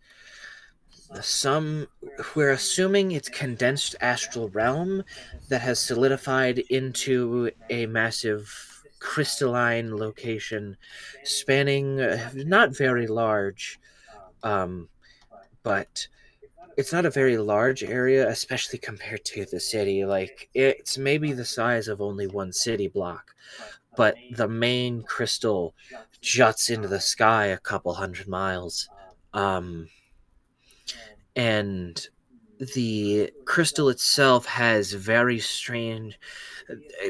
some. We're assuming it's condensed astral realm that has solidified into a massive crystalline location, spanning not very large, but it's not a very large area, especially compared to the city. Like, it's maybe the size of only one city block, but the main crystal juts into the sky a couple hundred miles. And the crystal itself has very strange.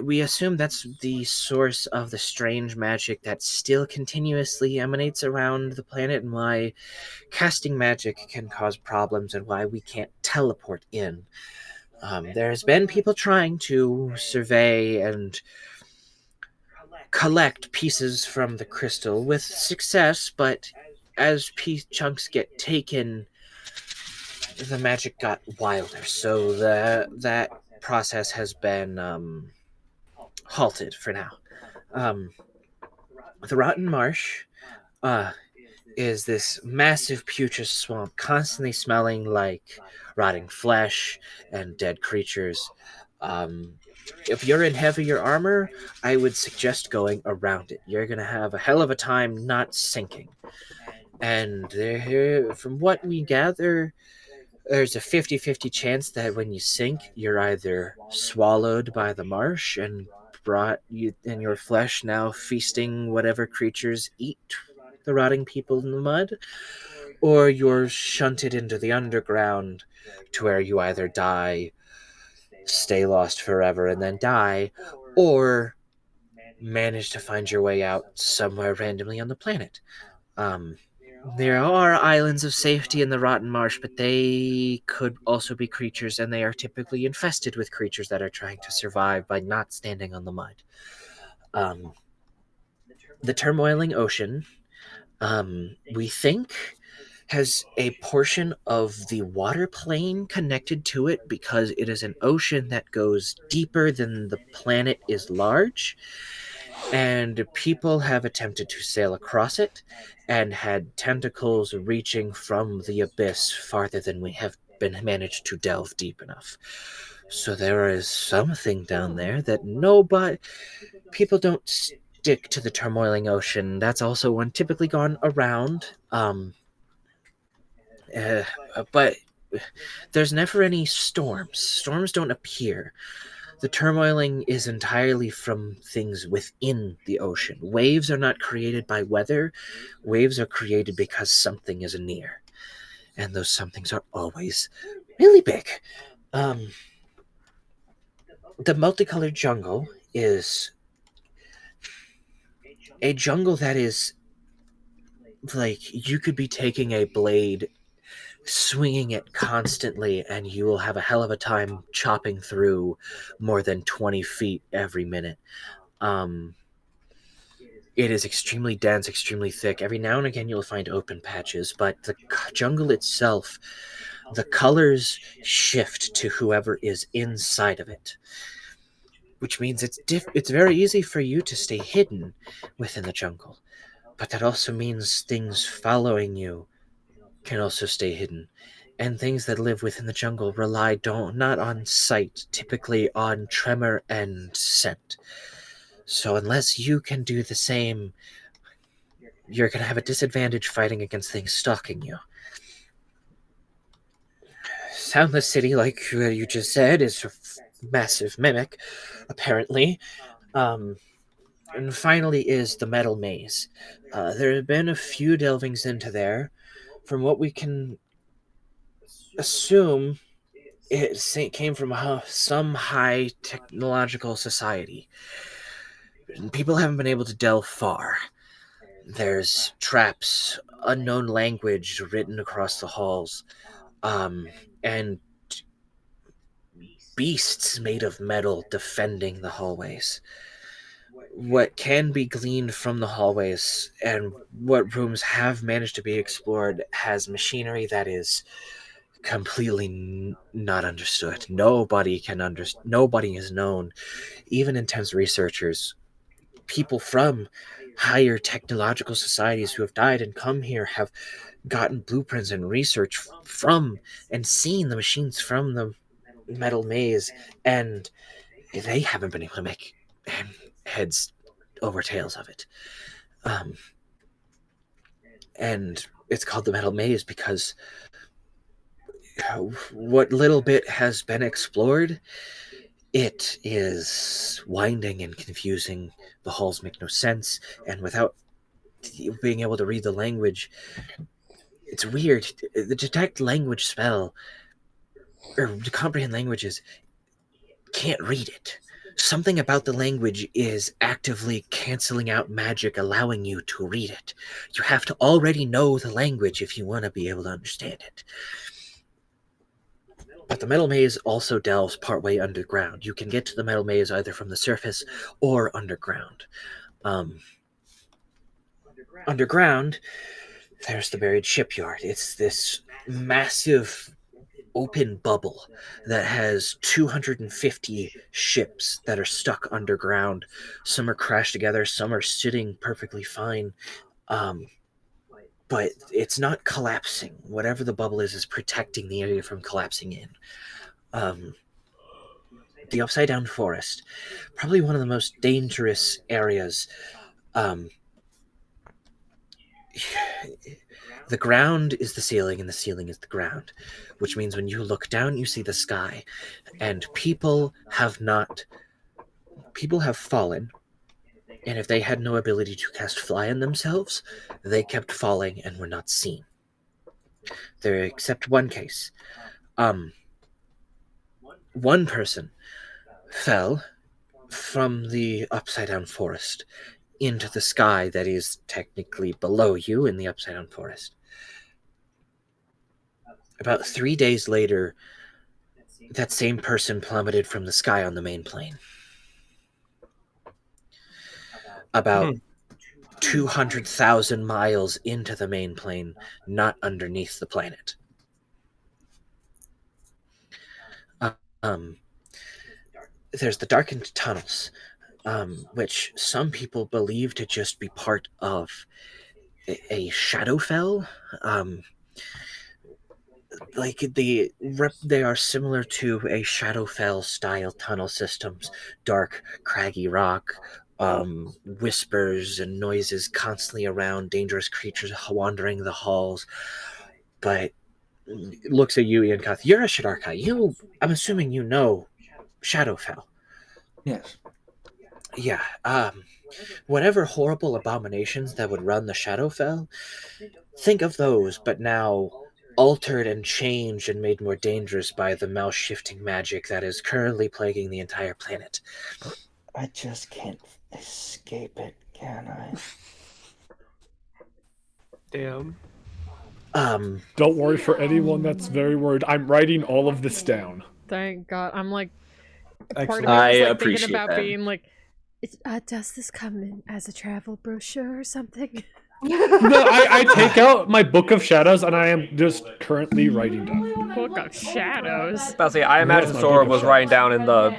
We assume that's the source of the strange magic that still continuously emanates around the planet, and why casting magic can cause problems and why we can't teleport in. There's been people trying to survey and collect pieces from the crystal with success, but as chunks get taken, the magic got wilder, so that process has been halted for now. The Rotten Marsh is this massive putrid swamp, constantly smelling like rotting flesh and dead creatures. If you're in heavier armor, I would suggest going around it. You're going to have a hell of a time not sinking. And from what we gather, there's a 50-50 chance that when you sink, you're either swallowed by the marsh and brought you in your flesh now feasting whatever creatures eat the rotting people in the mud, or you're shunted into the underground to where you either die, stay lost forever and then die, or manage to find your way out somewhere randomly on the planet. There are islands of safety in the Rotten Marsh, but they could also be creatures, and they are typically infested with creatures that are trying to survive by not standing on the mud. The Turmoiling Ocean, we think, has a portion of the water plane connected to it because it is an ocean that goes deeper than the planet is large, and people have attempted to sail across it and had tentacles reaching from the abyss farther than we have been managed to delve deep enough. So there is something down there that people don't stick to the Turmoiling Ocean. That's also one typically gone around. But there's never any storms. Storms don't appear. The turmoiling is entirely from things within the ocean. Waves are not created by weather. Waves are created because something is near. And those somethings are always really big. The multicolored jungle is a jungle that is like you could be taking a blade, swinging it constantly, and you will have a hell of a time chopping through more than 20 feet every minute. It is extremely dense, extremely thick. Every now and again you'll find open patches, but the jungle itself, the colors shift to whoever is inside of it, which means it's very easy for you to stay hidden within the jungle. But that also means things following you can also stay hidden. And things that live within the jungle rely not on sight, typically on tremor and scent. So unless you can do the same, you're going to have a disadvantage fighting against things stalking you. Soundless City, like you just said, is a massive mimic, apparently. And finally is the Metal Maze. There have been a few delvings into there. From what we can assume, it came from some high technological society. People haven't been able to delve far. There's traps, unknown language written across the halls, and beasts made of metal defending the hallways. What can be gleaned from the hallways and what rooms have managed to be explored has machinery that is completely not understood. Nobody is known. Even intense researchers, people from higher technological societies who have died and come here have gotten blueprints and research from and seen the machines from the Metal Maze, and they haven't been able to make heads over tails of it. And it's called the Metal Maze because what little bit has been explored, it is winding and confusing. The halls make no sense, and without being able to read the language, it's weird. The detect language spell, or to comprehend languages, can't read it. Something about the language is actively canceling out magic, allowing you to read it. You have to already know the language if you want to be able to understand it. But the metal maze also delves partway underground. You can get to the metal maze either from the surface or underground. Underground, there's the buried shipyard. It's this massive open bubble that has 250 ships that are stuck underground. Some are crashed together, some are sitting perfectly fine. But it's not collapsing. Whatever the bubble is protecting the area from collapsing in. The Upside Down Forest, probably one of the most dangerous areas. The ground is the ceiling and the ceiling is the ground, which means when you look down, you see the sky. And people have fallen. And if they had no ability to cast fly on themselves, they kept falling and were not seen. There, except one case. One person fell from the Upside Down Forest into the sky that is technically below you in the Upside Down Forest. About 3 days later, that same person plummeted from the sky on the main plane. About 200,000 miles into the main plane, not underneath the planet. There's the darkened tunnels, which some people believe to just be part of a Shadowfell. They are similar to a Shadowfell style tunnel systems, dark, craggy rock, whispers and noises constantly around, dangerous creatures wandering the halls. But looks at you, Ian Cuth. You're a Shadarkai. I'm assuming you know Shadowfell. Yes. Yeah. Whatever horrible abominations that would run the Shadowfell, think of those, but now altered and changed and made more dangerous by the mouse shifting magic that is currently plaguing the entire planet. I just can't escape it, can I? Damn. Don't worry, for anyone that's very worried, I'm writing all of this down. Thank God. I'm like, part Excellent. of me was I like thinking appreciate about that. being like, Does this come in as a travel brochure or something? No, I take out my book of shadows and I am just currently writing down. Book of Shadows. But see, I imagine my Sora book of was writing down shadows.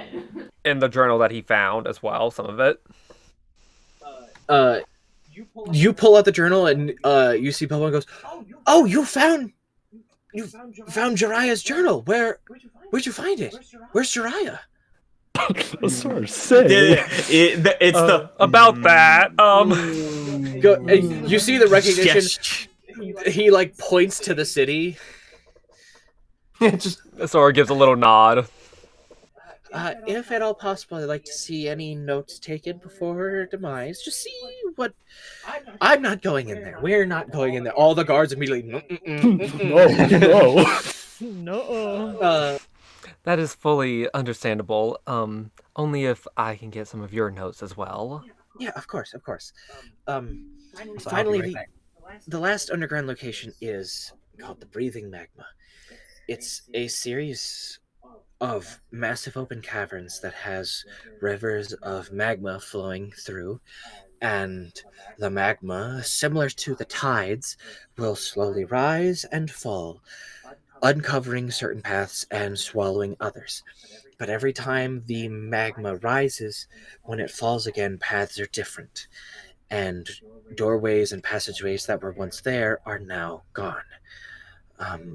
in the journal that he found as well, some of it. You pull out the journal and you see Bobo goes, "Oh, you found Jiraiya's journal. Where'd you find it? Where's Jiraiya?" Sort say. It's About that. You see the recognition. Yes. He like points to the city. Just Sora gives a little nod. If at all possible, I'd like to see any notes taken before her demise. Just see what. I'm not going in there. We're not going in there. All the guards immediately. No. No. That is fully understandable. Only if I can get some of your notes as well. Yeah, of course. Finally, Finally, the last underground location is called the Breathing Magma. It's a series of massive open caverns that has rivers of magma flowing through, and the magma, similar to the tides, will slowly rise and fall, uncovering certain paths and swallowing others. But every time the magma rises, when it falls again, paths are different, and doorways and passageways that were once there are now gone.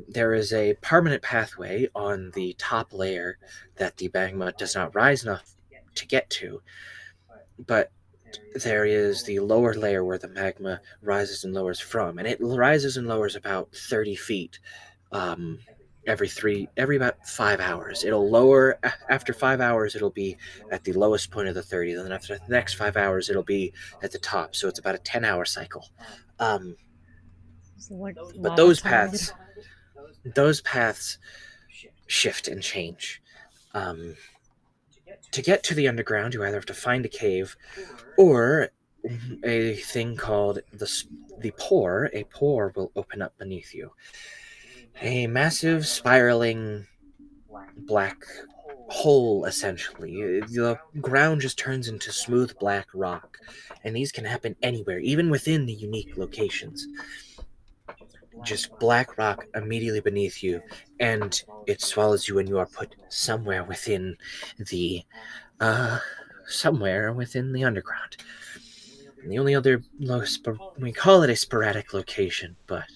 There is a permanent pathway on the top layer that the magma does not rise enough to get to, but there is the lower layer where the magma rises and lowers from, and it rises and lowers about 30 feet every about 5 hours. It'll lower after 5 hours. It'll be at the lowest point of the 30. Then after the next 5 hours, it'll be at the top. So it's about a 10-hour cycle. Like But those paths shift and change. To get to the underground, you either have to find a cave or a thing called the pore. A pore will open up beneath you. A massive spiraling black hole, essentially. The ground just turns into smooth black rock, and these can happen anywhere, even within the unique locations. Just black rock immediately beneath you, and it swallows you, and you are put somewhere within the underground. And the only other we call it a sporadic location, but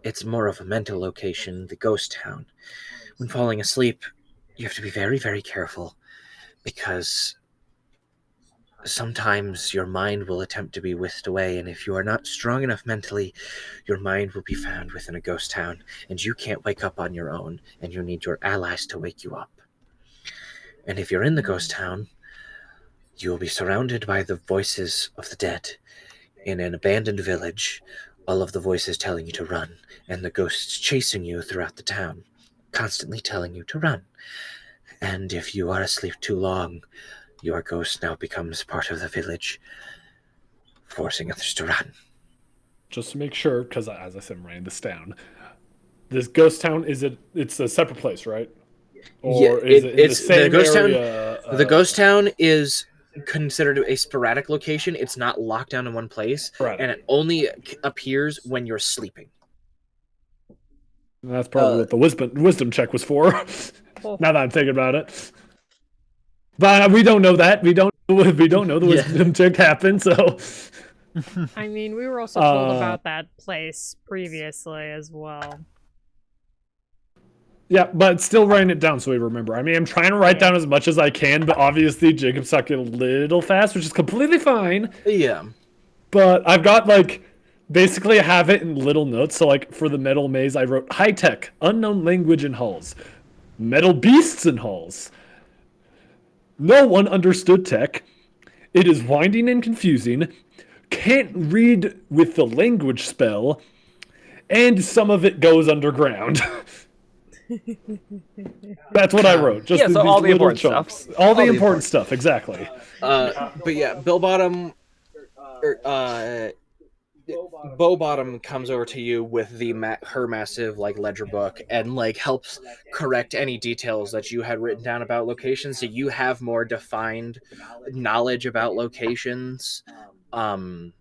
it's more of a mental location, the ghost town. When falling asleep, you have to be very, very careful, because sometimes your mind will attempt to be whisked away, and if you are not strong enough mentally, your mind will be found within a ghost town, and you can't wake up on your own, and you need your allies to wake you up. And if you're in the ghost town, you will be surrounded by the voices of the dead in an abandoned village, all of the voices telling you to run, and the ghosts chasing you throughout the town, constantly telling you to run. And if you are asleep too long, your ghost now becomes part of the village, forcing others to run. Just to make sure, because as I said, I'm writing this down. This ghost town, it's a separate place, right? Or is it in the same area? The ghost town is considered a sporadic location. It's not locked down in one place, and it only appears when you're sleeping. That's probably what the wisdom check was for. Now that I'm thinking about it. But we don't know that. We don't know the wisdom check happened, so. I mean, we were also told about that place previously as well. Yeah, but still writing it down so we remember. I mean, I'm trying to write down as much as I can, but obviously Jacob's talking a little fast, which is completely fine. Yeah. But I've got, basically I have it in little notes. So, for the metal maze, I wrote high-tech, unknown language in halls. Metal beasts in halls. No one understood tech. It is winding and confusing. Can't read with the language spell. And some of it goes underground. That's what I wrote. Just so all the important chunks. stuff. All the important stuff, exactly. But yeah, Bill Bottom, Bo Bottom comes over to you with her massive ledger book and helps correct any details that you had written down about locations, so you have more defined knowledge about locations. And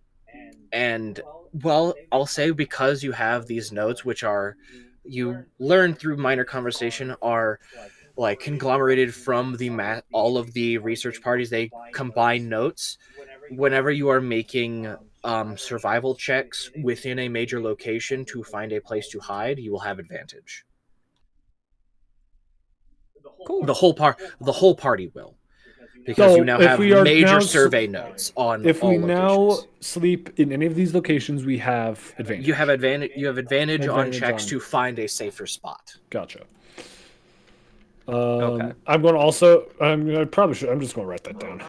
well, I'll say, because you have these notes, which are you learn through minor conversation, are conglomerated from all of the research parties. They combine notes whenever you are making survival checks within a major location to find a place to hide. You will have advantage. Cool. The whole party will, because you now have major survey notes on. If we now locations. sleep in any of these locations, we have advantage. You have advantage on checks to find a safer spot. Gotcha. Okay. I'm going to also. I probably should. I'm just going to write that down.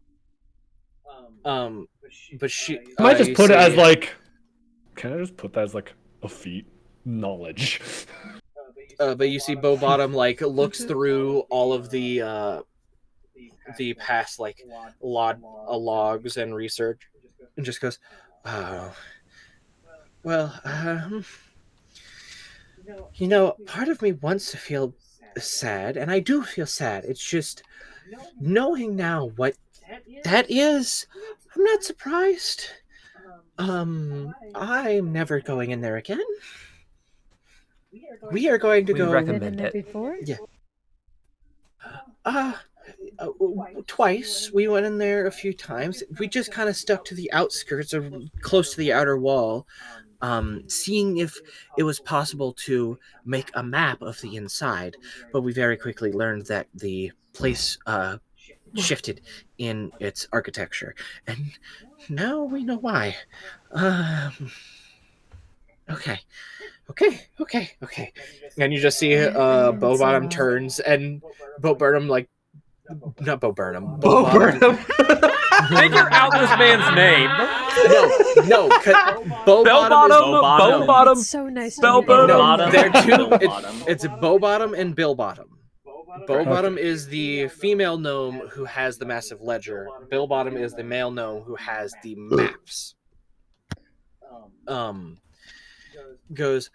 But she. I might just put it as Can I just put that as a feat? Knowledge. But you see, Bo Bottom looks through all of the past logs and research, and just goes, "Oh, well, part of me wants to feel sad, and I do feel sad. It's just knowing now what that is. I'm not surprised. I'm never going in there again. We are going to go. Recommend it. Before? Yeah. Twice. We went in there a few times. We just kind of stuck to the outskirts, or close to the outer wall, seeing if it was possible to make a map of the inside. But we very quickly learned that the place shifted in its architecture, and now we know why. Okay. And you just see Bo Bottom turns, and Bo Burnham not Bo Burnham. Bo Burnham. Figure out this man's name. No. Bo Bottom. It's so nice. Bo to meet Burnham. you. Bottom. They're two. Bill Bottom. It's Bo Bottom and Bill Bottom. Bo Bottom is the female gnome who has the massive ledger. Bill Bottom is the male gnome who has the maps. Goes,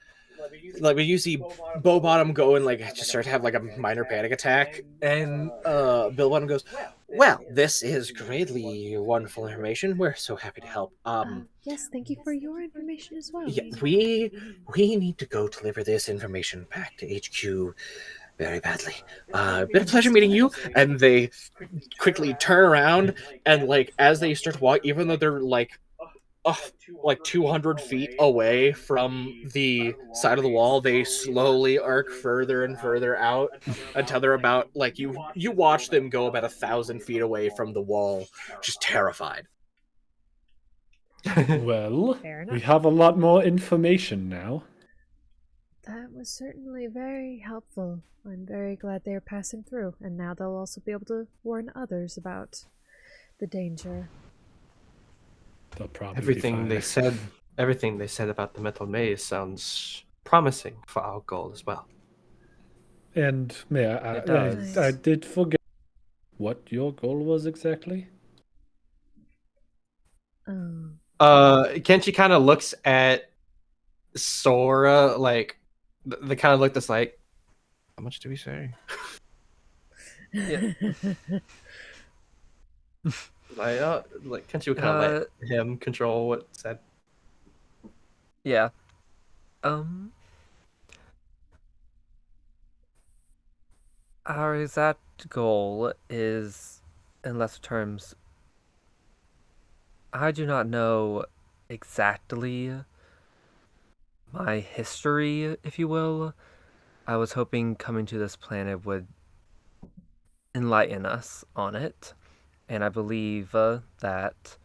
like when you see Bow Bottom go and like just start to have like a minor panic attack, and Bill Bottom goes, "Well, this is greatly wonderful information. We're so happy to help. Yes, thank you for your information as well. Yeah, we need to go deliver this information back to HQ very badly. Been a pleasure meeting you." And they quickly turn around and like as they start to walk, even though they're like 200 feet away from the side of the wall, they slowly arc further and further out until they're about like you watch them go about 1,000 feet away from the wall, just terrified. Well, Fair enough. we have a lot more information now. That was certainly very helpful. I'm very glad they're passing through, and now they'll also be able to warn others about the danger. They'll probably Everything be they fine. said about the metal maze sounds promising for our goal as well. And may It does. I did forget what your goal was exactly. Oh. Kenshi kind of looks at Sora like the kind of look that's like, how much do we say? Yeah. Like Kenshi would kind of let him control what's said. Yeah. Our exact goal is, in lesser terms, I do not know exactly my history, if you will. I was hoping coming to this planet would enlighten us on it, and I believe that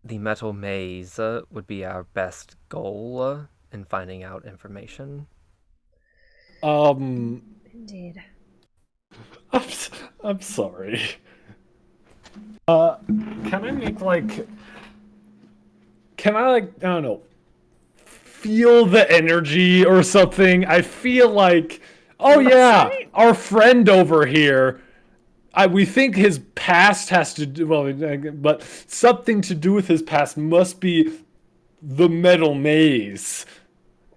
the metal maze would be our best goal in finding out information. Indeed. I'm sorry. Can I make like? Can I like? I don't know. Feel the energy or something. I feel like, oh yeah, our friend over here. We think his past has to do but something to do with his past must be the metal maze.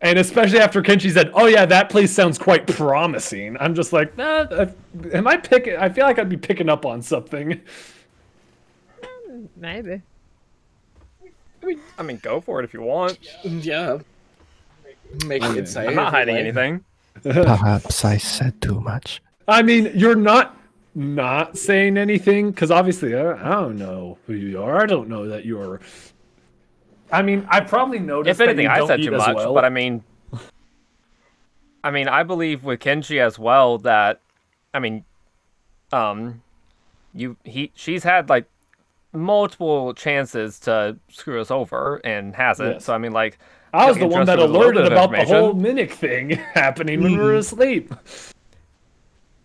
And especially after Kenshi said, "Oh yeah, that place sounds quite promising." I'm just like, am I picking? I feel like I'd be picking up on something. Maybe. I mean, go for it if you want. Yeah. Make Okay. insight. I'm not if you hiding like. anything. Perhaps I said too much. I mean, you're not saying anything because obviously I don't know who you are. I don't know that you're. I mean, I probably noticed. If anything, that you I don't said eat too as much, well. but I mean, I believe with Kenshi as well that, I mean, she's had like multiple chances to screw us over and hasn't. Yes. So I mean, like, I was the one that entrusted with a little alerted bit of about the whole information. mimic thing happening when we were asleep.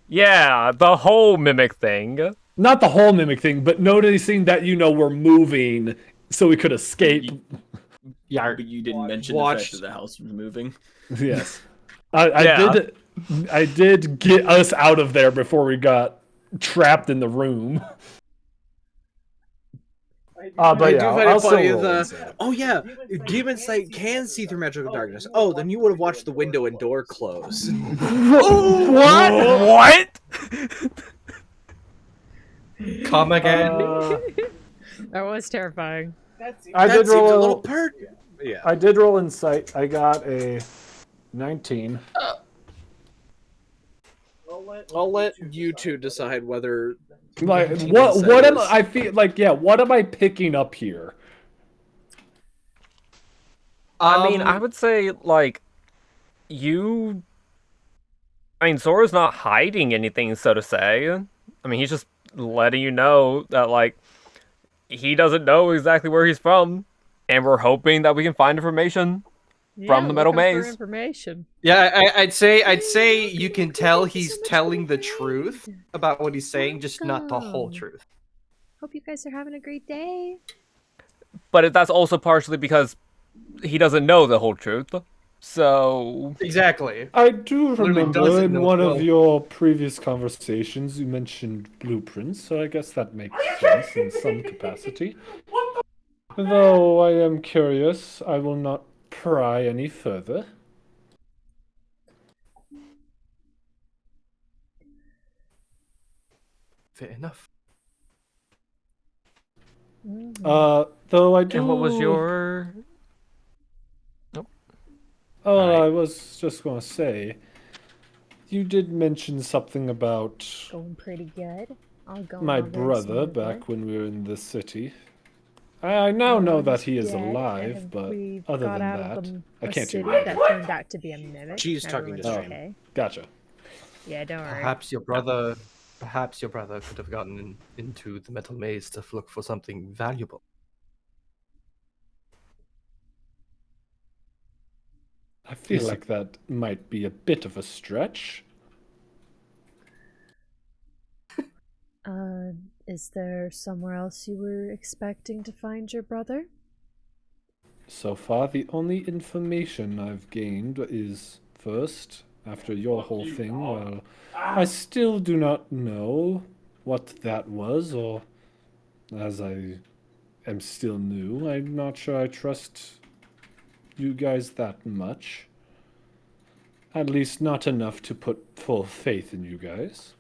Yeah, the whole mimic thing. Not the whole mimic thing, but noticing that we're moving so we could escape. Yeah, but you didn't mention the fact that the house was moving. Yes. Yeah. I did get us out of there before we got trapped in the room. But I do yeah, find I'll it funny still roll insight. oh yeah, demon sight can see through magical darkness. Oh, then you would have watched the window and door close. What? What? Come again. That was terrifying. I That did seems a little roll. perk. Yeah. I did roll insight. I got a 19. I'll let you two decide whether. Like demon what? sight What am is- I feel like? Yeah. What am I picking up here? I mean, I would say, like, Sora's not hiding anything, so to say. I mean, he's just letting you know that, like, he doesn't know exactly where he's from, and we're hoping that we can find information from the metal look up for maze. information. Yeah, I'd say you can tell he's telling the truth about what he's saying, just not the whole Welcome. truth. Hope you guys are having a great day. But that's also partially because he doesn't know the whole truth. So, Exactly. I do Literally remember doesn't in know one of 12. your previous conversations you mentioned blueprints, so I guess that makes sense in some capacity. Though I am curious, I will not pry any further. Fair enough. Though I do. And what was your? Oh, Alright. I was just gonna say, you did mention something about Going pretty good. All going my all very brother smoothly. back when we were in the city. I now know Well, that he's he is dead, alive, and but we other got than out that, of I a can't city do that turned out to be a mimic. She's talking to Everyone's stream. okay. Gotcha. Yeah, don't worry. Perhaps your brother could have gotten into the metal maze to look for something valuable. I feel Is- like that might be a bit of a stretch. Is there somewhere else you were expecting to find your brother? So far, the only information I've gained is first, after your whole thing, well, I still do not know what that was, or as I am still new, I'm not sure I trust you guys that much. At least not enough to put full faith in you guys.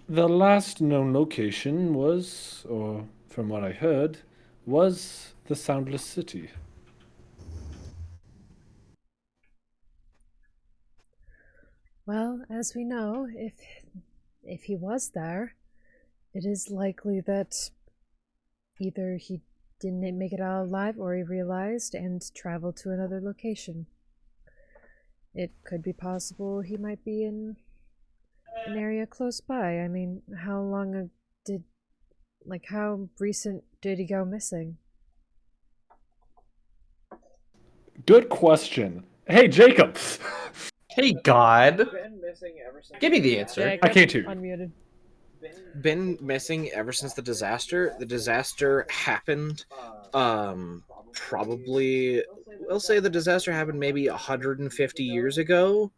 The last known location was, or from what I heard, was the Soundless City. Well, as we know, if he was there, it is likely that either he didn't make it out alive or he realized and traveled to another location. It could be possible he might be in an area close by. I mean, how long how recent did he go missing? Good question. Hey, Jacob! Hey, God! Been missing ever since. Give me the answer. Jacob, I can't hear you. Unmuted. Been missing ever since the disaster. The disaster happened. Probably, we'll say the disaster happened maybe 150 years ago,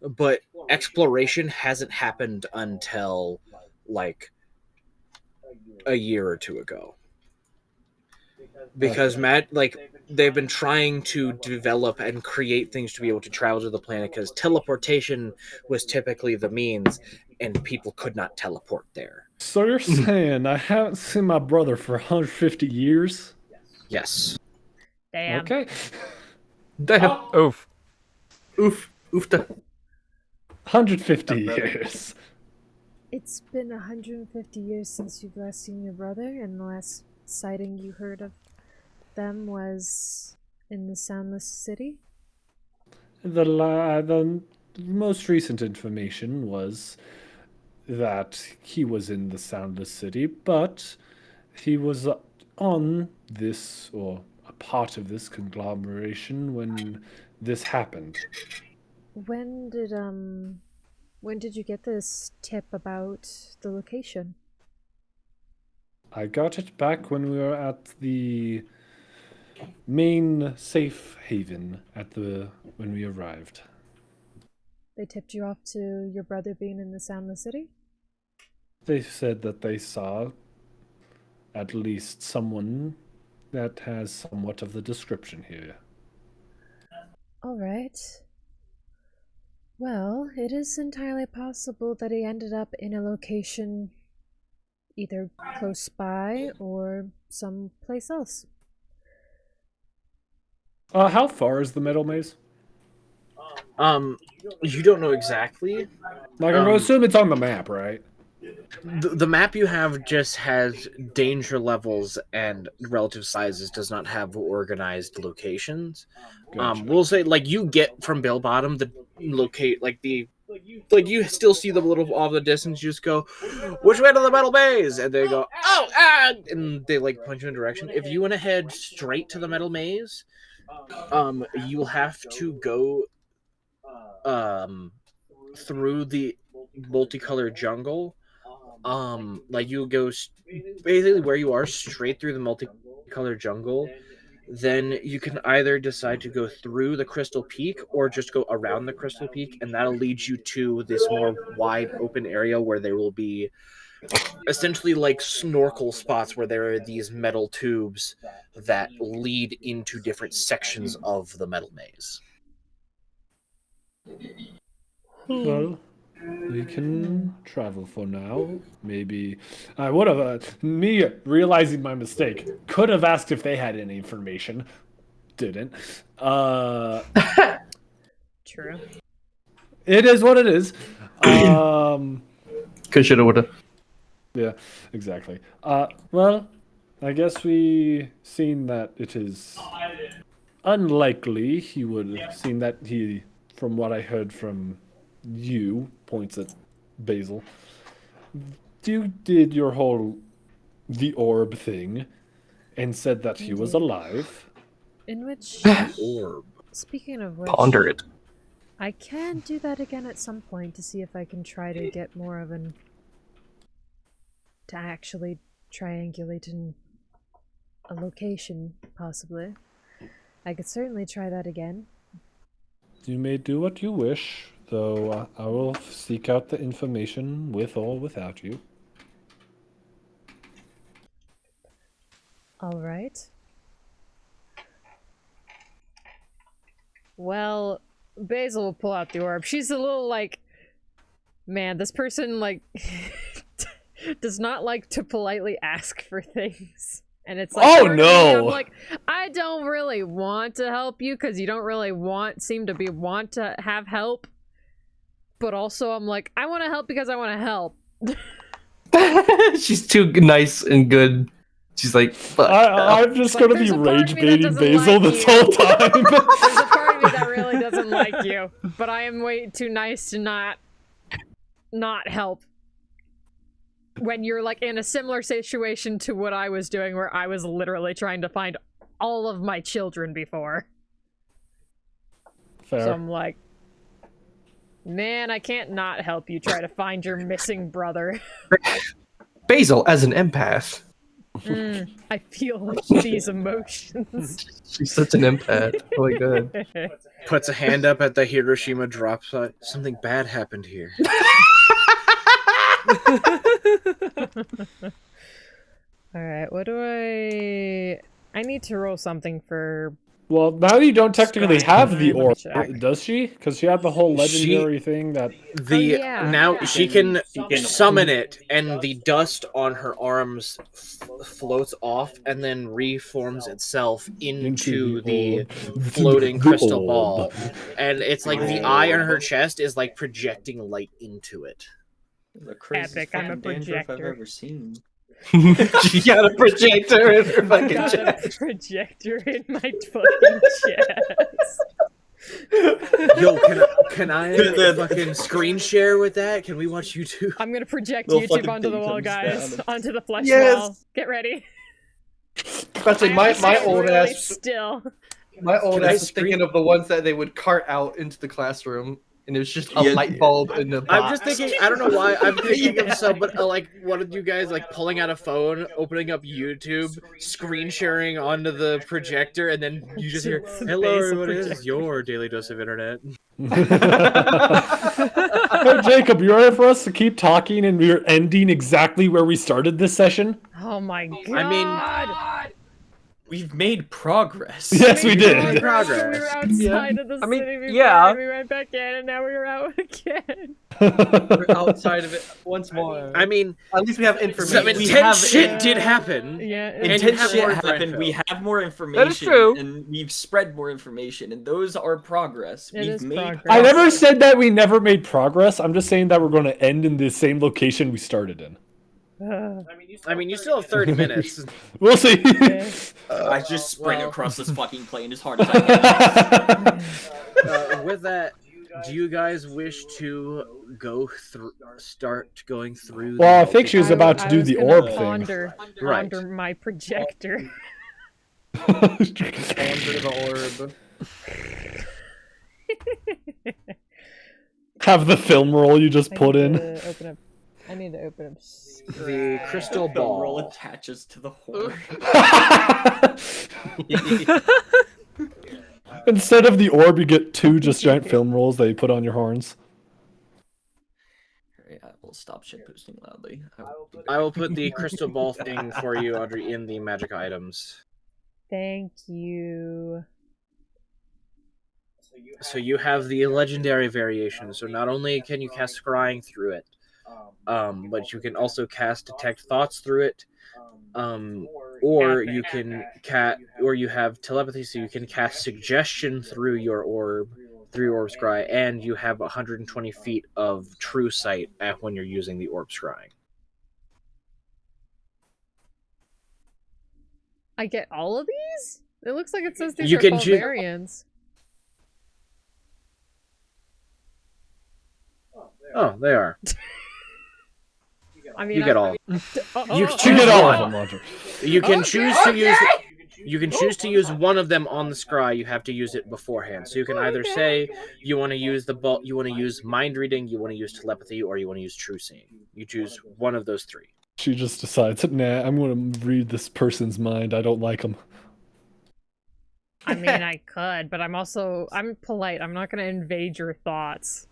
but exploration hasn't happened until like a year or two ago. Because they've been trying to develop and create things to be able to travel to the planet, because teleportation was typically the means, and people could not teleport there. So you're saying I haven't seen my brother for 150 years? Yes. Damn. Okay. Damn. Oof. Oof. Oofta. 150 years. It's been 150 years since you've last seen your brother, and the last sighting you heard of them was in the Soundless City? The most recent information was that he was in the Soundless City, but he was on this, or a part of this conglomeration when this happened. When did you get this tip about the location? I got it back when we were at the main safe haven when we arrived. They tipped you off to your brother being in the Soundless City? They said that they saw at least someone that has somewhat of the description here. Alright. Well, it is entirely possible that he ended up in a location either close by or someplace else. How far is the metal maze? You don't know exactly. Like, I'm gonna assume it's on the map, right? The map you have just has danger levels and relative sizes, does not have organized locations. Gotcha. We'll say, like, you get from Bill Bottom the locate, like you still see them a little off the distance. You just go, which way to the metal maze? And they go, oh, and they like point you in a direction. If you want to head straight to the metal maze, you'll have to go through the multicolored jungle. Like you go basically where you are, straight through the multicolored jungle. Then you can either decide to go through the Crystal Peak or just go around the Crystal Peak, and that'll lead you to this more wide open area where there will be essentially like snorkel spots where there are these metal tubes that lead into different sections of the metal maze. Well, We can travel for now. Maybe I would have. Me realizing my mistake. Could have asked if they had any information. Didn't. True. It is what it is. Could, shoulda, woulda. Yeah, exactly. Well, I guess we seen that it is unlikely he would have seen that he, from what I heard from you, points at Basil. You did your whole the orb thing and said that he was alive. In which, Orb. speaking of which, Ponder it. I can do that again at some point to see if I can try to get more of an... to actually triangulate in a location, possibly. I could certainly try that again. You may do what you wish, though I will seek out the information with or without you. Alright. Well, Basil will pull out the orb. She's a little like... Man, this person, like... does not like to politely ask for things. And it's like, oh part of me, no! I'm like, I don't really want to help you because you don't really seem to want to have help. But also I'm like, I want to help because I want to help. She's too nice and good. She's like, fuck. I'm just But gonna be there's a part rage of me that baiting doesn't Basil like this you. whole time. There's a part of me that really doesn't like you. But I am way too nice to not help. When you're like in a similar situation to what I was doing, where I was literally trying to find all of my children before. Fair. So I'm like, man, I can't not help you try to find your missing brother. Basil, as an empath. I feel these emotions. She's such an empath. Oh my god. Puts a hand up at the Hiroshima drop site. Something bad happened here. Alright, what do I need to roll something for... Well, now you don't technically have the Let me orb, check. does she? Because she had the whole legendary thing that... yeah. Now she can can summon it, and the dust on her arms floats off and then reforms itself into the floating the crystal orb. ball. And it's like the eye on her chest is like projecting light into it. The craziest Epic, I'm a fucking dandruff I've projector. ever seen. She got a projector in her I've fucking got chest. a projector in my fucking chest. Yo, can I fucking screen share with that? Can we watch YouTube? I'm gonna project Little YouTube fucking onto the thing wall, comes guys. down. Onto the flesh Yes. wall. Get ready. But like, I my have to sit old really ass still. my old Can I ass was thinking of the ones that they would cart out into the classroom, and it was just a Yeah. light bulb in the box. I'm just thinking, I don't know why, I'm thinking of some, but like, one of you guys, like, pulling out a phone, opening up YouTube, screen sharing onto the projector, and then you just hear, It's a hello basic everyone, this is projector. your daily dose of internet. Hey, Jacob, you ready for us to keep talking and we're ending exactly where we started this session? Oh my god. I mean, We've made progress. Yes, we did. made progress. We were outside of the I mean, city before, yeah. and we went back in, and now we were out again. We're outside of it once more. I mean, At least we have some information. we intense have- shit did happen. Yeah, And Intense you have shit more happened. info. We have more information. true. And we've spread more information, and those are progress. It We've is made progress. I never said that we never made progress. I'm just saying that we're going to end in the same location we started in. I mean, you still have 30 minutes. We'll see. I just sprint well- across this fucking plane as hard as I can. With that, do you guys wish to start going through? Well, I the think she was about to do the gonna orb thing. ponder, Right. ponder my projector. Under the orb. Have the film roll you just put in. I need to open up. The crystal The roll ball. attaches to the horn. Instead of the orb, you get two just giant film rolls that you put on your horns. Alright, I will stop shit posting loudly. I will put the crystal ball thing for you, Audrey, in the magic items. Thank you. So you have the legendary variation. So not only can you cast scrying through it, but you can also cast detect thoughts through it. Or you can or you have telepathy, so you can cast suggestion through your orb scry, and you have 120 feet of true sight when you're using the orb scrying. I get all of these? It looks like it says these You are can all choose- variants. Oh, they are. I mean, You get all. You You You choose get all one. of them, Roger. You can Okay. choose to use. You can choose to use one of them on the scry. You have to use it beforehand. So you can either say you want to use you want to use mind reading, you want to use telepathy, or you want to use true seeing. You choose one of those three. She just decides, nah, I'm going to read this person's mind. I don't like them. I mean, I could, but I'm polite. I'm not going to invade your thoughts.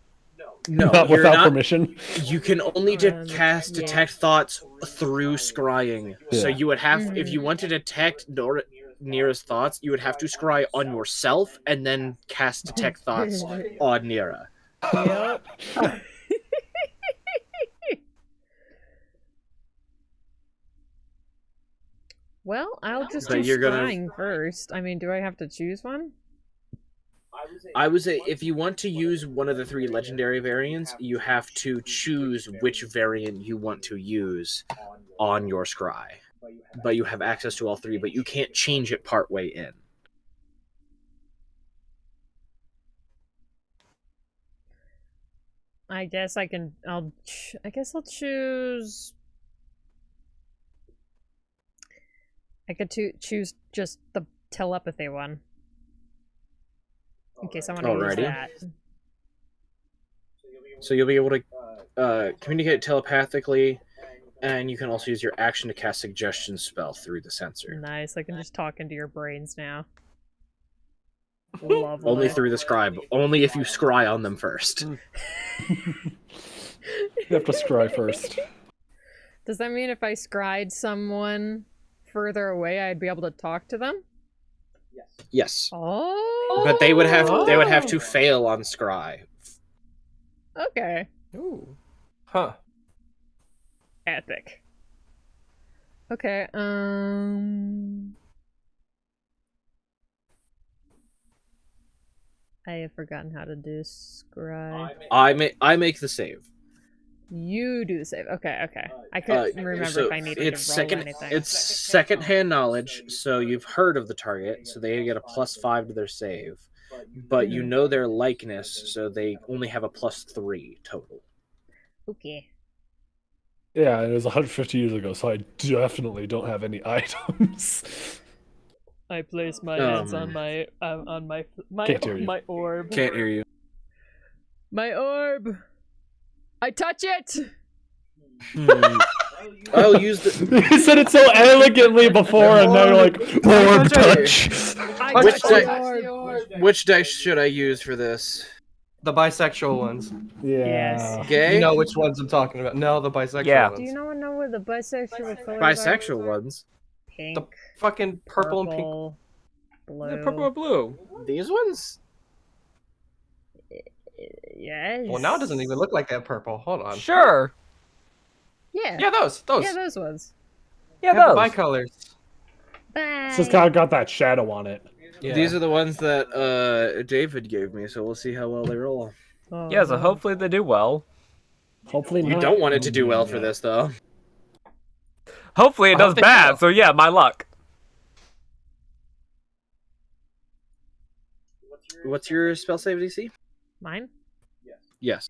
No, Not you're without not. permission. You can only cast yeah. detect thoughts through scrying. So Yeah. you would have, if you want to detect Nira's thoughts, you would have to scry on yourself and then cast detect thoughts on Nira. Yep. Well, I'll just But do you're gonna- scrying first. I mean, do I have to choose one? I would say if you want to use one of the three legendary variants, you have to choose which variant you want to use on your scry. But you have access to all three, but you can't change it partway in. I guess I can. I guess I'll choose. I could choose just the telepathy one. In case I want to use Alrighty. that. So you'll be able to communicate telepathically, and you can also use your action to cast suggestion spell through the sensor. Nice. I can just talk into your brains now. Lovely. Only through the scribe. Only if you scry on them first. You have to scry first. Does that mean if I scried someone further away, I'd be able to talk to them? Yes. Oh. But they would have to fail on scry. Okay. Ooh. Huh. Epic. Okay. I have forgotten how to do scry. I make the save. You do the save. Okay, okay. I couldn't remember So if I needed it's to roll second. anything. It's secondhand knowledge, so you've heard of the target, so they get a +5 to their save. But you know their likeness, so they only have a +3 total. Okay. Yeah, it was 150 years ago, so I definitely don't have any items. I place my hands on my Can't hear you. my orb. Can't hear you. My orb. I touch it. I'll use the. You said it so elegantly before, and now you're like, orb touch. I Which touch the dice? orb. Which dice should I use for this? The bisexual ones. Yeah. Yes. Gay? You know which ones I'm talking about. No, the bisexual Yeah. Do you ones. know where the bisexual colors Bisexual ones. are? Pink, The fucking purple and pink. purple, blue. Yeah, purple or blue. These ones? Yes. Well, now it doesn't even look like that purple. Hold on. Sure. Yeah. Yeah, those. Yeah, those ones. Yeah, Yeah, the those. bicolors. Bye. It's just kind of got that shadow on it. Yeah. These are the ones that David gave me, so we'll see how well they roll. Oh, Yeah, so no. hopefully they do well. Hopefully You not. don't want it to do well for this, though. Hopefully it I does hope they bad, do. so yeah, my luck. What's your spell save DC? Mine? Yes.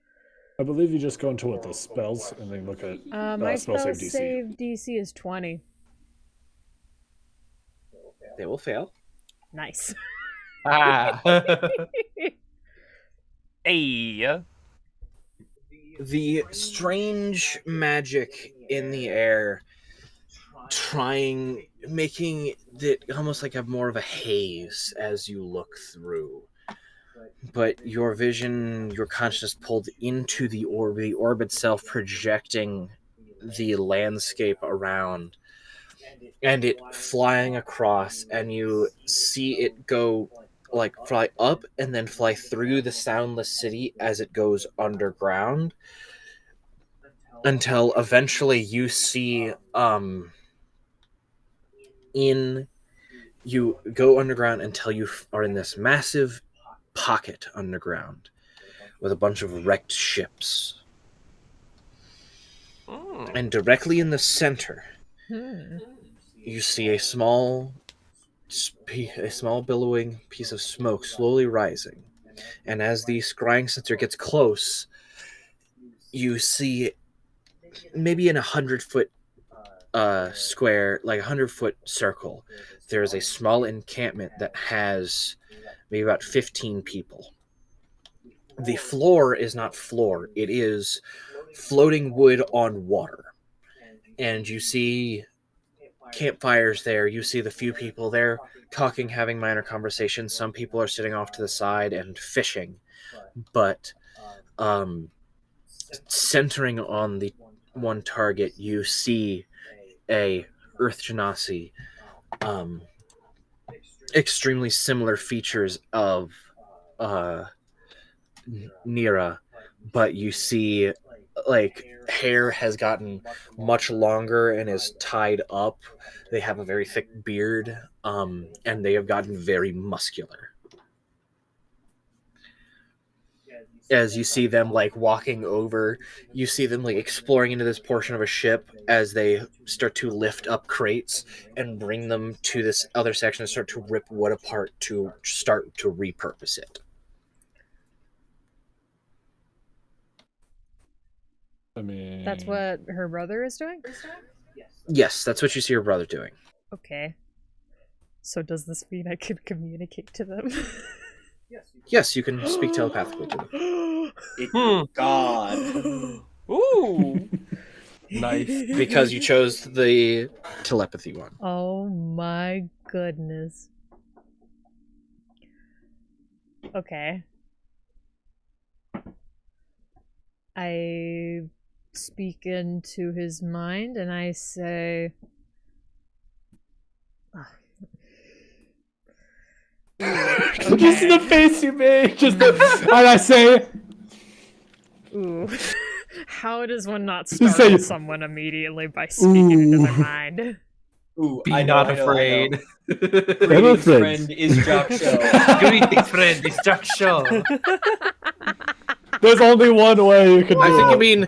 I believe you just go into what the spells and then look at My spell spell save DC. save DC is 20. They will fail. Nice. Ah. Hey. The strange magic in the air, making it almost like more of a haze as you look through. But your vision, your consciousness pulled into the orb itself projecting the landscape around, and it flying across, and you see it go like fly up and then fly through the soundless city as it goes underground until eventually you see you go underground until you are in this massive pocket underground with a bunch of wrecked ships. And directly in the center, you see a small billowing piece of smoke slowly rising. And as the scrying sensor gets close, you see maybe in 100-foot square, like 100-foot circle, there is a small encampment that has maybe about 15 people. The floor is not floor, it is floating wood on water. And you see campfires there. You see the few people there talking, having minor conversations. Some people are sitting off to the side and fishing. But centering on the one target, you see a Earth Genasi, extremely similar features of Nira, but you see like hair has gotten much longer and is tied up. They have a very thick beard, and they have gotten very muscular. As you see them like walking over, you see them like exploring into this portion of a ship as they start to lift up crates and bring them to this other section and start to rip wood apart to start to repurpose it. I mean, That's what her brother is doing? Yes, that's what you see your brother doing. Okay. So does this mean I can communicate to them? Yes, you can speak telepathically to them. God. Ooh. Nice. Because you chose the telepathy one. Oh my goodness. Okay. I speak into his mind and I say... Just the face you made. Just and I say, Ooh. How does one not Just startle say- someone immediately by speaking into their mind? Ooh, Be I know, not I know, afraid. I know. Greetings, friends. friend, is Jock Show. Greetings, friend. It's Jack Shaw. there's only one way you can do I think it. you mean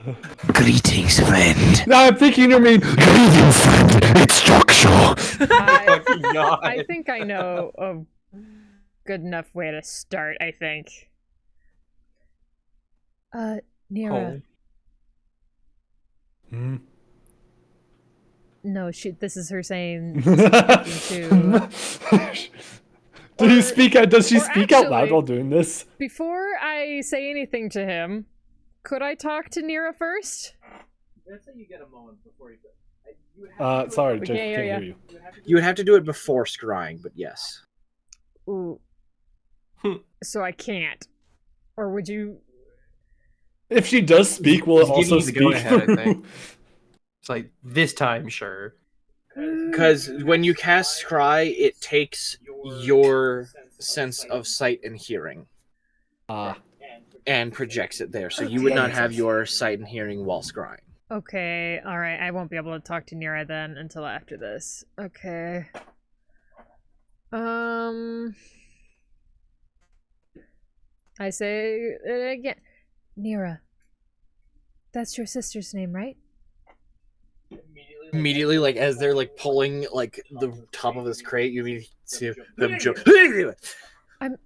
Greetings, friend. No, I'm thinking you mean Greetings, friend. It's Joshua. Fucking God. I think I know a good enough way to start, I think. Nira. Hmm? No, this is her saying to... Did he speak out? Does she or speak out loud actually- while doing this? Before I say anything to him, could I talk to Nira first? Let's say you get a moment before you go. You would have to do Sorry, it- Jake, Okay, can't yeah. hear you. you would have to do it before scrying, but yes. Ooh. So I can't. Or would you... If she does speak, will it He's giving also you the go-ahead, I speak? think. It's like, this time, sure. Because when you cast scry, it takes your sense of sight and hearing and projects it there. So you would That not makes have sense. your sight and hearing while scrying. Okay, alright, I won't be able to talk to Nira then until after this. Okay. I say it again. Nira. That's your sister's name, right? Immediately, like as they're like pulling like the top of this crate, you immediately see them jump.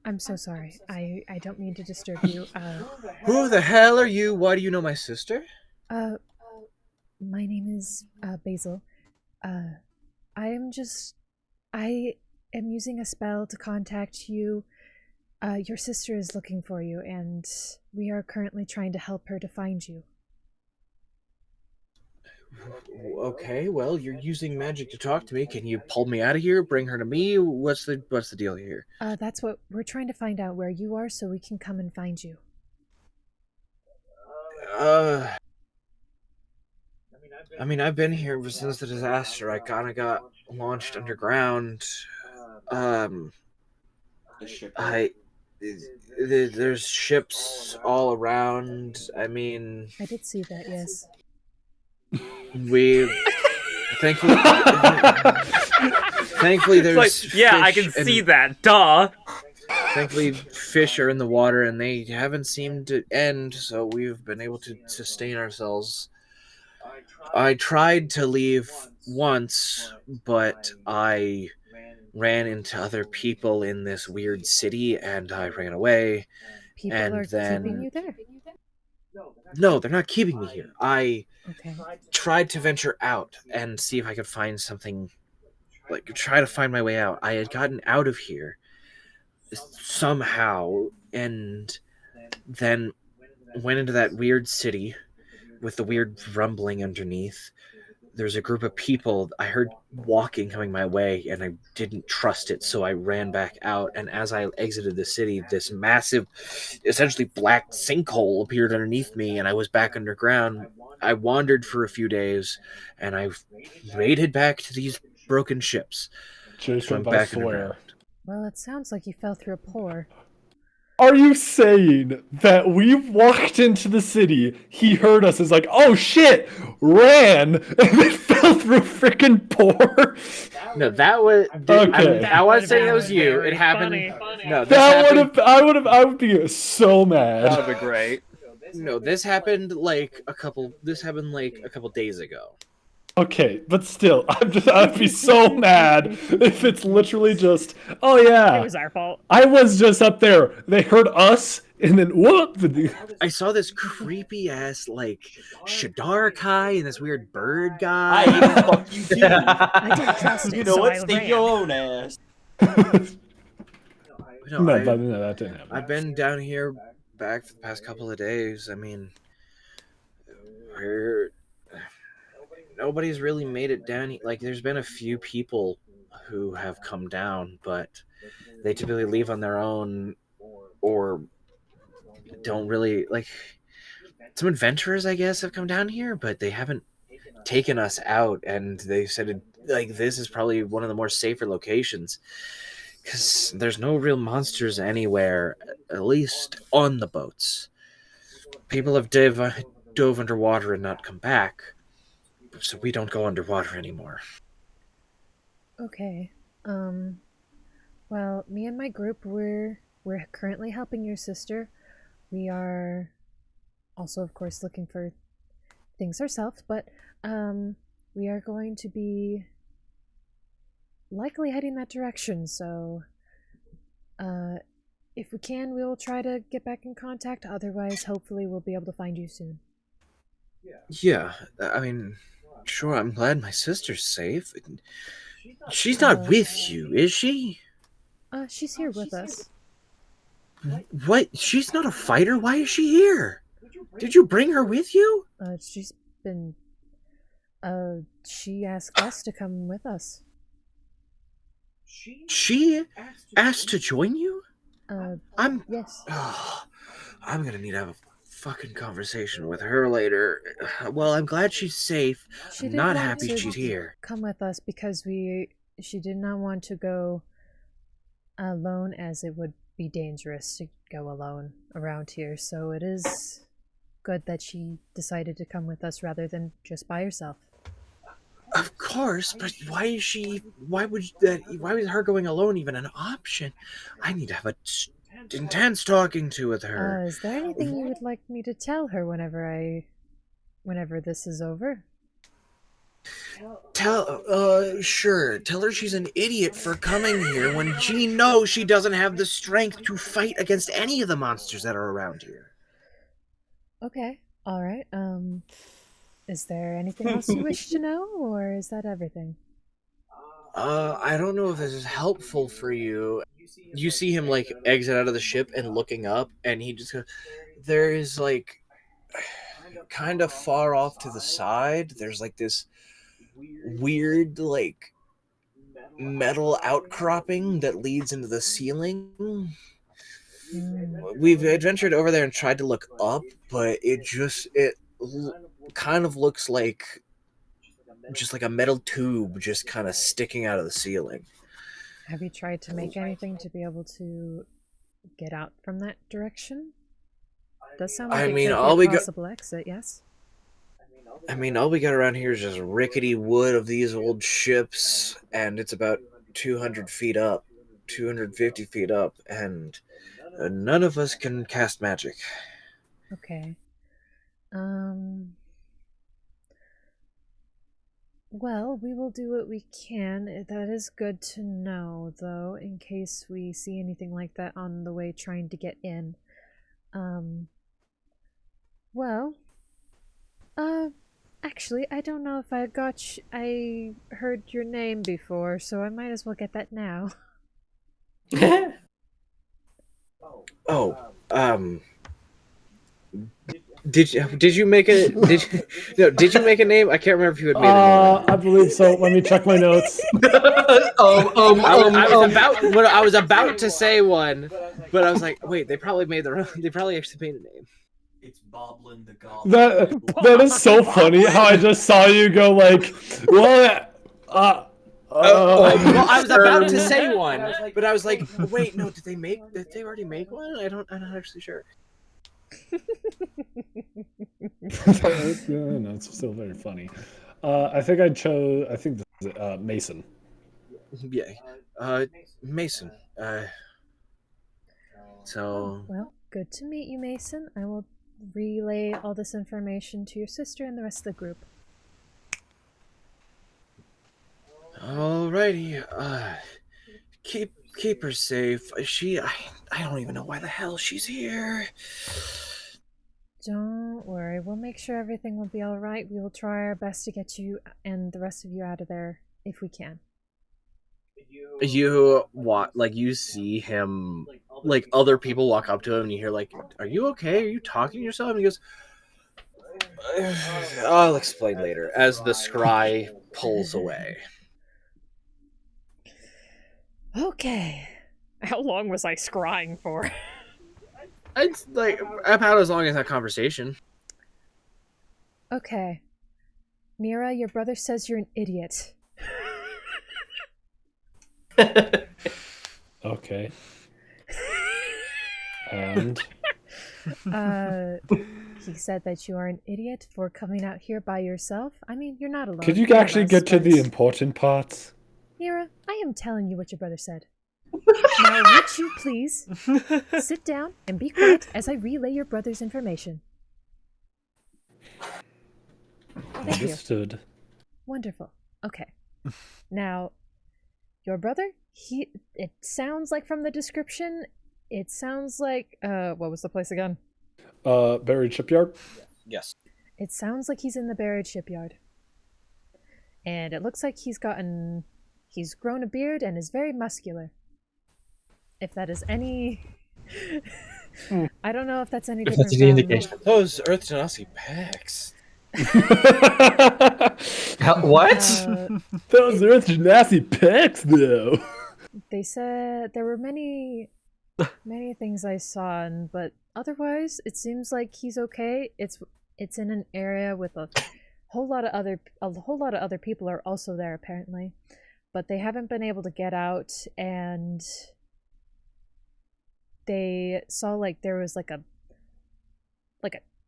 I'm so sorry. I don't mean to disturb you. Who the hell are you? Why do you know my sister? My name is Basil. I am using a spell to contact you. Your sister is looking for you, and we are currently trying to help her to find you. Okay, well, you're using magic to talk to me. Can you pull me out of here? Bring her to me? What's the deal here? That's what we're trying to find out, where you are, so we can come and find you. I mean, I've been here ever since the disaster. I kind of got launched underground. ship? There's ships all around. I mean, I did see that, yes. we thankfully It's like, there's yeah, I fish can see and- that. Duh. Thankfully, fish are in the water and they haven't seemed to end, so we've been able to sustain ourselves. I tried to leave once, but I ran into other people in this weird city and I ran away. People And are then- keeping you there. No, they're not keeping me here. I Okay. tried to venture out and see if I could find something, like try to find my way out. I had gotten out of here somehow and then went into that weird city with the weird rumbling underneath. There's a group of people I heard walking coming my way and I didn't trust it, so I ran back out. And as I exited the city, this massive, essentially black sinkhole appeared underneath me and I was back underground. I wandered for a few days and I made it back to these broken ships. So I'm Jacob, I back swear. underground. Well, it sounds like you fell through a pore. Are you saying that we walked into the city, he heard us, is like, oh shit, ran, and then fell through a freaking pore? No, that was Okay. I was saying it was you. It happened. Funny. No, this That would happened. have, I would be so mad. That would be great. No, this happened like a couple. This happened like a couple days ago. Okay, but still, I'd be so mad if it's literally just, oh yeah, It was our fault. I was just up there. They heard us, and then whoop. I saw this creepy ass like Shadar Kai and this weird bird guy. I fuck you too. I didn't trust it, You know so what? I Stay ran. your own ass. No, No, that didn't happen. I've been down here back for the past couple of days. I mean, nobody's really made it down. Like, there's been a few people who have come down, but they typically leave on their own or don't really like. Some adventurers, I guess, have come down here, but they haven't taken us out, and they said like this is probably one of the more safer locations because there's no real monsters anywhere, at least on the boats. People have dove underwater and not come back, so we don't go underwater anymore. Okay. Well, me and my group, we're currently helping your sister. We are also, of course, looking for things ourselves, but we are going to be likely heading that direction, so if we can, we will try to get back in contact. Otherwise, hopefully we'll be able to find you soon. Yeah, I mean, sure, I'm glad my sister's safe. She's not with you, is she? She's here with us. What? She's not a fighter? Why is she here? Did you bring her with you? She's been... she asked us to come with us. She asked to join you? Yes. I'm gonna need to have a fucking conversation with her later. Well, I'm glad she's safe. She I'm didn't not want happy to she's here. come with us because she did not want to go alone, as it would be dangerous to go alone around here. So it is good that she decided to come with us rather than just by herself. Of course, but why was her going alone even an option? I need to have a intense talking to with her. Is there anything you would like me to tell her whenever this is over? Sure. Tell her she's an idiot for coming here when she knows she doesn't have the strength to fight against any of the monsters that are around here. Okay, alright. Is there anything else you wish to know, or is that everything? I don't know if this is helpful for you. You see him, like, exit out of the ship and looking up, and he just goes, there is, like, kind of far off to the side, there's, like, this weird, like, metal outcropping that leads into the ceiling. We've adventured over there and tried to look up, but it kind of looks like just like a metal tube just kind of sticking out of the ceiling. Have you tried to make anything to be able to get out from that direction? Does sound like I it mean, could all be we a got- possible exit, yes? I mean, all we got around here is just rickety wood of these old ships, and it's about 200 feet up, 250 feet up, and none of us can cast magic. Okay. Well, we will do what we can. That is good to know, though, in case we see anything like that on the way trying to get in. Well, actually, I don't know if I heard your name before, so I might as well get that now. Oh, did you make a did you make a name? I can't remember if you had made a name. I believe so. Let me check my notes. I was about to say one, but I was like, wait, they probably actually made a name. It's Boblin the Goblin. That is so funny how I just saw you go like, well, Well, I was about to say one, but I was like, wait, no, did they already make one? I'm not actually sure. no, it's still very funny. I think this is Mason. Yeah, Mason. So. Well, good to meet you, Mason. I will relay all this information to your sister and the rest of the group. Alrighty. Keep her safe. I don't even know why the hell she's here. Don't worry, we'll make sure everything will be alright. We will try our best to get you and the rest of you out of there if we can. You see him, like, other people walk up to him and you hear, like, are you okay? Are you talking to yourself? And he goes, I'll explain later, as the scry pulls away. Okay. How long was I scrying for? It's like about as long as that conversation. Okay. Mira, your brother says you're an idiot. Okay. And? He said that you are an idiot for coming out here by yourself. I mean, you're not alone. Could you actually get to the important parts? Mira, I am telling you what your brother said. Now, would you please sit down and be quiet as I relay your brother's information? Thank you. Understood. Wonderful. Okay. Now, your brother, it sounds like from the description, it sounds like, what was the place again? Buried shipyard? Yes. It sounds like he's in the buried shipyard. And it looks like he's grown a beard and is very muscular. If that is any... I don't know if that's any different That's an indication. Those Earth Genasi pecs. What? Those Earth Genasi pecs, though. They said there were many things I saw, but otherwise it seems like he's okay. It's in an area with a whole lot of other people are also there apparently, but they haven't been able to get out, and they saw like there was like a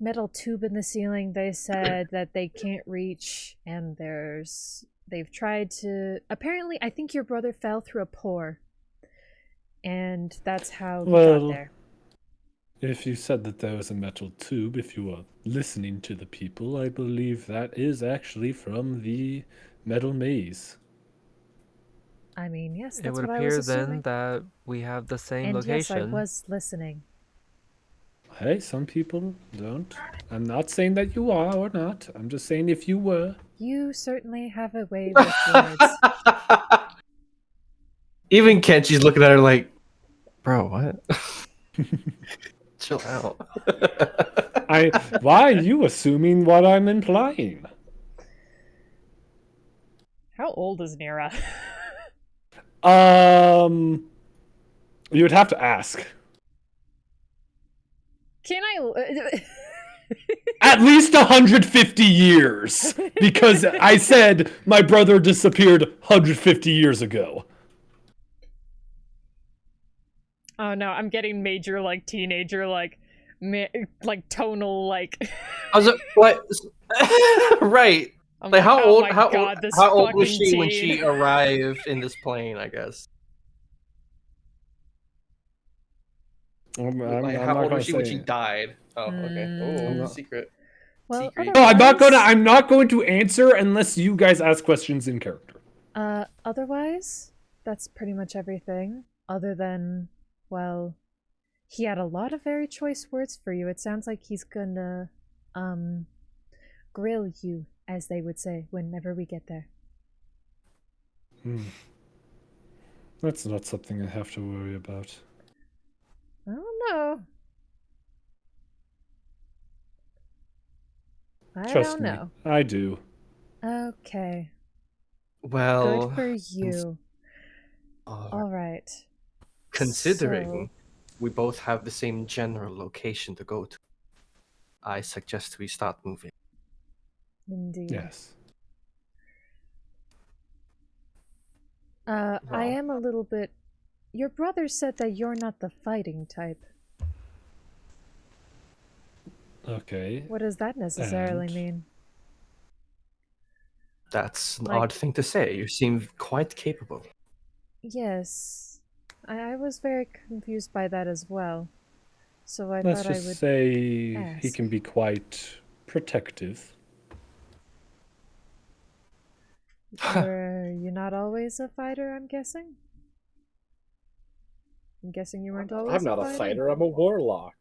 metal tube in the ceiling they said that they can't reach, and they've tried to, apparently I think your brother fell through a pore, and that's how he got there. If you said that there was a metal tube, if you were listening to the people, I believe that is actually from the metal maze. I mean, yes, that's It would what I was appear assuming. then that we have the same And location. yes, I was listening. Hey, some people don't. I'm not saying that you are or not. I'm just saying if you were. You certainly have a way with words. Even Kenchi's looking at her like, bro, what? Chill out. Why are you assuming what I'm implying? How old is Nira? You would have to ask. Can I... At least 150 years, because I said my brother disappeared 150 years ago. Oh no, I'm getting major like teenager like tonal like. I was what? Right. I'm Like how oh old? my How God, old? this How old was fucking she when teen. she arrived in this plane? I guess. Like how not old gonna was she when say she it. died? Oh, okay. Mm. Oh, secret. Well, Secret. No, I'm not gonna. otherwise, I'm not going to answer unless you guys ask questions in character. otherwise, that's pretty much everything. Other than, well, he had a lot of very choice words for you. It sounds like he's gonna, grill you, as they would say, whenever we get there. That's not something I have to worry about. I don't know. I Trust don't me, know. I do. Okay. Well, Good for you. All right. considering So, we both have the same general location to go to, I suggest we start moving. indeed. Yes. I Well. am a little bit. Your brother said that you're not the fighting type. Okay. What does that necessarily And? mean? That's an Like- odd thing to say. You seem quite capable. Yes. I was very confused by that as well. So I Let's thought I just would. say he ask. can be quite protective. Were you not always a fighter, I'm guessing? I'm guessing you weren't always I'm not a fighter. I'm a warlock.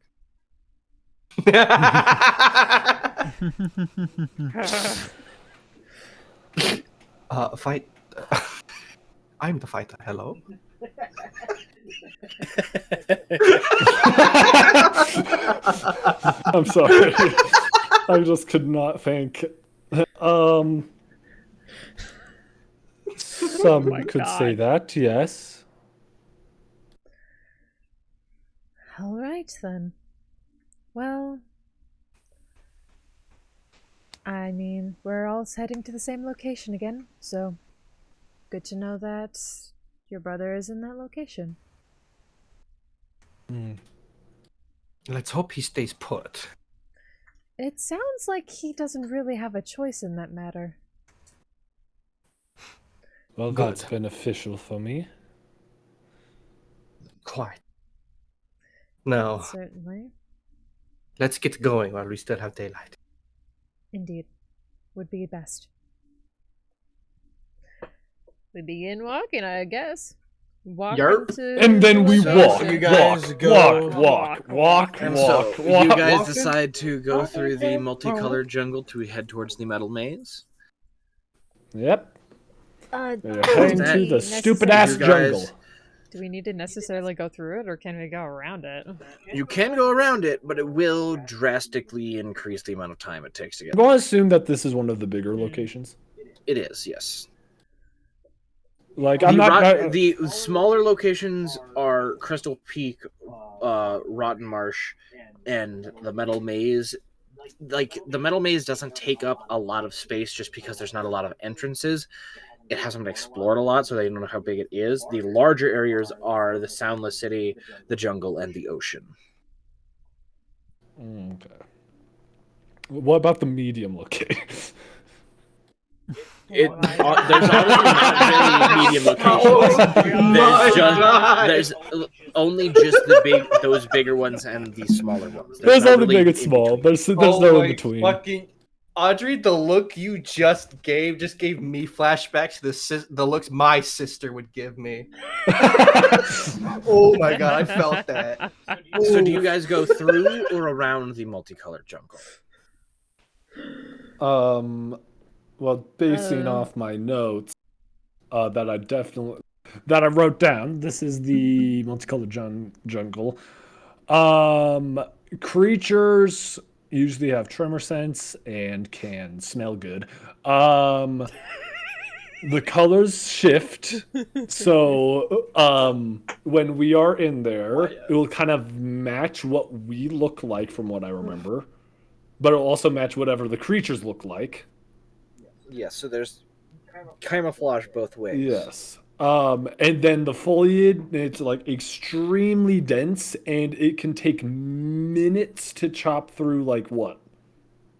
Fight. I'm the fighter. Hello. I'm sorry. I just could not think. Some my could say God. that, yes. All right then. Well, I mean, we're all heading to the same location again, so good to know that your brother is in that location. Let's hope he stays put. It sounds like he doesn't really have a choice in that matter. Well, Good. that's beneficial for me. Quite. Now, Certainly. let's get going while we still have daylight. Indeed. Would be best. We begin walking, I guess. Walk Yerp. into And then we the walk, location. you guys walk, go- walk, And walk, so, walk. you guys walking. decide to go through the multicolored jungle to head towards the metal maze. Yep. Uh, We're heading that to the necessary? stupid ass You guys- jungle. Do we need to necessarily go through it, or can we go around it? You can go around it, but it will drastically increase the amount of time it takes to get I'm going to assume that this is one of the bigger locations. It is, yes. Like, I'm not. The smaller locations are Crystal Peak, Rotten Marsh, and the Metal Maze. Like, the Metal Maze doesn't take up a lot of space just because there's not a lot of entrances. It hasn't been explored a lot, so they don't know how big it is. The larger areas are the Soundless City, the jungle, and the ocean. Okay. What about the medium location? There's honestly not very medium locations. There's only just those bigger ones and the smaller ones. There's not only really big and in small. between. There's no in between. Fucking Audrey, the look you just gave me flashbacks to the looks my sister would give me. Oh my god, I felt that. So do you guys go through or around the multicolored jungle? Well, basing off my notes, that I wrote down. This is the multicolored jungle. Creatures usually have tremor sense and can smell good. The colors shift, so when we are in there, it will kind of match what we look like from what I remember, but it'll also match whatever the creatures look like. Yes, so there's camouflage both ways. Yes. And then the foliage, it's like extremely dense, and it can take minutes to chop through. Like what?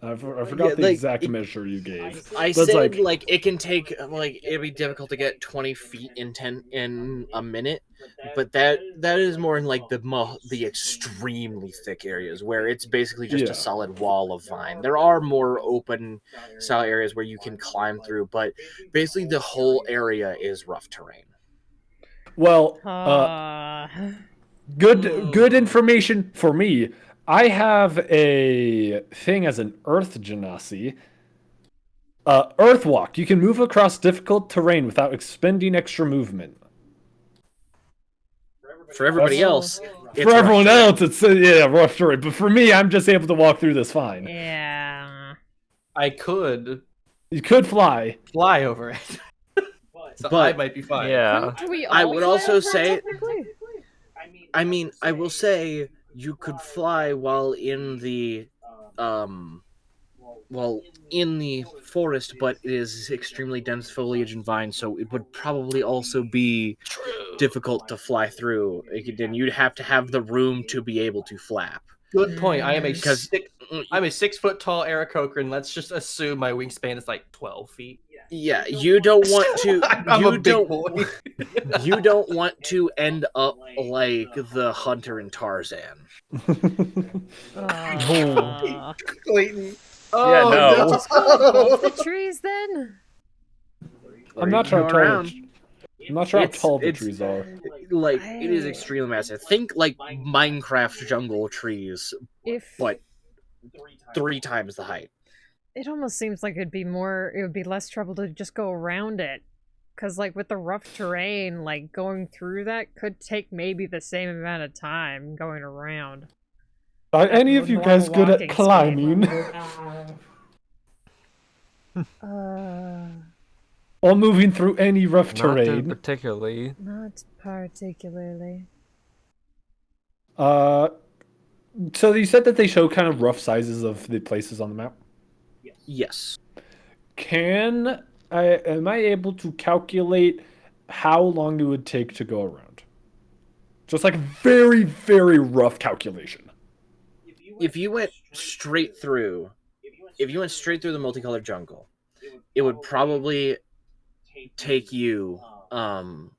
I forgot Yeah, the like, exact measure you gave. I But it's said like it can take like it'd be difficult to get 20 feet in a minute, but that is more in like the extremely thick areas where it's basically just Yeah. a solid wall of vine. There are more open style areas where you can climb through, but basically the whole area is rough terrain. Well, good Hmm. information for me. I have a thing as an earth genasi. Earth walk. You can move across difficult terrain without expending extra movement. For everybody That's- else, it's For rough everyone terrain. else, it's yeah, rough terrain. But for me, I'm just able to walk through this fine. Yeah. I could You could fly. fly over it. So But- I might be fine. Yeah. Couldn't we I all would fly also over say- technically? I mean, I will say you could fly while in the well, in the forest, but it is extremely dense foliage and vines, so it would probably also be difficult to fly through. Then you'd have to have the room to be able to flap. Good point. I am a Because- I'm a 6 foot tall Aarakocra. Let's just assume my wingspan is like 12 feet. Yeah, you don't want to. I'm you a big don't. boy. You don't want to end up like the hunter in Tarzan. Aw. Clayton. Yeah, no. Just go above the trees then. I'm not sure how Go tall. around. I'm not sure how It's- tall the it's- trees are. Like it is extremely massive. Think like Minecraft jungle trees, If but 3 times the height. it almost seems like it would be less trouble to just go around it. Cause like with the rough terrain, like going through that could take maybe the same amount of time going around. Are any of you guys good at walking speed. climbing? Or moving through any rough Not terrain? particularly. Not particularly. So you said that they show kind of rough sizes of the places on the map. Yes. Am I able to calculate how long it would take to go around? Just like very, very rough calculation. If you went straight through, the multicolored jungle, it would probably take you. And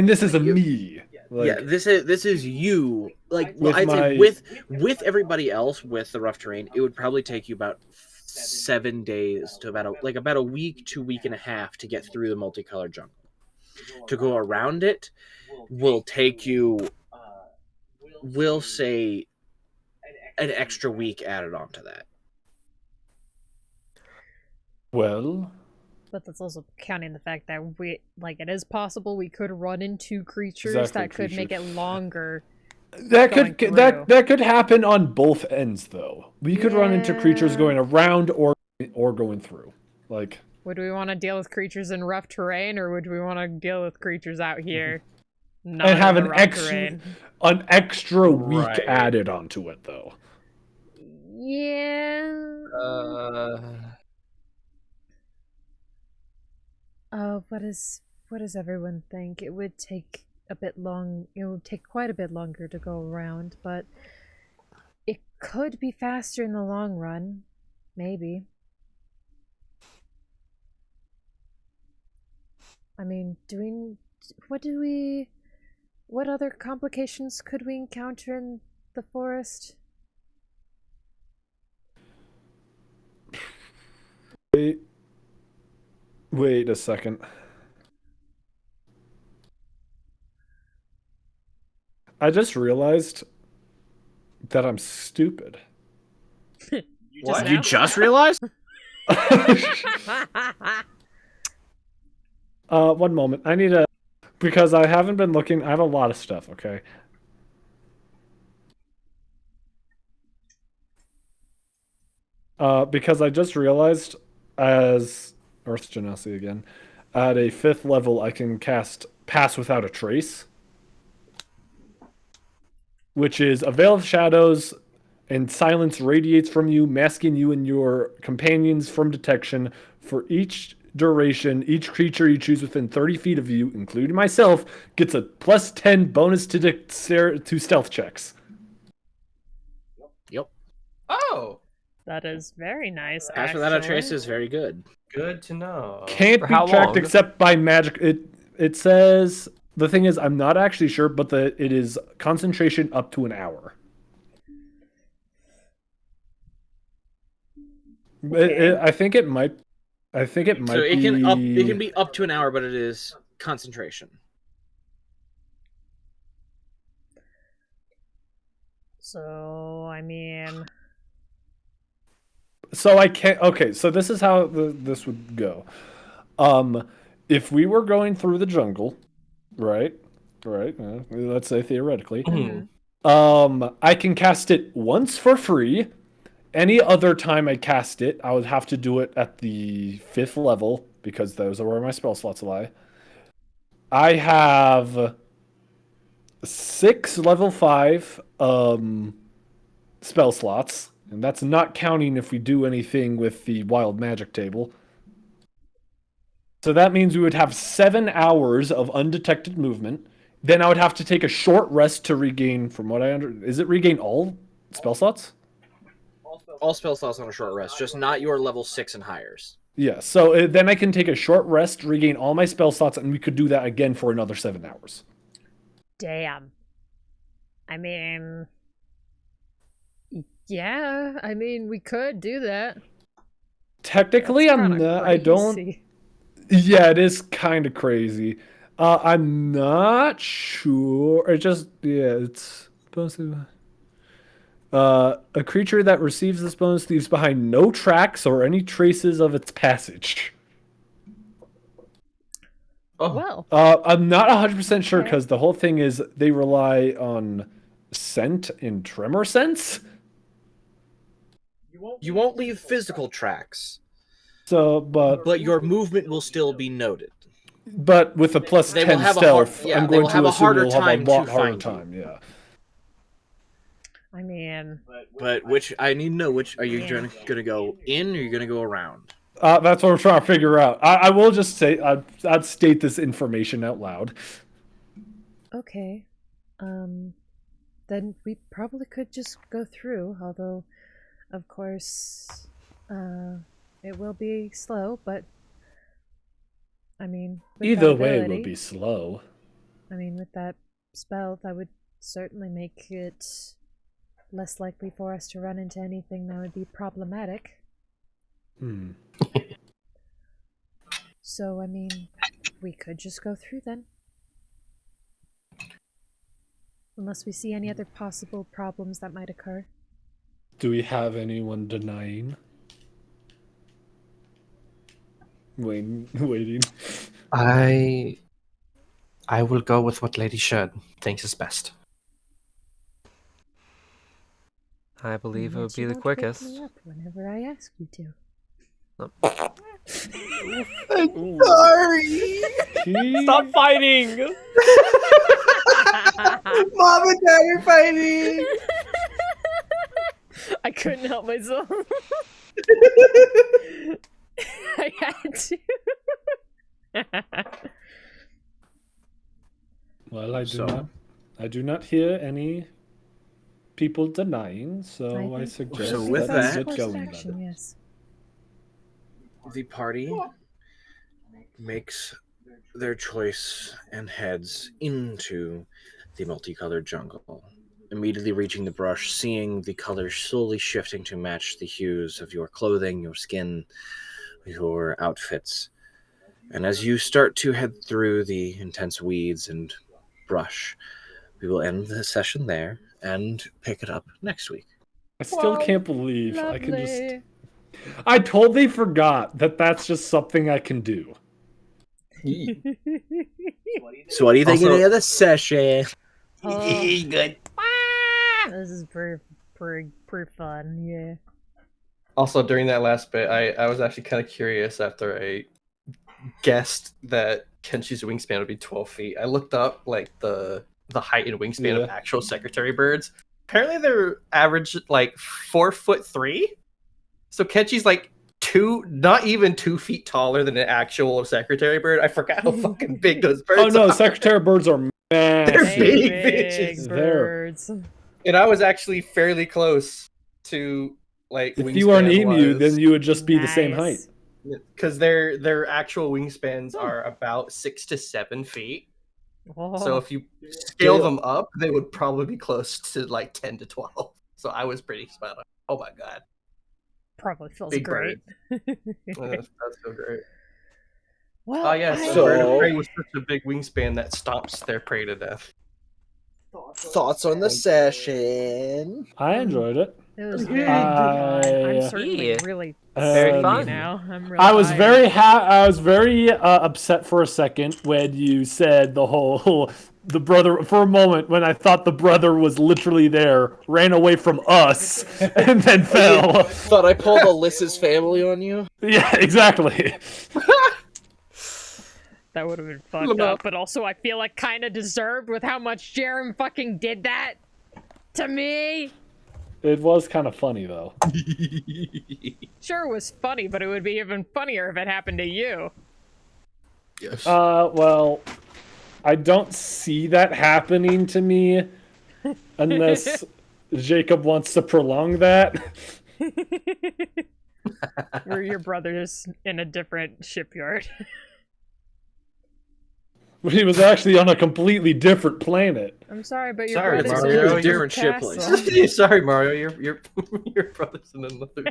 this is a me. Like, Yeah, this is you. Like, well, With I'd say my- with everybody else with the rough terrain, it would probably take you about 7 days to about a week to week and a half to get through the multicolored jungle. To go around it will take you, we'll say, an extra week added onto that. well, But that's also counting the fact that it is possible we could run into creatures Exactly, that could make it creatures. longer. that Going could through. that could happen on both ends though. We could run into creatures Yeah. going around or going through. Like, Would we want to deal with creatures in rough terrain, or would we want to deal with creatures out here? Not and have in the an rough terrain? extra week Right. added onto it though. Yeah. What does everyone think? It would take a bit long. It would take quite a bit longer to go around, but it could be faster in the long run. Maybe. I mean, what other complications could we encounter in the forest? Wait a second. I just realized that I'm stupid. Just You now? just realized? 1 moment. I need to, because I haven't been looking. I have a lot of stuff, okay? Because I just realized, as Earth Genasi again, at a 5th level, I can cast Pass Without a Trace, which is a veil of shadows and silence radiates from you, masking you and your companions from detection. For each duration, each creature you choose within 30 feet of you, including myself, gets a +10 bonus to stealth checks. Yep. Oh, That is very nice. Pass without a actually. trace is very good. good to know. Can't For be how tracked long? except by magic. It says, the thing is, I'm not actually sure, but it is concentration up to an hour. Okay. I think it might. I think it might So it be. can be up to an hour, but it is concentration. So, I mean, So I can't. Okay, so this is how this would go. If we were going through the jungle, right? Let's say theoretically, Mhm. I can cast it once for free. Any other time I cast it, I would have to do it at the 5th level because those are where my spell slots lie. I have 6 level 5 spell slots, and that's not counting if we do anything with the wild magic table. So that means we would have 7 hours of undetected movement. Then I would have to take a short rest to regain, from what I understand, is it regain all spell slots? All spell slots on a short rest, just not your level 6 and highers. Yeah, so then I can take a short rest, regain all my spell slots, and we could do that again for another 7 hours. damn. I mean, yeah, I mean, we could do that. Technically, That's I'm kinda not. I don't. crazy. Yeah, it is kind of crazy. I'm not sure. It just it's supposed to. A creature that receives this bonus leaves behind no tracks or any traces of its passage. Oh, Well, I'm not 100% sure Okay. because the whole thing is they rely on scent and tremor sense. You won't leave physical tracks, So, but your movement will still be noted. with a plus They will 10 have a hard- stealth, yeah, I'm they going will to have a assume harder you'll have a time lot to harder find you. time. Yeah. I mean, But which I need to know, which are you gonna go in, or are you gonna go around? That's what I'm trying to figure out. I will just say I'd state this information out loud. Okay. Then we probably could just go through, although, of course, it will be slow, but I mean, with Either that way, ability, will be slow. I mean, with that spell, that would certainly make it less likely for us to run into anything that would be problematic. Hmm. So, I mean, we could just go through then. Unless we see any other possible problems that might occur. Do we have anyone denying? Waiting. I will go with what Lady Sherd thinks is best. I believe it And would yet be you the won't pick quickest. me up whenever I ask you to. Sorry! Stop fighting! Mom and Dad are fighting! I couldn't help myself. I had to. Well, I do not hear any people denying, so I think suggest So that's with the that best that- we course get of going. action, Then. yes. The party makes their choice and heads into the multicolored jungle, immediately reaching the brush, seeing the colors slowly shifting to match the hues of your clothing, your skin, your outfits. And as you start to head through the intense weeds and brush, we will end the session there and pick it up next week. I still Wow, can't believe I can just. Lovely. I totally forgot that that's just something I can do. So what do you think of Also- the other session? Oh. Good. This is pretty fun, yeah. Also, during that last bit, I was actually kind of curious after I guessed that Kenshi's wingspan would be 12 feet. I looked up like the height and wingspan of Yeah. actual secretary birds. Apparently, they're average like 4'3". So Kenshi's like not even 2 feet taller than an actual secretary bird. I forgot how fucking big those birds Oh no, are. secretary birds are massive. They're big bitches. birds. And I was actually fairly close to like If you were an emu, wingspan-wise. then you would just be the same height. Nice. Because their actual wingspans are about 6 to 7 feet. Oh, So if you scale them up, they would probably be close to like 10 to 12. So I was pretty spot on. Oh my god. probably feels Big great. That's so great. Well, Oh yes, So- bird of prey with such a big wingspan that stomps their prey to death. Thoughts on the session? I enjoyed it. it was very I- good. I'm certainly Yeah. really Very sleepy fun. now. I'm really I was tired. very upset for a second when you said the whole the brother for a moment when I thought the brother was literally there, ran away from us, and then fell. Thought I pulled Alyssa's family on you? Yeah, exactly. That would have been fucked up, but also I feel like kind of deserved with how much Jerem fucking did that to me. It was kind of funny though. Sure, it was funny, but it would be even funnier if it happened to you. Yes. Well, I don't see that happening to me unless Jacob wants to prolong that. Where your brother's in a different shipyard. But he was actually on a completely different planet. I'm sorry, but your Sorry, brother's Mario, in a you're- different ship castle. Sorry, Mario. Your brother's in another.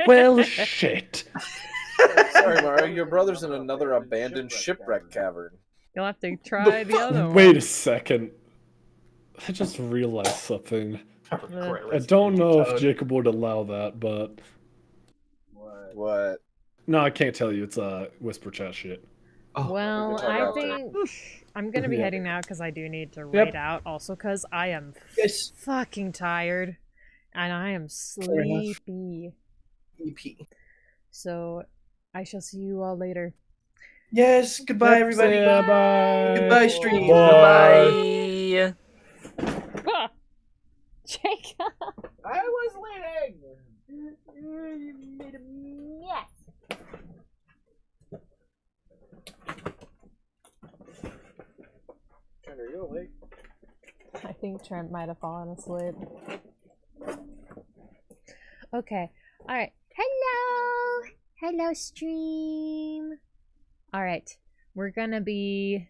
Well, shit. Sorry, Mario, your brother's in another abandoned shipwreck cavern. You'll have to try the other one. Wait a second. I just realized something. I don't know if Jacob would allow that, but What? no, I can't tell you. It's whisper chat shit. Well, We can talk I after. think I'm gonna be Yeah. heading now because I do need to Yep. raid out. Also, because I am Yes. fucking tired and I am sleepy. EP. So I shall see you all later. Yes. Goodbye, everybody. Yeah, bye. Goodbye, stream. Bye. Ah! Jacob! I was leading. You made a mess. Trent, are you awake? I think Trent might have fallen asleep. Okay. Alright. Hello! Hello, stream! Alright. We're gonna be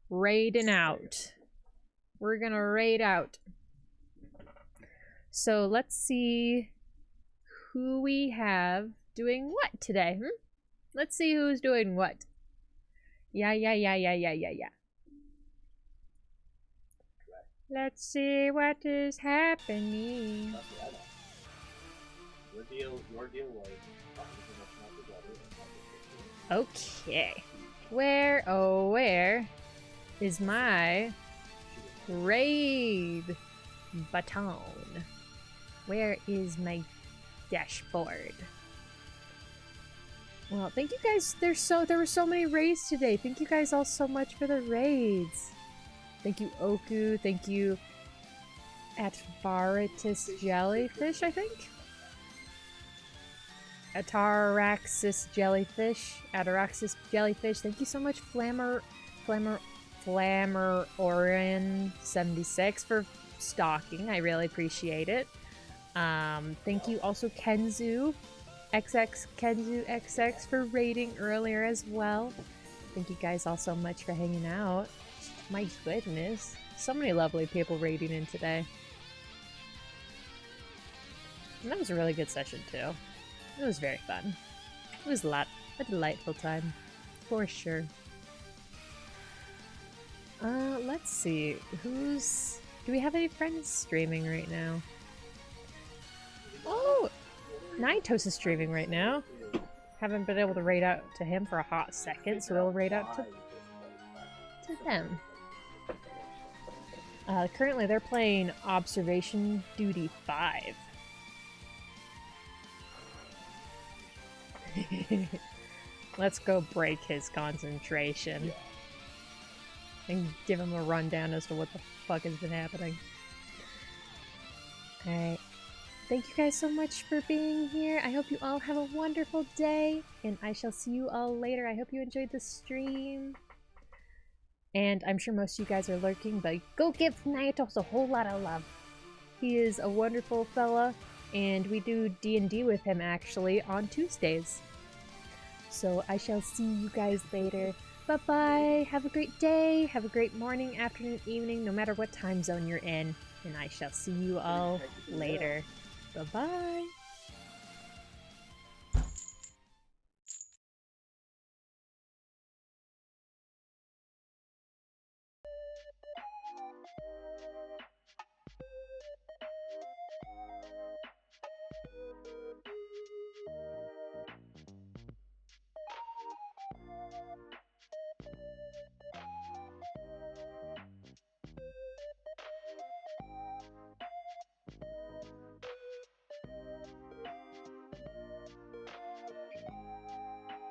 raiding out. We're gonna raid out. So let's see who we have doing what today. Let's see who's doing what. Yeah. Let's see what is happening. Your deal was. Okay. Where is my raid baton? Where is my dashboard? Well, thank you guys. There were so many raids today. Thank you guys all so much for the raids. Thank you, Oku. Thank you, Ataratus Jellyfish, I think. Ataraxis Jellyfish. Ataraxis Jellyfish. Thank you so much, Flammer Orin76 for stalking. I really appreciate it. Thank you also Kenzu XX for raiding earlier as well. Thank you guys all so much for hanging out. My goodness. So many lovely people raiding in today. And that was a really good session too. It was very fun. It was a delightful time. For sure. Let's see. Do we have any friends streaming right now? Oh! Naitos is streaming right now. Haven't been able to raid out to him for a hot second, so we'll raid out to them. Currently they're playing Observation Duty 5. Let's go break his concentration. And give him a rundown as to what the fuck has been happening. Alright. thank you guys so much for being here. I hope you all have a wonderful day, and I shall see you all later. I hope you enjoyed the stream. And I'm sure most of you guys are lurking, but go give Nyatos a whole lot of love. He is a wonderful fella, and we do D&D with him actually on Tuesdays. So I shall see you guys later. Bye-bye, have a great day, have a great morning, afternoon, evening, no matter what time zone you're in. And I shall see you all later. Bye-bye.